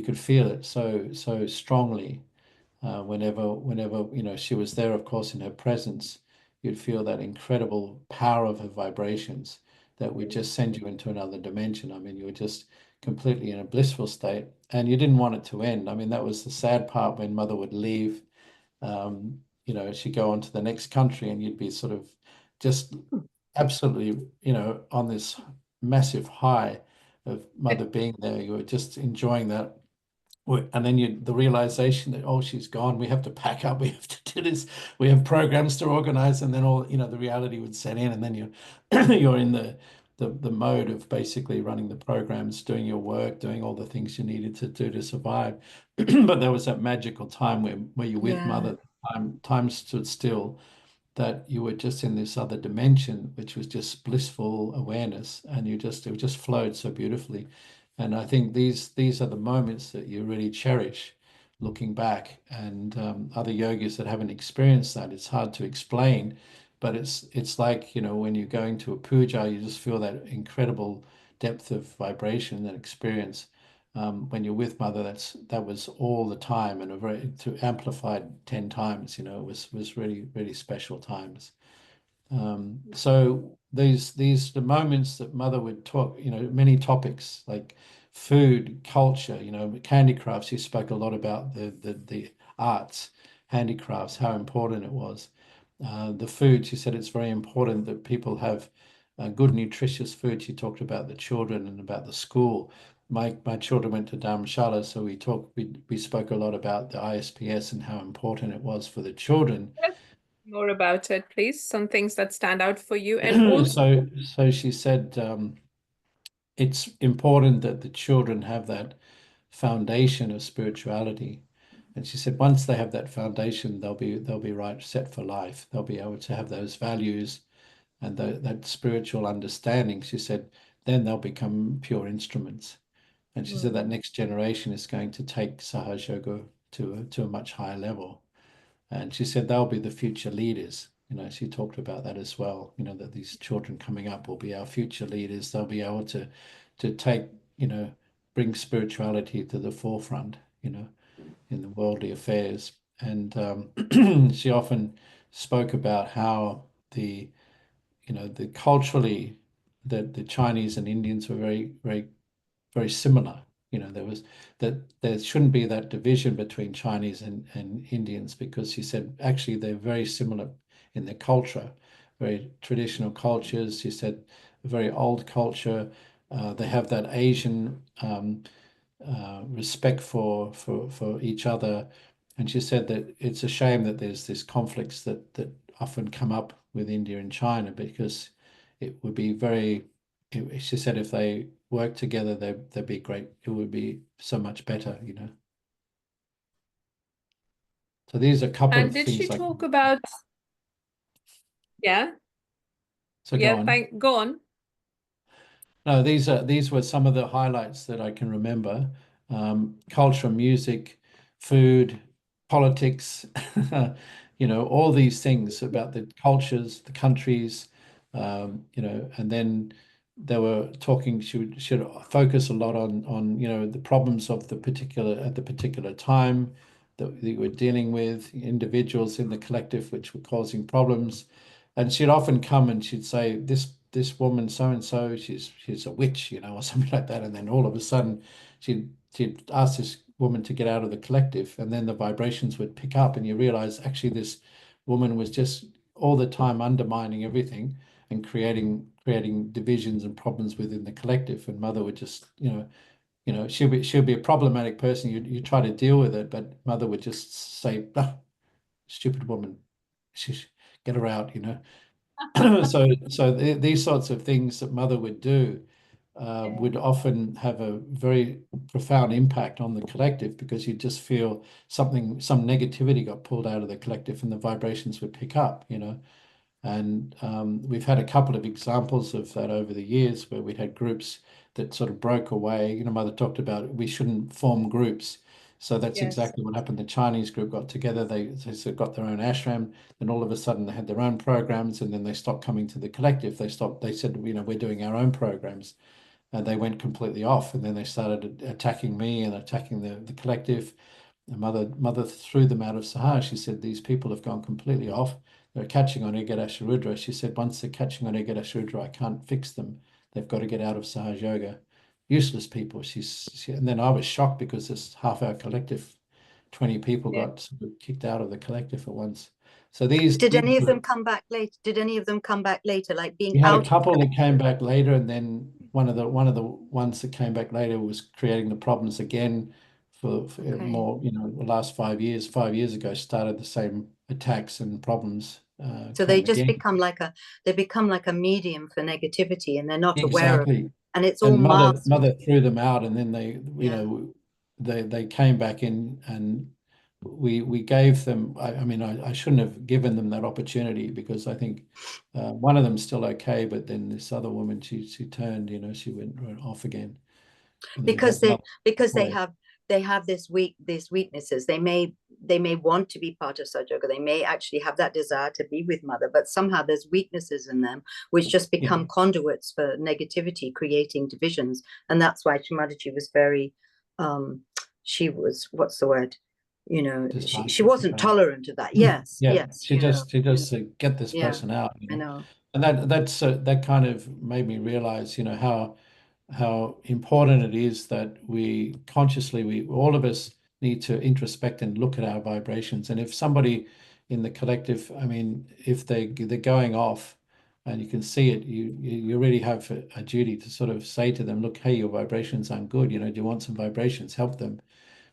S3: could feel it so strongly. Whenever, you know, she was there, of course, in her presence, you'd feel that incredible power of her vibrations that would just send you into another dimension. I mean, you were just completely in a blissful state, and you didn't want it to end. I mean, that was the sad part when mother would leave. You know, she'd go on to the next country, and you'd be sort of just absolutely, you know, on this massive high of mother being there. You were just enjoying that. And then the realization that, oh, she's gone, we have to pack up, we have to do this, we have programs to organize, and then all, you know, the reality would set in, and then you're in the mode of basically running the programs, doing your work, doing all the things you needed to do to survive. But there was that magical time where you're with mother, time stood still, that you were just in this other dimension, which was just blissful awareness, and it just flowed so beautifully. And I think these are the moments that you really cherish looking back. And other yogis that haven't experienced that, it's hard to explain, but it's like, you know, when you're going to a puja, you just feel that incredible depth of vibration and experience. When you're with mother, that was all the time, and a very to amplified 10 times, you know, it was really, really special times. So the moments that mother would talk, you know, many topics like food, culture, handicrafts. She spoke a lot about the arts, handicrafts, how important it was. The food, she said it's very important that people have good, nutritious food. She talked about the children and about the school. My children went to Dharamshala, so we spoke a lot about the ISPS and how important it was for the children.
S1: More about it, please. Some things that stand out for you, and also
S3: So she said it's important that the children have that foundation of spirituality. And she said once they have that foundation, they'll be right set for life. They'll be able to have those values and that spiritual understanding. She said then they'll become pure instruments. And she said that next generation is going to take Sahaja Yoga to a much higher level. And she said they'll be the future leaders. She talked about that as well, that these children coming up will be our future leaders. They'll be able to take, bring spirituality to the forefront, in the worldly affairs. And she often spoke about how the culturally that the Chinese and Indians were very, very, very similar. There shouldn't be that division between Chinese and Indians, because she said actually they're very similar in their culture, very traditional cultures. She said a very old culture. They have that Asian respect for each other. And she said that it's a shame that there's this conflicts that often come up with India and China, because it would be she said if they work together, they'd be great. It would be so much better. So these are a couple
S1: and
S3: of
S1: did she
S3: things like,
S1: talk about yeah,
S3: so go
S1: yeah,
S3: on.
S1: go on.
S3: No, these were some of the highlights that I can remember. Culture, music, food, politics, all these things about the cultures, the countries, and then they were talking, should focus a lot on the problems of at the particular time that they were dealing with, individuals in the collective which were causing problems. And she'd often come and she'd say, this woman so and so, she's a witch, or something like that. And then all of a sudden she'd ask this woman to get out of the collective, and then the vibrations would pick up, and you realize actually this woman was just all the time undermining everything and creating divisions and problems within the collective. And Mother would just, she'll be a problematic person. You try to deal with it, but Mother would just say, "Ah, stupid woman, get her out," So these sorts of things that Mother would do would often have a very profound impact on the collective, because you just feel some negativity got pulled out of the collective, and the vibrations would pick up. And we've had a couple of examples of that over the years, where we had groups that sort of broke away. Mother talked about we shouldn't form groups. So that's exactly what happened. The Chinese group got together, they got their own ashram, then all of a sudden they had their own programs, and then they stopped coming to the collective. They said, we're doing our own programs. And they went completely off, and then they started attacking me and attacking the collective. And Mother threw them out of Sahaj. She said, these people have gone completely off. They're catching on Ega. She said, once they're catching on Ega, I can't fix them. They've got to get out of Sahaj Yoga. Useless people. And then I was shocked, because this half our collective, 20 people got sort of kicked out of the collective at once. So
S2: did any of them come back later? Did any of them come back later, like being
S3: we had
S2: out?
S3: a couple that came back later, and then one of the ones that came back later was creating the problems again for more, the last 5 years. 5 years ago started the same attacks and problems.
S2: So they just become like a medium for negativity, and they're not aware of it. And it's all
S3: Mother threw them out, and then they came back in, and we gave them, I shouldn't have given them that opportunity, because I think one of them's still okay, but then this other woman, she turned, she went right off again.
S2: Because they have these weaknesses. They may want to be part of Sahaja Yoga. They may actually have that desire to be with Mother, but somehow there's weaknesses in them which just become conduits for negativity, creating divisions. And that's why Shri Mataji was very she was, what's the word, she wasn't tolerant of that. Yes.
S3: She just get this person out.
S2: I know.
S3: And that kind of made me realize, how how important it is that we consciously, all of us need to introspect and look at our vibrations. And if somebody in the collective, I mean, if they're going off and you can see it, you really have a duty to sort of say to them, look, hey, your vibrations aren't good. Do you want some vibrations? Help them.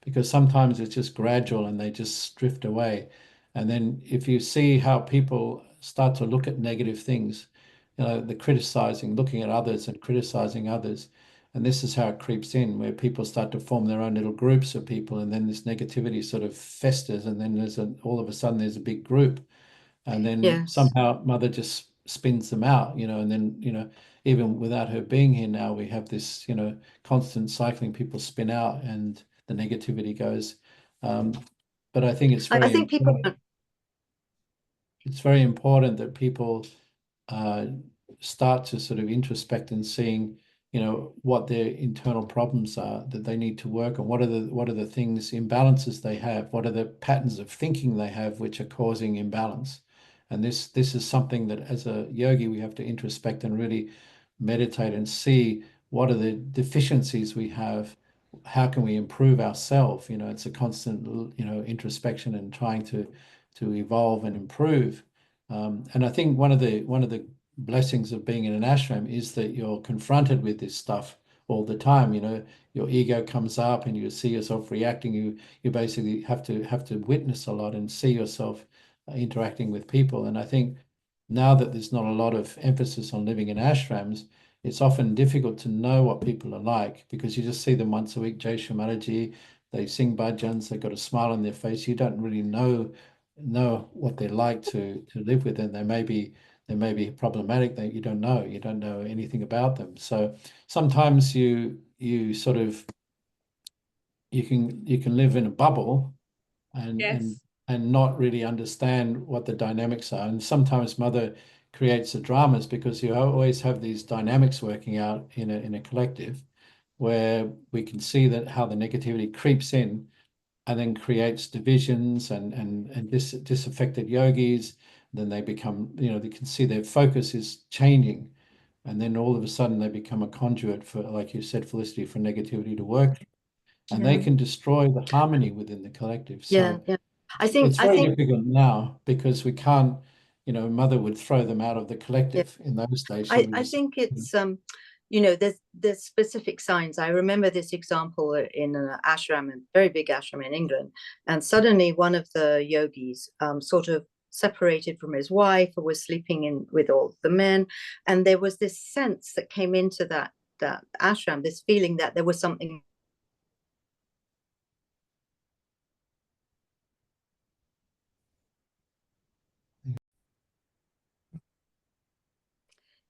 S3: Because sometimes it's just gradual and they just drift away. And then if you see how people start to look at negative things, the criticizing, looking at others and criticizing others. And this is how it creeps in, where people start to form their own little groups of people, and then this negativity sort of festers, and then all of a sudden there's a big group, and then somehow Mother just spins them out, and then even without her being here now, we have this constant cycling. People spin out, and the negativity goes. But I think it's very important. It's very important that people start to sort of introspect and seeing, what their internal problems are that they need to work on. What are the things, imbalances they have? What are the patterns of thinking they have which are causing imbalance? And this is something that as a yogi we have to introspect and really meditate and see what are the deficiencies we have. How can we improve ourselves? It's a constant, introspection and trying to evolve and improve. And I think one of the blessings of being in an ashram is that you're confronted with this stuff all the time. Your ego comes up and you see yourself reacting. You basically have to witness a lot and see yourself interacting with people. And I think now that there's not a lot of emphasis on living in ashrams, it's often difficult to know what people are like, because you just see them once a week, Jai Shri Mataji, they sing bhajans, they've got a smile on their face. You don't really know what they're like to live with, and they may be problematic that you don't know anything about them. So sometimes you sort of you can live in a bubble and not really understand what the dynamics are. And sometimes Mother creates the dramas because you always have these dynamics working out in a collective, where we can see that how the negativity creeps in and then creates divisions and disaffected yogis. Then they become, they can see their focus is changing. And then all of a sudden they become a conduit for, like you said, Felicity, for negativity to work. And they can destroy the harmony within the collective. So
S2: I think
S3: it's very difficult now because we can't, Mother would throw them out of the collective. In those days.
S2: I think it's there's specific signs. I remember this example in an ashram, a very big ashram in England, and suddenly one of the yogis sort of separated from his wife, or was sleeping in with all the men, and there was this sense that came into that ashram, this feeling that there was something.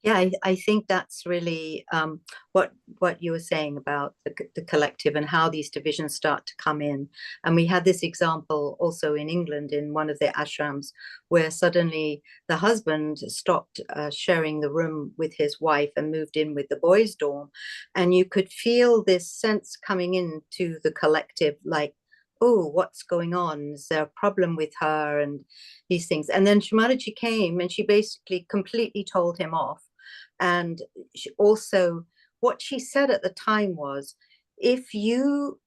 S2: Yeah, I think that's really what you were saying about the collective and how these divisions start to come in. And we had this example also in England in one of the ashrams, where suddenly the husband stopped sharing the room with his wife and moved in with the boys' dorm. And you could feel this sense coming into the collective, like, oh, what's going on? Is there a problem with her? And these things. And then Shri Mataji came and she basically completely told him off. And she also, what she said at the time was, if you,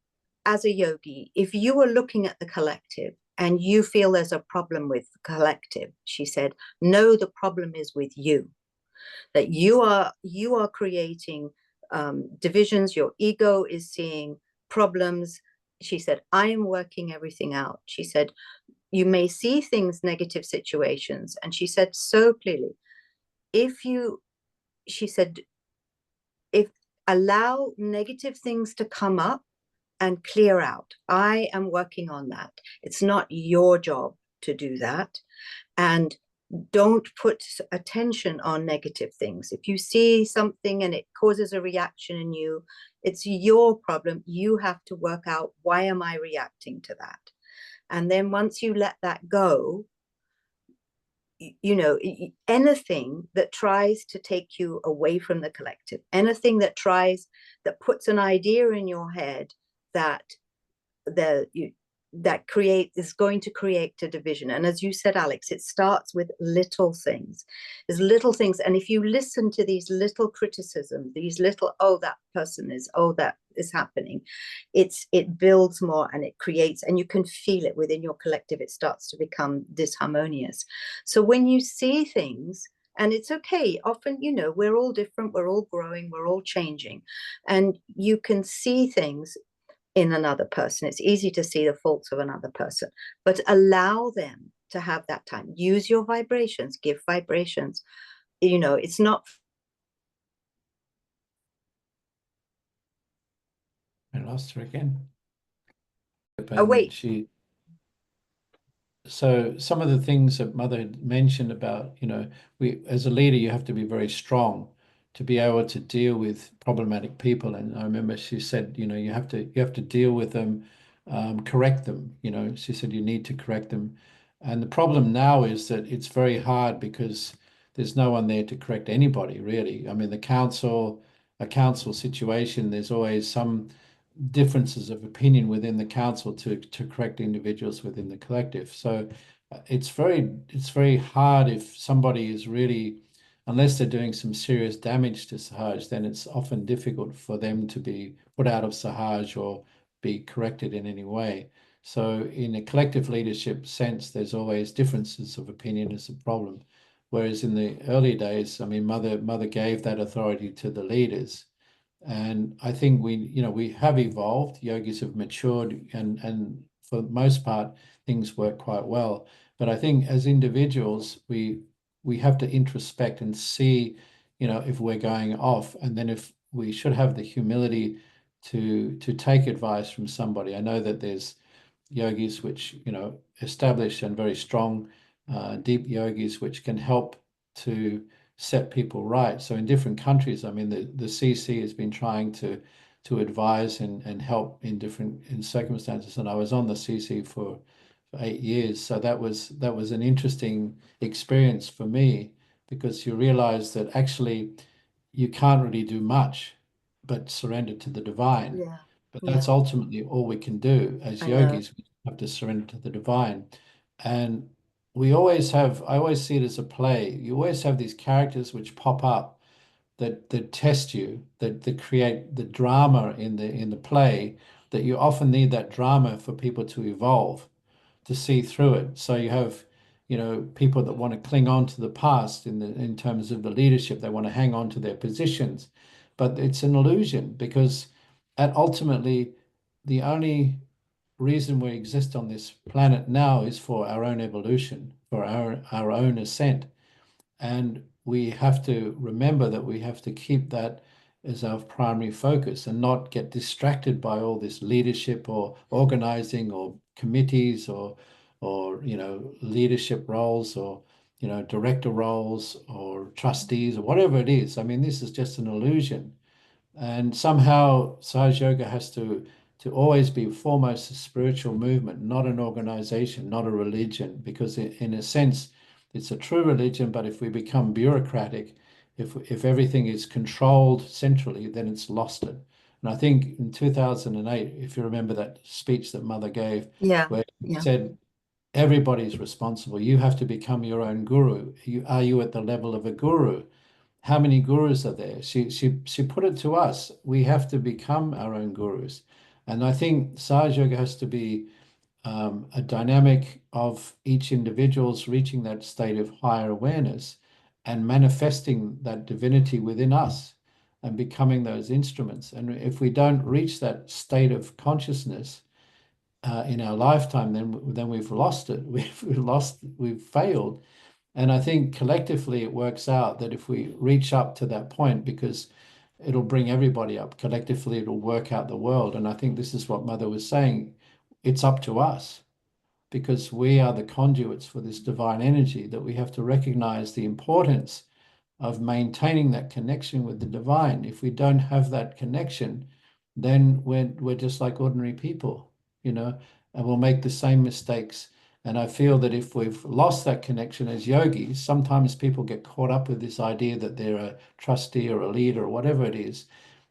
S2: as a yogi, if you are looking at the collective and you feel there's a problem with the collective, she said, no, the problem is with you. That you are creating divisions, your ego is seeing problems. She said, I am working everything out. She said, you may see things, negative situations. And she said so clearly, she said, if allow negative things to come up and clear out. I am working on that. It's not your job to do that. And don't put attention on negative things. If you see something and it causes a reaction in you, it's your problem. You have to work out, why am I reacting to that? And then once you let that go, anything that tries to take you away from the collective, anything that puts an idea in your head that that is going to create a division. And as you said, Alex, it starts with little things. There's little things. And if you listen to these little criticisms, these little, oh, that person is, oh, that is happening, it builds more, and it creates, and you can feel it within your collective. It starts to become disharmonious. So when you see things, and it's okay, often, you know, we're all different, we're all growing, we're all changing, and you can see things in another person. It's easy to see the faults of another person, but allow them to have that time. Use your vibrations, give vibrations. You know, it's not.
S3: I lost her again.
S2: Oh, wait.
S3: So some of the things that Mother had mentioned about, you know, we as a leader, you have to be very strong to be able to deal with problematic people. And I remember she said, you know, you have to deal with them, correct them. You know, she said you need to correct them. And the problem now is that it's very hard because there's no one there to correct anybody, really. I mean, a council situation, there's always some differences of opinion within the council to correct individuals within the collective. So it's very hard if somebody is really, unless they're doing some serious damage to Sahaj, then it's often difficult for them to be put out of Sahaj or be corrected in any way. So in a collective leadership sense, there's always differences of opinion is a problem. Whereas in the early days, I mean, Mother gave that authority to the leaders. And I think we have evolved, yogis have matured, and for the most part, things work quite well. But I think as individuals, we have to introspect and see, if we're going off, and then if we should have the humility to take advice from somebody. I know that there's yogis which, established and very strong, deep yogis which can help to set people right. So in different countries, I mean, the CC has been trying to advise and help in circumstances. And I was on the CC for 8 years. So that was an interesting experience for me, because you realize that actually you can't really do much but surrender to the divine.
S2: Yeah.
S3: But that's ultimately all we can do as
S2: I know.
S3: yogis. We have to surrender to the divine. And I always see it as a play. You always have these characters which pop up that test you, that create the drama in the play, that you often need that drama for people to evolve, to see through it. So you have, people that want to cling on to the past in terms of the leadership. They want to hang on to their positions, but it's an illusion, because ultimately the only reason we exist on this planet now is for our own evolution, for our own ascent. And we have to remember that we have to keep that as our primary focus and not get distracted by all this leadership or organizing or committees or leadership roles or director roles or trustees or whatever it is. I mean, this is just an illusion. And somehow Sahaj Yoga has to always be foremost a spiritual movement, not an organization, not a religion, because in a sense, it's a true religion, but if we become bureaucratic, if everything is controlled centrally, then it's lost it. And I think in 2008, if you remember that speech that Mother gave, where she said, everybody's responsible. You have to become your own guru. Are you at the level of a guru? How many gurus are there? She put it to us. We have to become our own gurus. And I think Sahaj Yoga has to be a dynamic of each individual's reaching that state of higher awareness and manifesting that divinity within us and becoming those instruments. And if we don't reach that state of consciousness in our lifetime, then we've lost it. We've failed. And I think collectively it works out that if we reach up to that point, because it'll bring everybody up, collectively it'll work out the world. And I think this is what Mother was saying. It's up to us, because we are the conduits for this divine energy, that we have to recognize the importance of maintaining that connection with the divine. If we don't have that connection, then we're just like ordinary people, and we'll make the same mistakes. And I feel that if we've lost that connection as yogis, sometimes people get caught up with this idea that they're a trustee or a leader or whatever it is.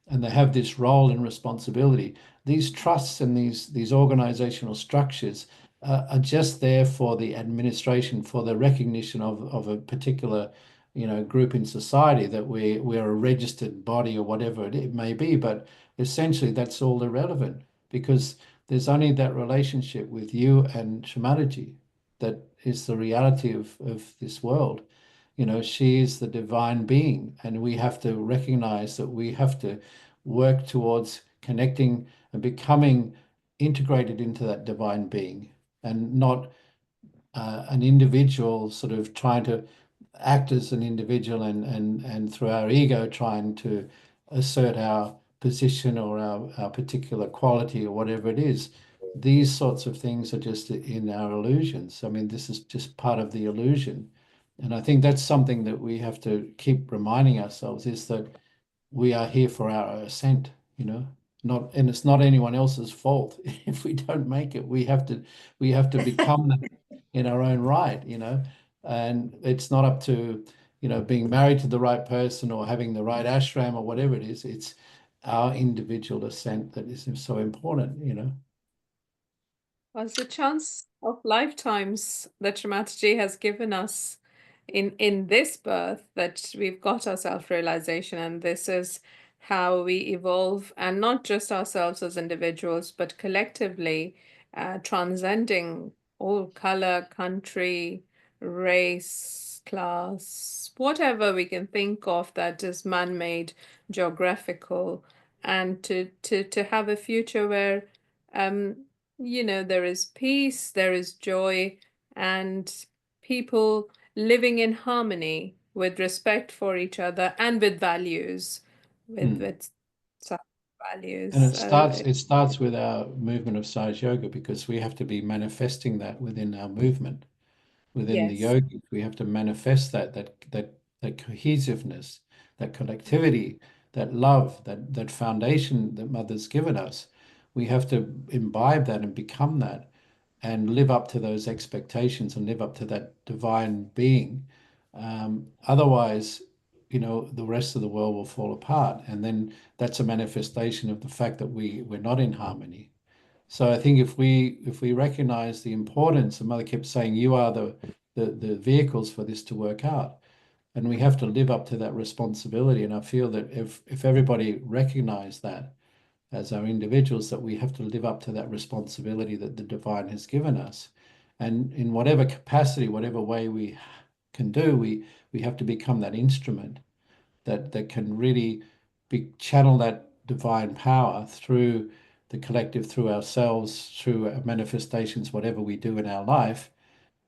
S3: and they have this role and responsibility. These trusts and these organizational structures are just there for the administration, for the recognition of a particular, group in society, that we're a registered body or whatever it may be. But essentially, that's all irrelevant, because there's only that relationship with you and Shri that is the reality of this world. She is the divine being, and we have to recognize that we have to work towards connecting and becoming integrated into that divine being, and not an individual sort of trying to act as an individual, and through our ego trying to assert our position or our particular quality or whatever it is. These sorts of things are just in our illusions. I mean, this is just part of the illusion. And I think that's something that we have to keep reminding ourselves, is that we are here for our ascent, and it's not anyone else's fault if we don't make it. We have to become that in our own right, and it's not up to, being married to the right person or having the right ashram or whatever it is. It's our individual ascent that is so important.
S1: Well, it's a chance of lifetimes that Shri Mataji has given us in this birth, that we've got our self-realization, and this is how we evolve, and not just ourselves as individuals, but collectively, transcending all color, country, race, class, whatever we can think of that is man-made, geographical, and to have a future where um, there is peace, there is joy, and people living in harmony with respect for each other and with values, with some
S3: And
S1: values.
S3: it starts with our movement of Sahaja Yoga, because we have to be manifesting that within our movement. Within the
S1: Yes.
S3: yogis, we have to manifest that cohesiveness, that collectivity, that love, that foundation that Mother's given us. We have to imbibe that and become that, and live up to those expectations and live up to that divine being. Otherwise, the rest of the world will fall apart, and then that's a manifestation of the fact that we're not in harmony. So I think if we recognize the importance, and Mother kept saying, you are the vehicles for this to work out, and we have to live up to that responsibility. And I feel that if everybody recognized that as our individuals, that we have to live up to that responsibility that the divine has given us, and in whatever capacity, whatever way we can do, we have to become that instrument that can really channel that divine power through the collective, through ourselves, through our manifestations, whatever we do in our life.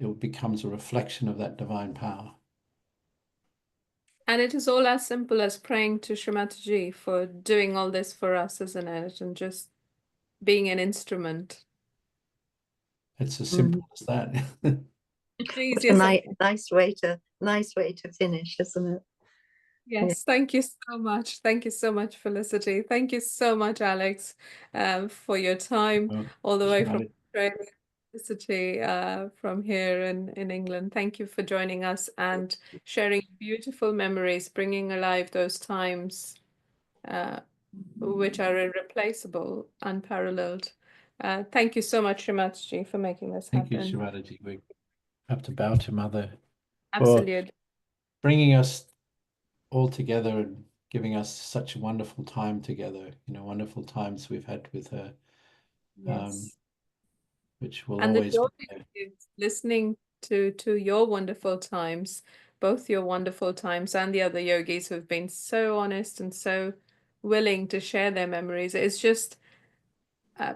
S3: It becomes a reflection of that divine power.
S1: And it is all as simple as praying to Shri Mataji for doing all this for us, isn't it? And just being an instrument.
S3: It's as simple as that.
S1: Please,
S2: It's a
S1: yes.
S2: nice way to finish, isn't it?
S1: Yes, thank you so much. Thank you so much, Felicity. Thank you so much, Alex, for your time
S3: Well,
S1: all the way from
S3: Shri
S1: Australia. Felicity, from here in England. Thank you for joining us and sharing beautiful memories, bringing alive those times uh, which are irreplaceable, unparalleled. Thank you so much, Shri for making this
S3: Thank you,
S1: happen.
S3: Shri. We have to bow to Mother for
S1: Absolutely.
S3: bringing us all together and giving us such a wonderful time together. Wonderful times we've had with her,
S1: Yes.
S3: which will
S1: And the
S3: always
S1: joy
S3: be there.
S1: is listening to your wonderful times, both your wonderful times and the other yogis who've been so honest and so willing to share their memories. Uh,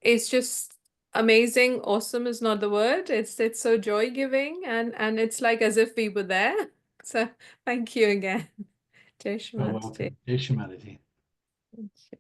S1: it's just amazing. Awesome is not the word. It's so joy giving, and it's like as if we were there. So thank you again. Jai Shri
S3: You're
S1: Mataji.
S3: welcome. Jai Shri Mataji.
S1: Thank you.